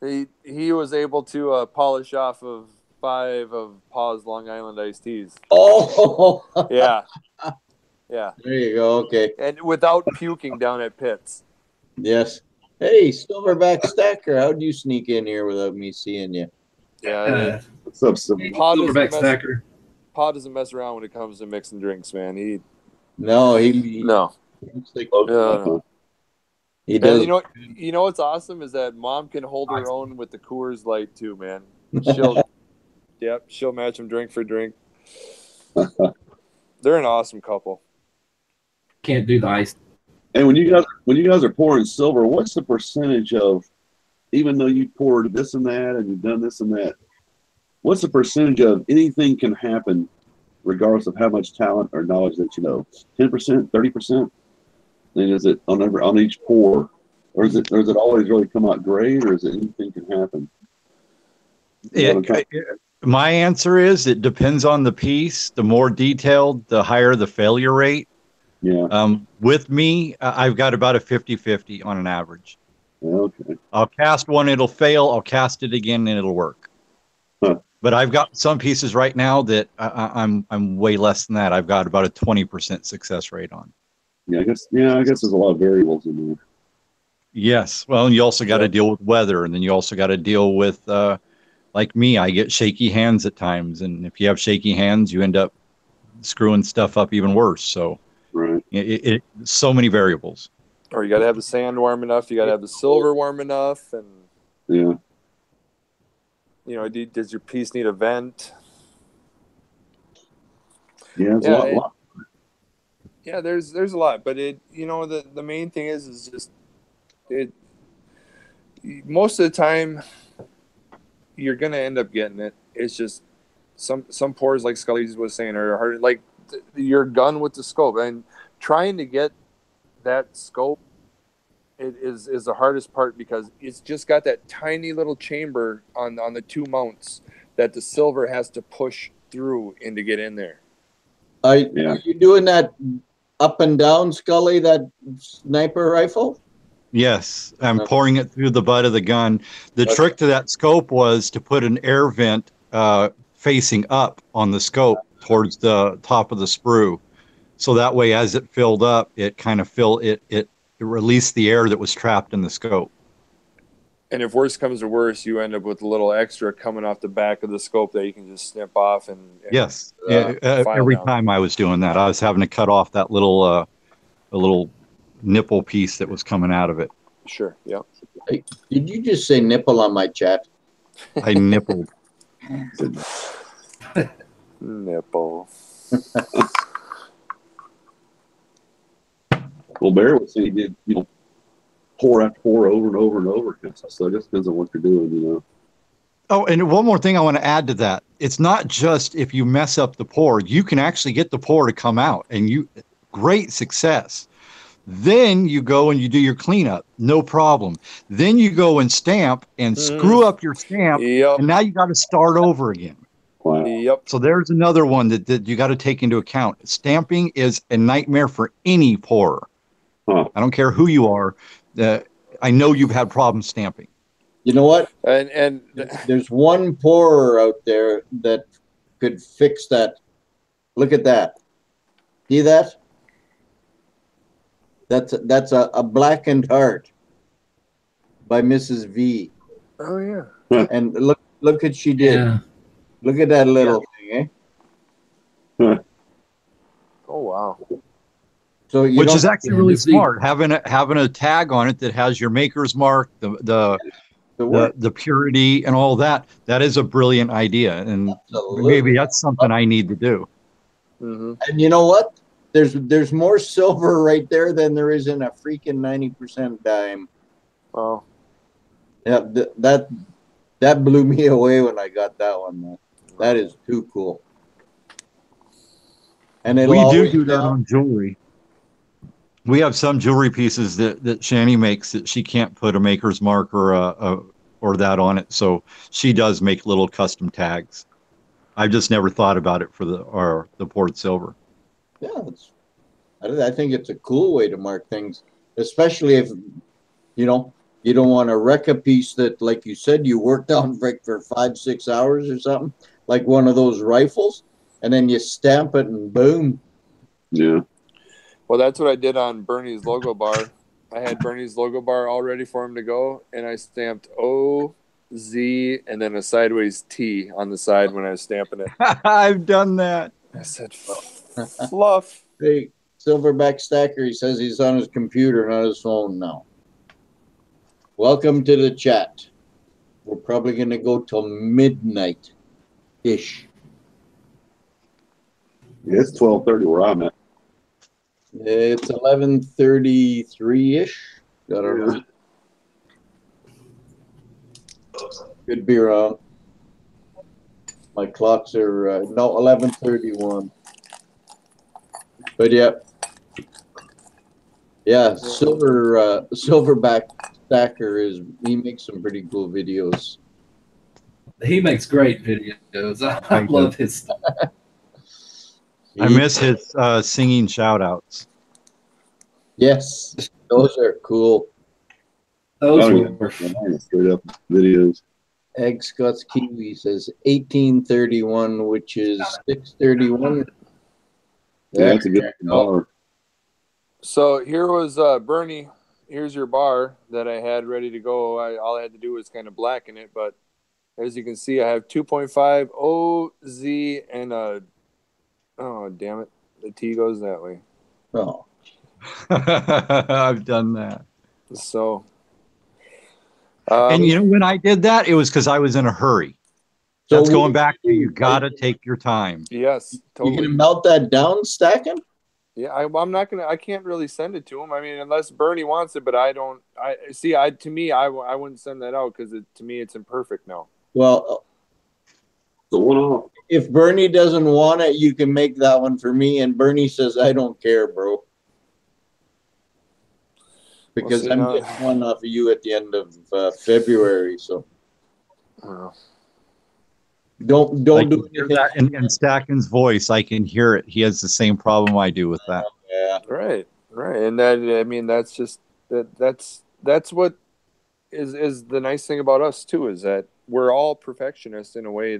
he was able to polish off of 5 of Pa's Long Island iced teas. Oh, Yeah. Yeah. There you go. Okay. And without puking down at Pitt's. Yes. Hey, Silverback Stacker, how'd you sneak in here without me seeing you? Yeah. What's up, Silver? Silverback Stacker. Pa doesn't mess around when it comes to mixing drinks, man. No. No. He does. And you know what's awesome is that Mom can hold her own with the Coors Light too, man. She'll match them drink for drink. They're an awesome couple. Can't do the ice. And when you guys are pouring silver, what's the percentage of, even though you poured this and that and you've done this and that, what's the percentage of anything can happen regardless of how much talent or knowledge that you know? 10%, 30%? And is it on each pour, or is it always really come out great, or is it anything can happen? My answer is it depends on the piece. The more detailed, the higher the failure rate. Yeah. With me, I've got about a 50-50 on an average. Okay. I'll cast one, it'll fail. I'll cast it again, and it'll work. Huh. But I've got some pieces right now that I'm way less than that. I've got about a 20% success rate on. Yeah, I guess there's a lot of variables in there. Yes. Well, and you also got to deal with weather, and then you also got to deal with, like me, I get shaky hands at times, and if you have shaky hands, you end up screwing stuff up even worse. So, right, so many variables. Or you got to have the sand warm enough. You got to have the silver warm enough, and does your piece need a vent? Yeah, it's a lot. Yeah, there's a lot, but the main thing is just most of the time you're gonna end up getting it. It's just some pours, like Scully was saying, are hard. Like your gun with the scope, and trying to get that scope is the hardest part, because it's just got that tiny little chamber on the 2 mounts that the silver has to push through and to get in there. Are you doing that up and down, Scully, that sniper rifle? Yes, I'm pouring it through the butt of the gun. The trick to that scope was to put an air vent facing up on the scope towards the top of the sprue. So that way, as it filled up, it kind of it released the air that was trapped in the scope. And if worse comes to worse, you end up with a little extra coming off the back of the scope that you can just snip off. And yes, every time I was doing that, I was having to cut off that little nipple piece that was coming out of it. Sure. Yeah. Hey, did you just say nipple on my chat? I nippled. Nipple. Well, Barry would say he did, pour after pour over and over and over. So it just depends on what you're doing, Oh, and one more thing I want to add to that. It's not just if you mess up the pour, you can actually get the pour to come out, and great success. Then you go and you do your cleanup, no problem. Then you go and stamp and screw up your stamp, and now you got to start over again. Wow. Yep. So there's another one that you got to take into account. Stamping is a nightmare for any pourer. Huh. I don't care who you are. I know you've had problems stamping. You know what? And there's one pourer out there that could fix that. Look at that. See that? That's a blackened heart by Mrs. V. Oh yeah. And look what she did. Yeah. Look at that little thing, eh? Oh wow. So which is actually really smart, having a tag on it that has your maker's mark, the purity and all that. That is a brilliant idea, and maybe that's something I need to do. Mm-hmm. And you know what? there's more silver right there than there is in a freaking 90% dime. Wow. Yeah, that blew me away when I got that one. Man. That is too cool. And We do that on jewelry. We have some jewelry pieces that Shani makes that she can't put a maker's mark or that on it, so she does make little custom tags. I've just never thought about it for the poured silver. Yeah, I think it's a cool way to mark things, especially if you don't want to wreck a piece that, like you said, you worked on for 5-6 hours or something, like one of those rifles, and then you stamp it and boom. Yeah. Well, that's what I did on Bernie's logo bar. I had Bernie's logo bar all ready for him to go, and I stamped O, Z, and then a sideways T on the side when I was stamping it. I've done that. I said, fluff. Hey, Silverback Stacker, he says he's on his computer, not his phone now. Welcome to the chat. We're probably going to go till midnight-ish. Yeah, it's 12:30 where I'm at. It's 11:33-ish. I don't know. Could be wrong. My clocks are, 11:31. But yeah. Yeah, Silverback Stacker he makes some pretty cool videos. He makes great videos. I love his stuff. I miss his singing shout outs. Yes, those are cool. Those Oh, were yeah. Straight up videos. Egg Scott's Kiwi says 1831, which is 631. Yeah, that's a good dollar. So here was Bernie. Here's your bar that I had ready to go. All I had to do was kind of blacken it, but as you can see, I have 2.5 O, Z, and oh, damn it. The T goes that way. Oh. I've done that. So. And when I did that, it was because I was in a hurry. So that's going back to you got to take your time. Yes, totally. You going to melt that down, stacking? Yeah, I'm not gonna. I can't really send it to him. I mean, unless Bernie wants it, but I don't. To me, I wouldn't send that out because to me it's imperfect now. Well, if Bernie doesn't want it, you can make that one for me. And Bernie says, "I don't care, bro," because I'm getting one off of you at the end of February. So don't do anything. That in Stacken's voice, I can hear it. He has the same problem I do with that. Yeah. Right. And that, I mean, that's just that's what is the nice thing about us too, is that we're all perfectionists in a way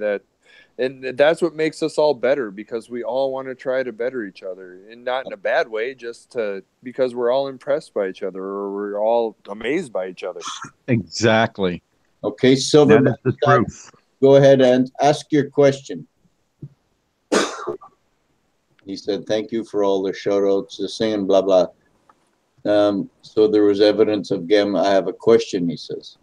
and that's what makes us all better, because we all want to try to better each other, and not in a bad way, just because we're all impressed by each other, or we're all amazed by each other. Exactly. Okay, Silverback, the truth. Go ahead and ask your question. He said, "Thank you for all the shout outs, the singing, blah, blah." So there was evidence of Gem. I have a question, he says.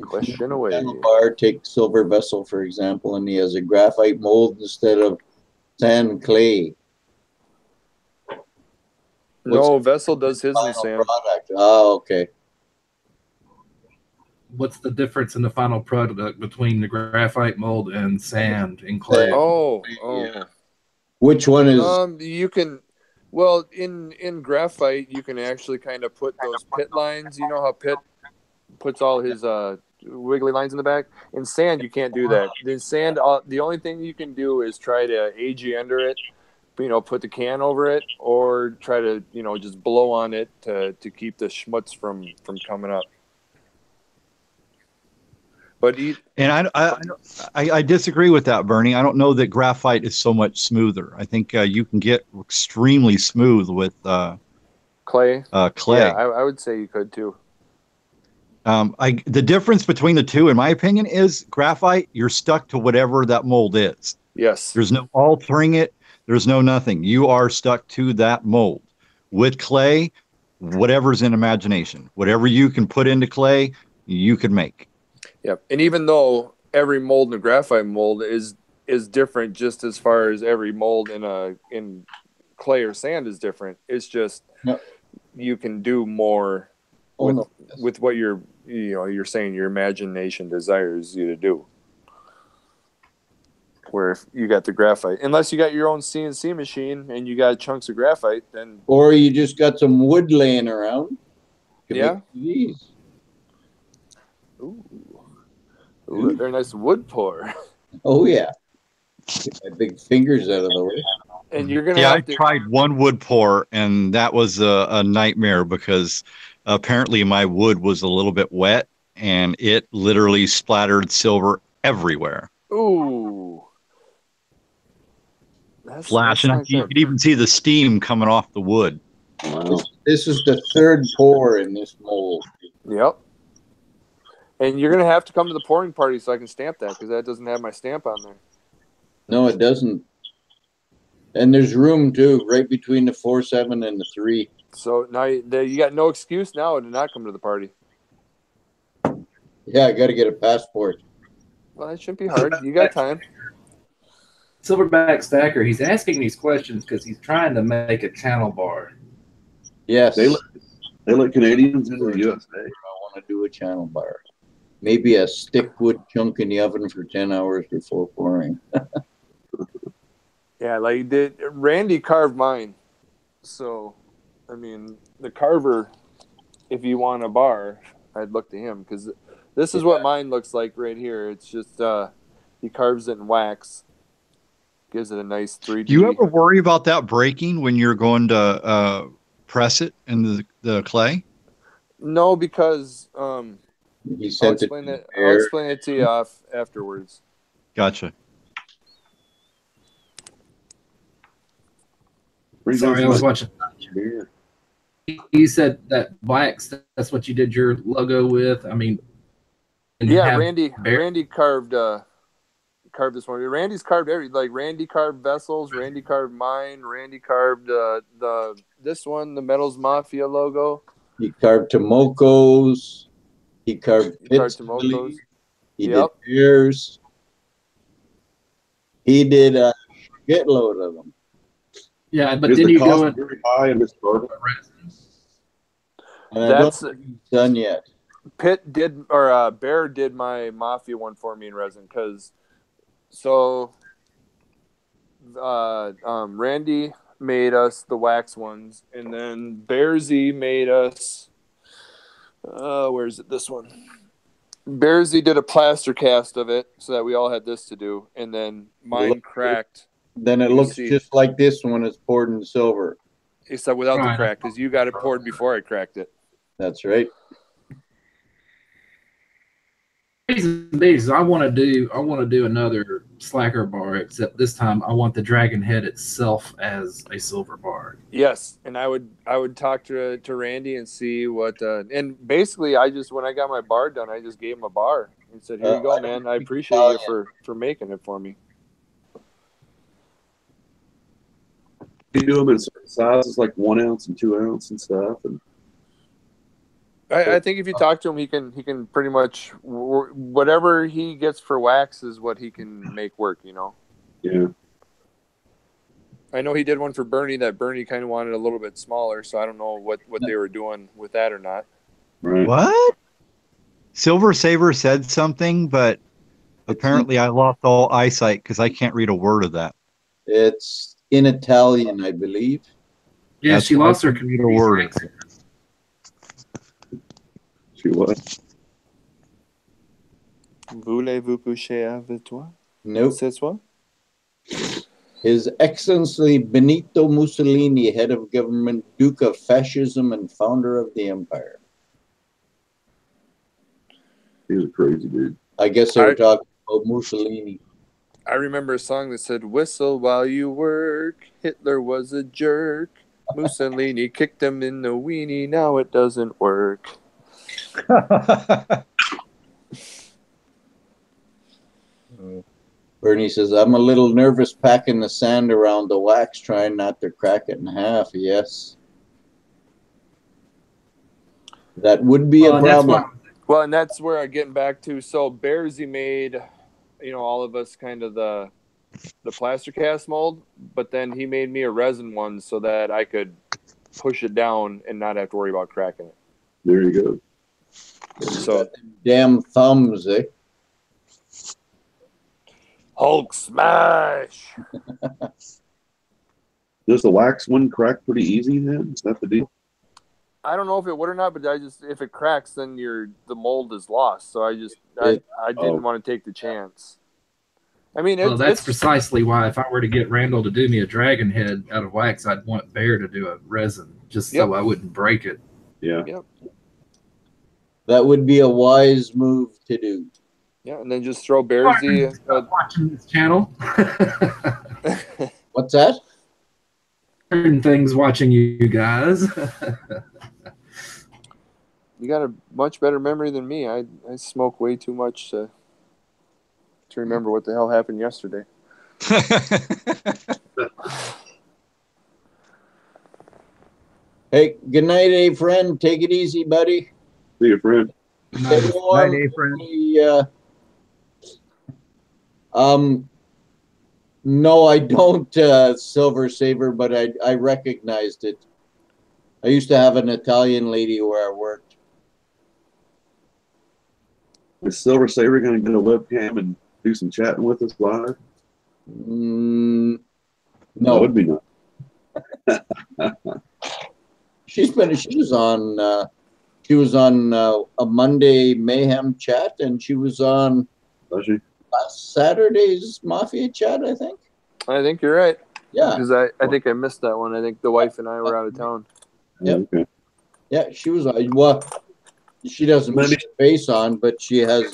Question away. Bar, take silver vessel, for example, and he has a graphite mold instead of sand and clay. No, Vessel does his in sand. Product? Oh, okay. What's the difference in the final product between the graphite mold and sand and clay? Oh. Which one is? You can, well, in graphite, you can actually kind of put those pit lines. You know how Pitt puts all his wiggly lines in the back? In sand, you can't do that. In sand, the only thing you can do is try to AG-ender it, put the can over it, or try to, just blow on it to keep the schmutz from coming up. But I disagree with that, Bernie. I don't know that graphite is so much smoother. I think you can get extremely smooth with clay. Clay. Yeah, I would say you could too. The difference between the two, in my opinion, is graphite. You're stuck to whatever that mold is. Yes. There's no altering it. There's no nothing. You are stuck to that mold. With clay, whatever's in imagination, whatever you can put into clay, you can make. Yep. And even though every mold in a graphite mold is is different, just as far as every mold in clay or sand is different. It's just No. you can do more Oh, with no. with what you're saying your imagination desires you to do. Where if you got the graphite, unless you got your own CNC machine and you got chunks of graphite, then Or you just got some wood laying around. You can yeah. make these. Ooh, a very nice wood pour. Oh yeah. Get my big fingers out of the way. And you're gonna Yeah, I have to. tried one wood pour, and that was a nightmare because apparently my wood was a little bit wet, and it literally splattered silver everywhere. Ooh, Flashing. like You that. could even see the steam coming off the wood. Wow. This is the third pour in this mold. Yep. And you're gonna have to come to the pouring party so I can stamp that, because that doesn't have my stamp on there. No, it doesn't. And there's room too, right between the 4.7 and the 3. So now you got no excuse now to not come to the party. Yeah, I got to get a passport. Well, that shouldn't be hard. You got time. Silverback Stacker, he's asking these questions because he's trying to make a channel bar. Yes, They let Canadians into the USA. I want to do a channel bar. Maybe a stick wood chunk in the oven for 10 hours before pouring. Yeah, like Randy carved mine. So, I mean, the carver, if you want a bar, I'd look to him, because this is what mine looks like right here. It's just he carves it in wax, gives it a nice 3D. Do you ever worry about that breaking when you're going to press it in the clay? No, because He I'll sent it explain to it. the I'll bear. explain it to you afterwards. Gotcha. Bring Sorry, down I was some watching. beer. You said that wax, that's what you did your logo with. I mean, and Yeah, have Randy bear- carved this one. Randy's carved Randy carved vessels. Randy carved mine. Randy carved this one, the Metals Mafia logo. He carved Tomokos. He carved He carved pits. Tomokos. He Yep. did beers. He did a shitload of them. yeah, but Is then the you go cost in. very high in this bourbon? And I don't That's think he's done yet. Pitt did, or Bear did my Mafia one for me in resin, because Randy made us the wax ones, and then Bearsy made us. Where's it? This one. Bearsy did a plaster cast of it, so that we all had this to do, and then mine cracked. Then it You looks see. just like this when it's poured in silver. Except without the Right. crack, because you got it poured before I cracked it. That's right. These I want to do another slacker bar, except this time I want the dragon head itself as a silver bar. Yes, and I would talk to Randy and see what. And basically, when I got my bar done, I just gave him a bar and said, "Here you go, man. I appreciate you for making it for me." You do them in certain sizes, like 1 ounce and 2 ounce and stuff. And I think if you talk to him, he can pretty much whatever he gets for wax is what he can make work. You know. yeah, I know he did one for Bernie that Bernie kind of wanted a little bit smaller, so I don't know what they were doing with that or not. right. What? Silver Saver said something, but apparently I lost all eyesight because I can't read a word of that. It's in Italian, I believe. Yeah, That's she why I lost her couldn't read a word. She was. Voulez-vous coucher avec toi? Nope. C'est soi? His Excellency Benito Mussolini, head of government, Duke of Fascism, and founder of the empire. He was a crazy dude. I guess they were talking about Mussolini. I remember a song that said, "Whistle while you work. Hitler was a jerk. Mussolini kicked him in the weenie. Now it doesn't work." Bernie says, I'm a little nervous packing the sand around the wax, trying not to crack it in half. Yes. That would be a problem. Well, and that's where I'm getting back to. So Bearsy made, all of us kind of the the plaster cast mold, but then he made me a resin one so that I could push it down and not have to worry about cracking it. There you go. So Damn thumbs, eh? Hulk smash. Does the wax one crack pretty easy then? Is that the deal? I don't know if it would or not, but if it cracks, then the mold is lost. So I didn't want to take the chance. I mean, Well, that's it's precisely why if I were to get Randall to do me a dragon head out of wax, I'd want Bear to do a resin just so I wouldn't break it. Yeah. Yep. That would be a wise move to do. Yeah, and then just throw Bearsy. Watching this channel. What's that? Certain things watching you guys. You got a much better memory than me. I smoke way too much to remember what the hell happened yesterday. Hey, good night, eh, friend. Take it easy, buddy. See you, friend. Stay warm. Night, eh, friend. No, I don't, Silver Saver, but I recognized it. I used to have an Italian lady where I worked. Is Silver Saver going to get a webcam and do some chatting with us live? No. That would be nice. She was on a Monday Mayhem chat, and she was on last Saturday's Mafia chat, I think. I think you're right. Yeah. Because I think I missed that one. I think the wife and I were out of town. Yep. Okay. Yeah, she was on. Well, she doesn't put her face on, but she has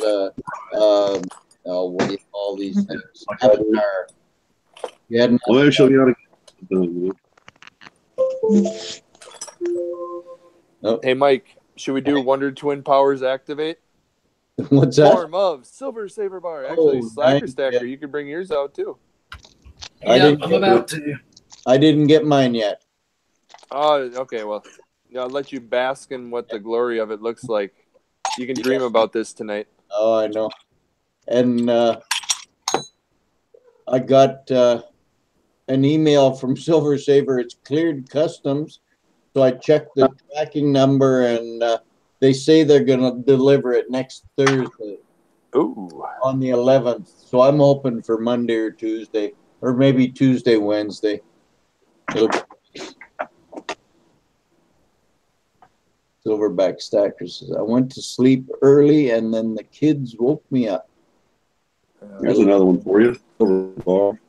what do you call these things? Avatar. Yeah. Well, maybe she'll be able to. Hey, Mike, should we do Wonder Twin Powers Activate? What's that? Form of Silver Saver Bar. Actually, Slacker nice. Stacker, you could bring yours out too. I'm about to. I didn't get mine yet. Oh, okay. Well, I'll let you bask in what the glory of it looks like. You can dream about this tonight. Oh, I know. And I got an email from Silver Saver. It's cleared customs. So I checked the tracking number, and they say they're going to deliver it next Thursday. Ooh. On the 11th. So I'm hoping for Monday or Tuesday, or maybe Tuesday, Wednesday. Silverback Stacker says, I went to sleep early, and then the kids woke me up. Here's another one for you. Silver bar.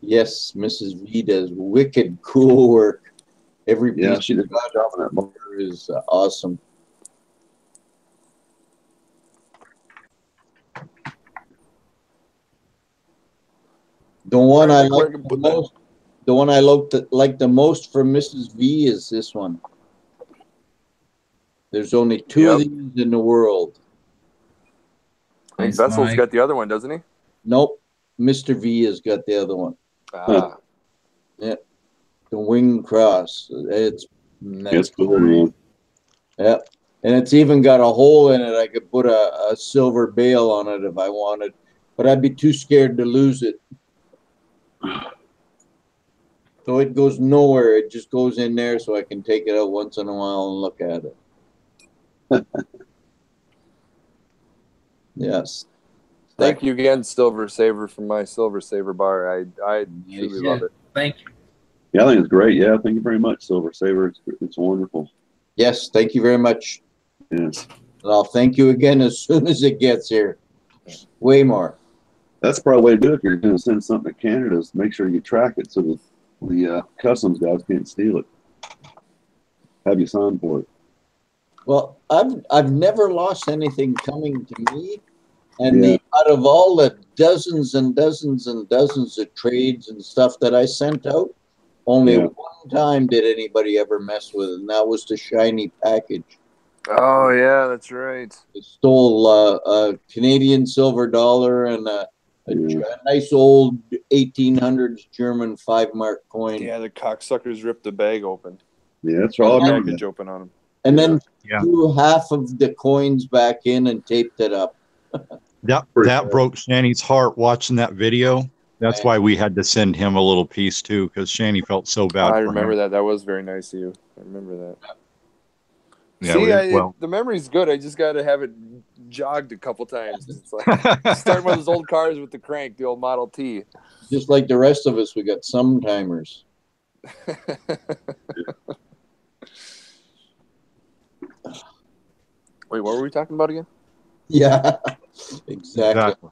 Yes, Mrs. V does wicked cool work. Every piece she did a good job on that bar. is awesome. The one I like the most, the one I like the most from Mrs. V is this one. There's only two of these in the world. I think Vessel's got the other one, doesn't he? Nope. Mr. V has got the other one. Ah. Yeah. The wing cross. It's cool, man. Yeah. And it's even got a hole in it. I could put a silver bail on it if I wanted, but I'd be too scared to lose it. So it goes nowhere. It just goes in there so I can take it out once in a while and look at it. Yes. Thank you again, Silver Saver, for my Silver Saver bar. I truly love it. Thank you. Yeah, I think it's great. Yeah, thank you very much, Silver Saver. It's wonderful. Yes, thank you very much. Yes. And I'll thank you again as soon as it gets here. Way more. That's probably the way to do it. If you're going to send something to Canada, is make sure you track it so that the customs guys can't steal it. Have you sign for it? Well, I've never lost anything coming to me, and out of all the dozens and dozens and dozens of trades and stuff that I sent out, only one time did anybody ever mess with it, and that was the shiny package. Oh yeah, that's right. They stole a Canadian silver dollar and a nice old 1800s German 5-mark coin. Yeah, the cocksuckers ripped the bag open. Yeah, that's all. The package open on them. And then threw half of the coins back in and taped it up. That broke Shanny's heart watching that video. That's why we had to send him a little piece too, because Shanny felt so bad. I for remember him. that. That was very nice of you. I remember that. Yeah, See, well, the memory's good. I just got to have it jogged a couple times. It's like starting with those old cars with the crank, the old Model T. Just like the rest of us, we got some timers. Wait, what were we talking about again? Yeah, exactly.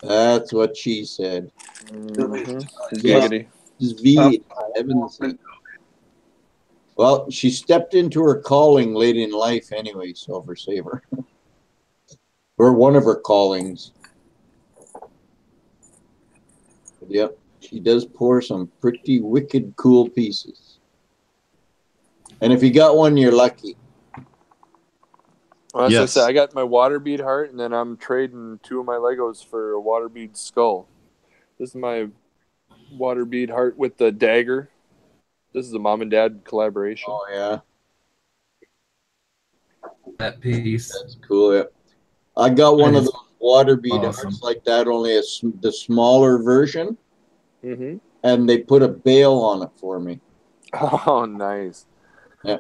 That's what she said. Giggity. V. Heavens. Well, she stepped into her calling late in life anyway, Silver Saver. Or one of her callings. But yep, she does pour some pretty wicked cool pieces. And if you got one, you're lucky. Well, as I Yes. said, I got my water bead heart, and then I'm trading 2 of my Legos for a water bead skull. This is my water bead heart with the dagger. This is a mom and dad collaboration. Oh, yeah. That piece. That's cool. Yeah. I got one of That is those water bead awesome. hearts like that, only the smaller version. Mm-hmm. And they put a bail on it for me. Oh, nice. Yeah.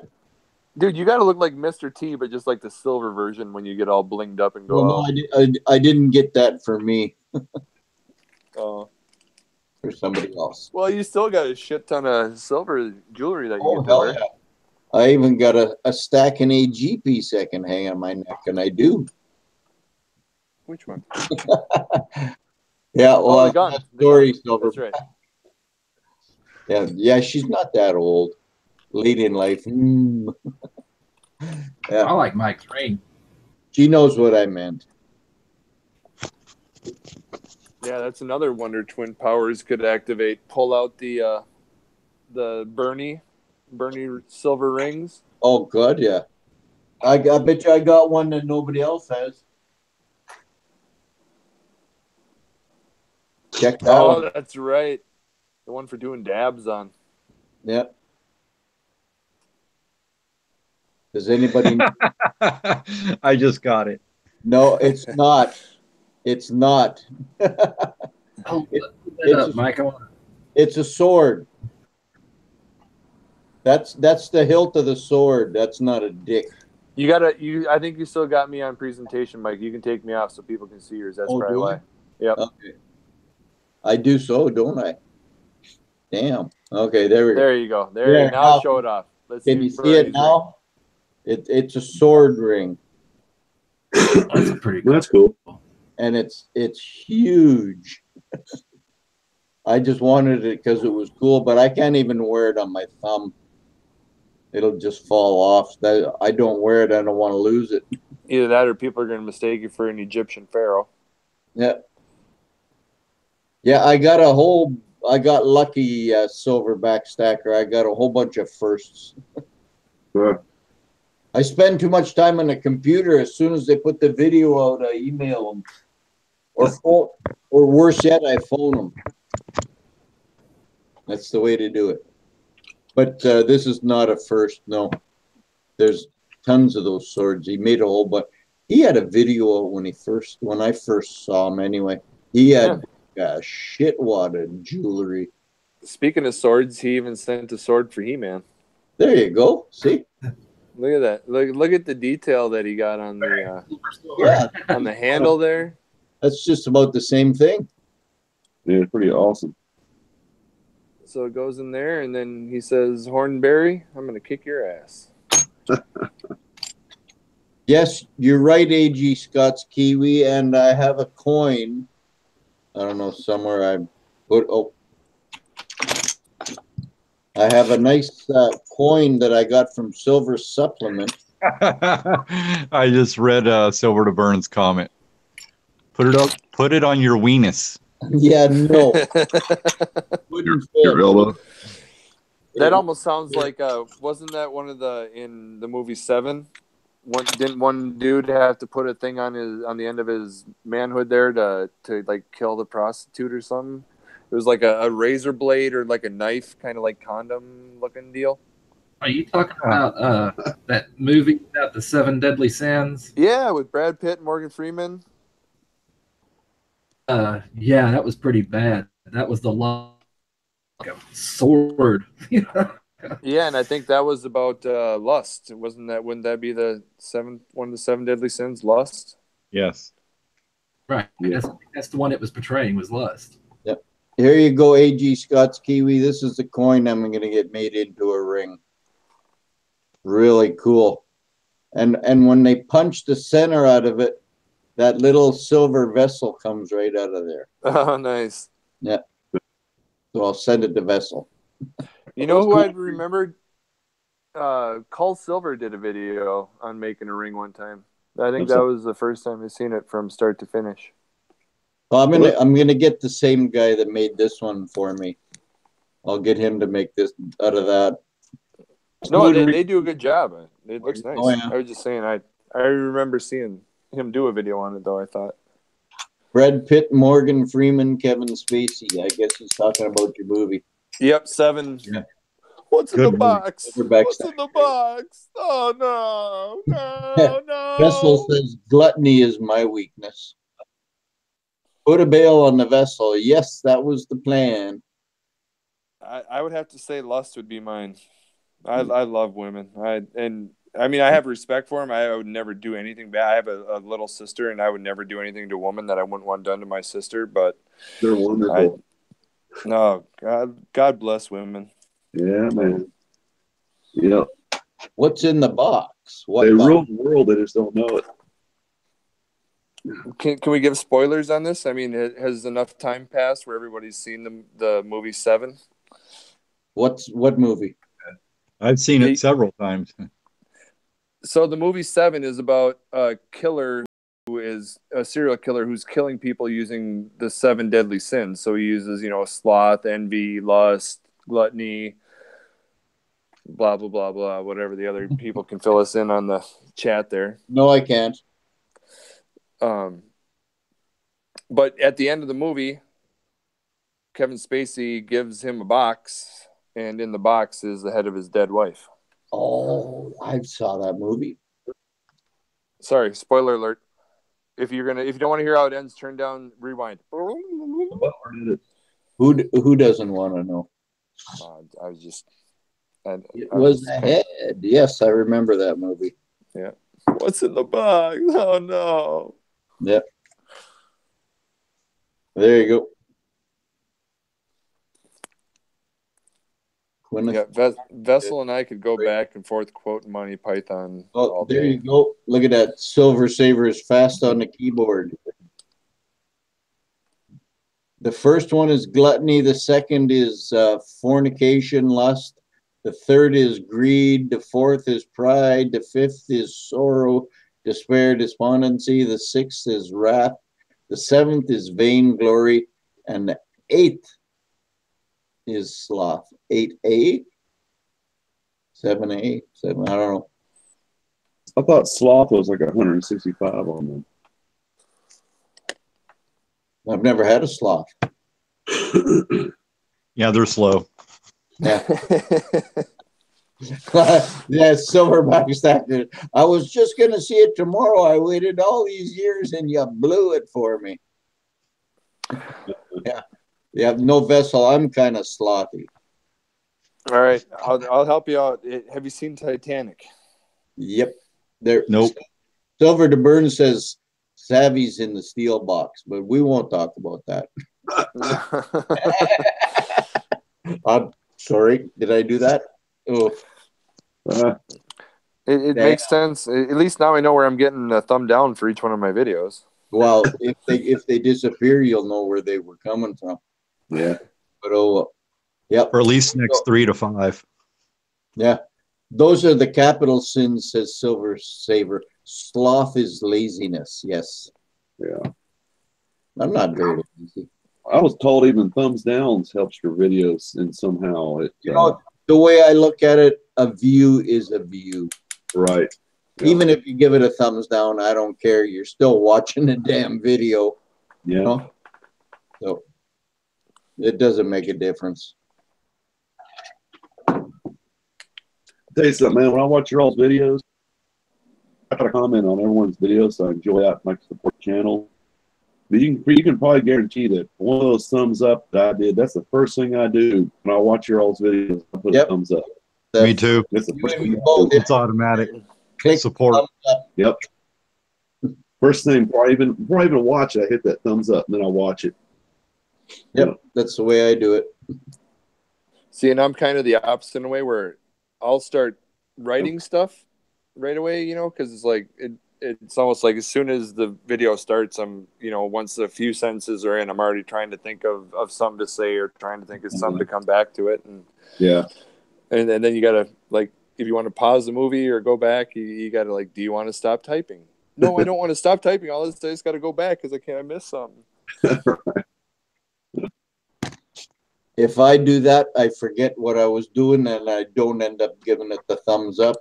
Dude, you got to look like Mr. T, but just like the silver version when you get all blinged up and go Well, out. no, I didn't get that for me. Oh. For somebody else. Well, you still got a shit ton of silver jewelry that you Oh, get to hell wear. yeah. I even got a stack and AG piece I can hang on my neck, and I do. Which one? Yeah, well, the gun. that The story, gun. Silver. That's right. Yeah, she's not that old. Late in life. I like Mike's ring. She knows what I meant. Yeah, that's another wonder Twin Powers could activate. Pull out the Bernie silver rings. Oh, good, yeah. I bet you I got one that nobody else has. Check that Oh, one. that's right. The one for doing dabs on. Yeah. Does anybody? I just got it. No, it's not. It's not. Oh, It- put that up, Mike. It's a sword. That's the hilt of the sword. That's not a dick. I think you still got me on presentation, Mike. You can take me off so people can see yours. That's Oh, probably do why. Yep. Okay. I do so, don't I? Damn. Okay, there we go. There you go. There There, you go. Now now- show it off. Let's Can you see Bernie's it now? It's a sword ring, That's pretty cool. That's cool. and it's huge. I just wanted it because it was cool, but I can't even wear it on my thumb. It'll just fall off. I don't wear it. I don't want to lose it. ring. Either that or people are going to mistake you for an Egyptian pharaoh. Yeah. Yeah, I got lucky, Silverback Stacker. I got a whole bunch of firsts. Yeah. I spend too much time on the computer. As soon as they put the video out, I email them. Or worse yet, I phone them. That's the way to do it. But this is not a first, no. There's tons of those swords. He made a whole bunch. He had a video when I first saw him anyway. He had a shitwad of jewelry. Speaking of swords, he even sent a sword for He-Man. There you go. See? Look at that. Look at the detail that he got on the Yeah, on the handle there. that's just about the same thing. Yeah, it's pretty awesome. So it goes in there, and then he says, "Hornberry, I'm going to kick your ass." Yes, you're right, A.G. Scott's Kiwi, and I have a coin. I don't know, somewhere I put, I have a nice coin that I got from Silver Supplement. I just read Silver to Burns' comment. Put it on your weenus. Yeah, no. Wouldn't fit. Your elbow. That almost sounds like wasn't that one of the in the movie Seven? Didn't one dude have to put a thing on the end of his manhood there to like kill the prostitute or something? It was like a razor blade or like a knife, kind of like condom looking deal. Are you talking about that movie about the 7 deadly sins? Yeah, with Brad Pitt and Morgan Freeman. Yeah, that was pretty bad. That was the like a sword. Yeah, and I think that was about lust. Wasn't that? Wouldn't that be one of the 7 deadly sins? Lust. Yes. Right. Yeah. That's the one it was portraying was lust. Yep. Here you go, A.G. Scott's Kiwi. This is the coin I'm going to get made into a ring. Really cool. And when they punch the center out of it, that little silver vessel comes right out of there. Oh, nice. Yeah. So I'll send it to Vessel. You know who I remembered? Cull Silver did a video on making a ring one time. I think that was the first time I've seen it from start to finish. Well, I'm gonna get the same guy that made this one for me. I'll get him to make this out of that. No, they do a good job. It looks nice. Oh, yeah. I was just saying, I remember seeing him do a video on it, though, I thought. Brad Pitt, Morgan Freeman, Kevin Spacey. I guess he's talking about your movie. Yep, 7. Yeah. What's in Good the movie. box? Silverback What's in the box? Oh, no. Vessel says gluttony is my weakness. Put a bail on the vessel. Yes, that was the plan. I would have to say lust would be mine. I love women. I have respect for them. I would never do anything bad. I have a little sister, and I would never do anything to a woman that I wouldn't want done to my sister. But They're wonderful. God bless women. Yeah, man. Yep. What's in the box? What They box? rule the world. They just don't know it. Can we give spoilers on this? I mean, has enough time passed where everybody's seen the movie 7? What movie? I've seen it several times. So the movie 7 is about a killer who is a serial killer who's killing people using the 7 deadly sins. So he uses, sloth, envy, lust, gluttony, blah, blah, blah, blah, whatever the other people can fill us in on the chat there. No, I can't. But at the end of the movie, Kevin Spacey gives him a box, and in the box is the head of his dead wife. Oh, I saw that movie. Sorry, spoiler alert. If you don't want to hear how it ends, turn down rewind. Who doesn't want to know? I was just. It was the head. Yes, I remember that movie. Yeah. What's in the box? Oh no. Yep. There you go. Yeah, Vessel and I could go back and forth quoting Monty Python all day. There you go. Look at that. Silver Saver is fast on the keyboard. The first one is gluttony. The second is fornication, lust. The third is greed. The fourth is pride. The fifth is sorrow, despair, despondency. The sixth is wrath. The seventh is vainglory. And the eighth is sloth. 8A? 7A? 7, I don't know. I thought sloth was like 165 on them. I've never had a sloth. Yeah, they're slow. Yeah. Yeah, silverback stacker. I was just going to see it tomorrow. I waited all these years and you blew it for me. Yeah. You have no Vessel. I'm kind of slothy. All right. I'll help you out. Have you seen Titanic? Yep. There. Nope. Silver de Burn says Savvy's in the steel box, but we won't talk about that. I'm sorry. Did I do that? Oh. It makes sense. At least now I know where I'm getting a thumb down for each one of my videos. Well, if they disappear, you'll know where they were coming from. Yeah. But yep. For at least next 3 to 5. Yeah. Those are the capital sins, says Silver Saver. Sloth is laziness. Yes. Yeah. I'm not very lazy. I was told even thumbs downs helps your videos, and somehow it. The way I look at it, a view is a view. Right. Yeah. Even if you give it a thumbs down, I don't care. You're still watching the damn video. Yeah. You know? So it doesn't make a difference. tell you something, man. When I watch your all's videos, I got to comment on everyone's videos, so I enjoy that. I support the channel. But you can probably guarantee that one of those thumbs up that I did, that's the first thing I do when I watch your all's videos. I put a thumbs up. Me too. That's the first thing I both do. It's automatic. click Support. thumbs up. Yep. First thing before I even watch it, I hit that thumbs up, and then I watch it. Yep, that's the way I do it. See, and I'm kind of the opposite in a way where I'll start writing stuff right away, you know, because it's like it's almost like as soon as the video starts, I'm, you know, once a few sentences are in, I'm already trying to think of something to say or trying to think of something to come back to it. And Yeah. and then you gotta, like, if you want to pause the movie or go back, you gotta, like, do you want to stop typing? No, I don't want to stop typing. All this, I just got to go back because I miss something. If I do that, I forget what I was doing and I don't end up giving it the thumbs up.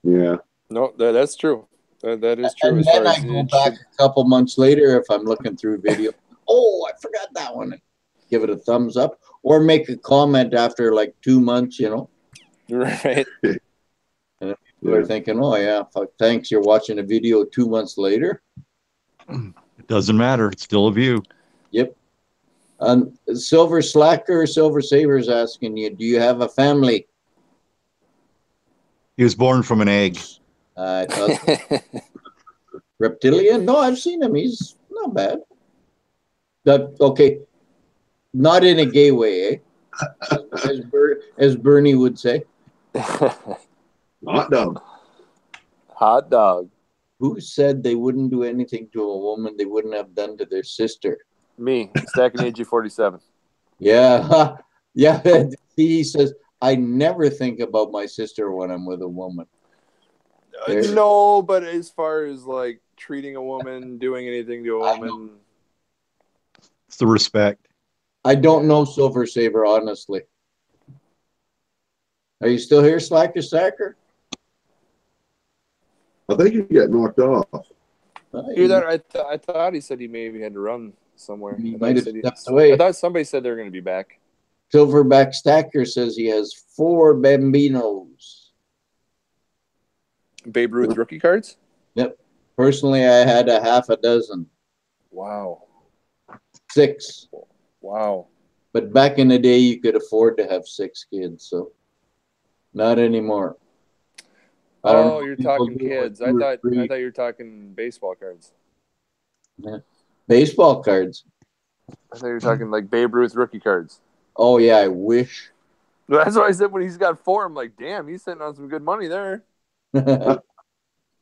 Yeah. No, that's true. That is true. And As then far I as go it back should- a couple months later if I'm looking through video. Oh, I forgot that one. Give it a thumbs up or make a comment after like 2 months, you know. right. And people are thinking, oh, yeah, fuck, thanks. You're watching a video 2 months later. It doesn't matter. It's still a view. Yep. Silver Slacker, Silver Saver is asking you, do you have a family? He was born from an egg. I thought reptilian? No, I've seen him. He's not bad. Okay. Not in a gay way, eh? As Bernie would say. Hot dog. Hot dog. Who said they wouldn't do anything to a woman they wouldn't have done to their sister? Me, Stacking AG47. Yeah. Yeah. He says, I never think about my sister when I'm with a woman. No, but as far as like treating a woman, doing anything to a woman, It's the respect. I don't know Silver Saver, honestly. Are you still here, Slacker Stacker? I think he got knocked off. hear that? I thought he said he maybe had to run somewhere. He I might have thought he stepped said away. I thought somebody said they were going to be back. Silverback Stacker says he has 4 Bambinos. Babe Ruth rookie cards? Yep. Personally, I had a half a dozen. Wow. 6. Wow. But back in the day, you could afford to have 6 kids, so not anymore. I don't know Oh, if you're people talking do like kids. 2 I or thought 3 you were talking baseball cards. baseball cards. I thought you were talking like Babe Ruth rookie cards. Oh yeah, I wish. That's what I said when he's got 4. I'm like, damn, he's sitting on some good money there.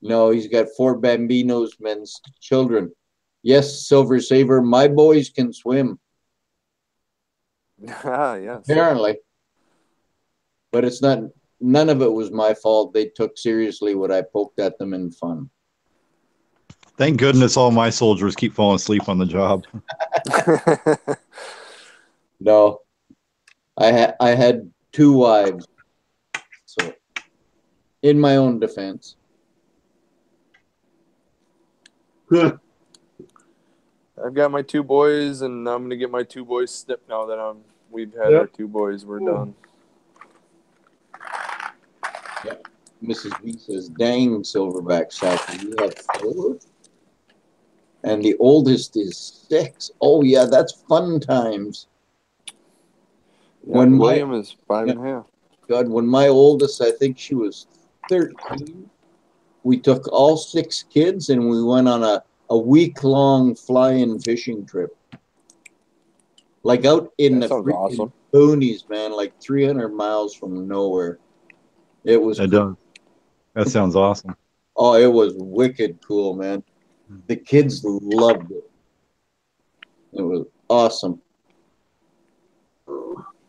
No, he's got 4 Bambinos, men's children. Yes, Silver Saver, my boys can swim, Yes. apparently. But it's not, none of it was my fault. They took seriously what I poked at them in fun. Thank goodness all my soldiers keep falling asleep on the job. No, I had 2 wives. So, in my own defense. I've got my 2 boys, and I'm gonna get my 2 boys snipped now that we've had our 2 boys. We're done. Mrs. B says, dang, Silverback Sacker, you have 4? And the oldest is 6. Oh, yeah, that's fun times. Yeah, When William is 5.5. God, when my oldest, I think she was 13, we took all 6 kids and we went on a week-long fly-in fishing trip. Like out in That the sounds freaking awesome. boonies, man, like 300 miles from nowhere. It was It does. That sounds awesome. Oh, it was wicked cool, man. The kids loved it. It was awesome.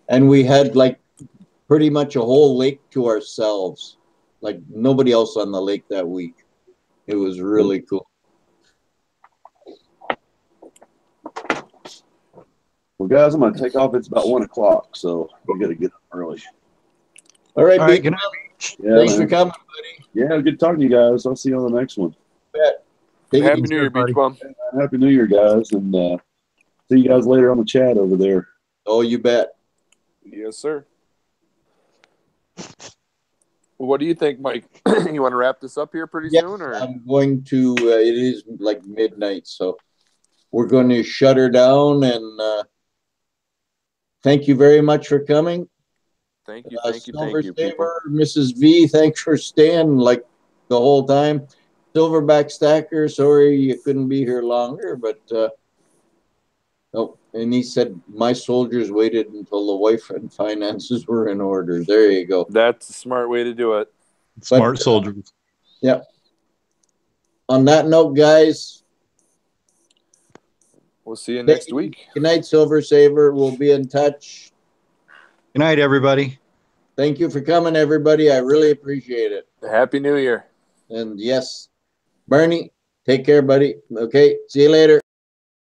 And we had like pretty much a whole lake to ourselves. Like nobody else on the lake that week. It was really cool. Well, guys, I'm going to take off. It's about 1 o'clock, so we got to get up early. All right, All right, Big good Mom, Yeah, thanks man. for coming, buddy. Yeah, good talking to you guys. I'll see you on the next one. Take it Happy easy. New Year, Beach Bum. Happy New Year, guys, and see you guys later on the chat over there. Oh, you bet. Yes, sir. What do you think, Mike? You want to wrap this up here pretty Yes, soon, or I'm going to. It is like midnight, so we're going to shut her down. And thank you very much for coming. thank you, Silver people. Saver, Mrs. V, thanks for staying like the whole time. Silverback Stacker, sorry you couldn't be here longer, but oh, and he said my soldiers waited until the wife and finances were in order. There you go. That's a smart way to do it. Smart soldiers. Yeah. On that note, guys, We'll see you next week. good night, Silver Saver. We'll be in touch. Good night, everybody. Thank you for coming, everybody. I really appreciate it. Happy New Year. And yes, Bernie, take care, buddy. Okay, see you later.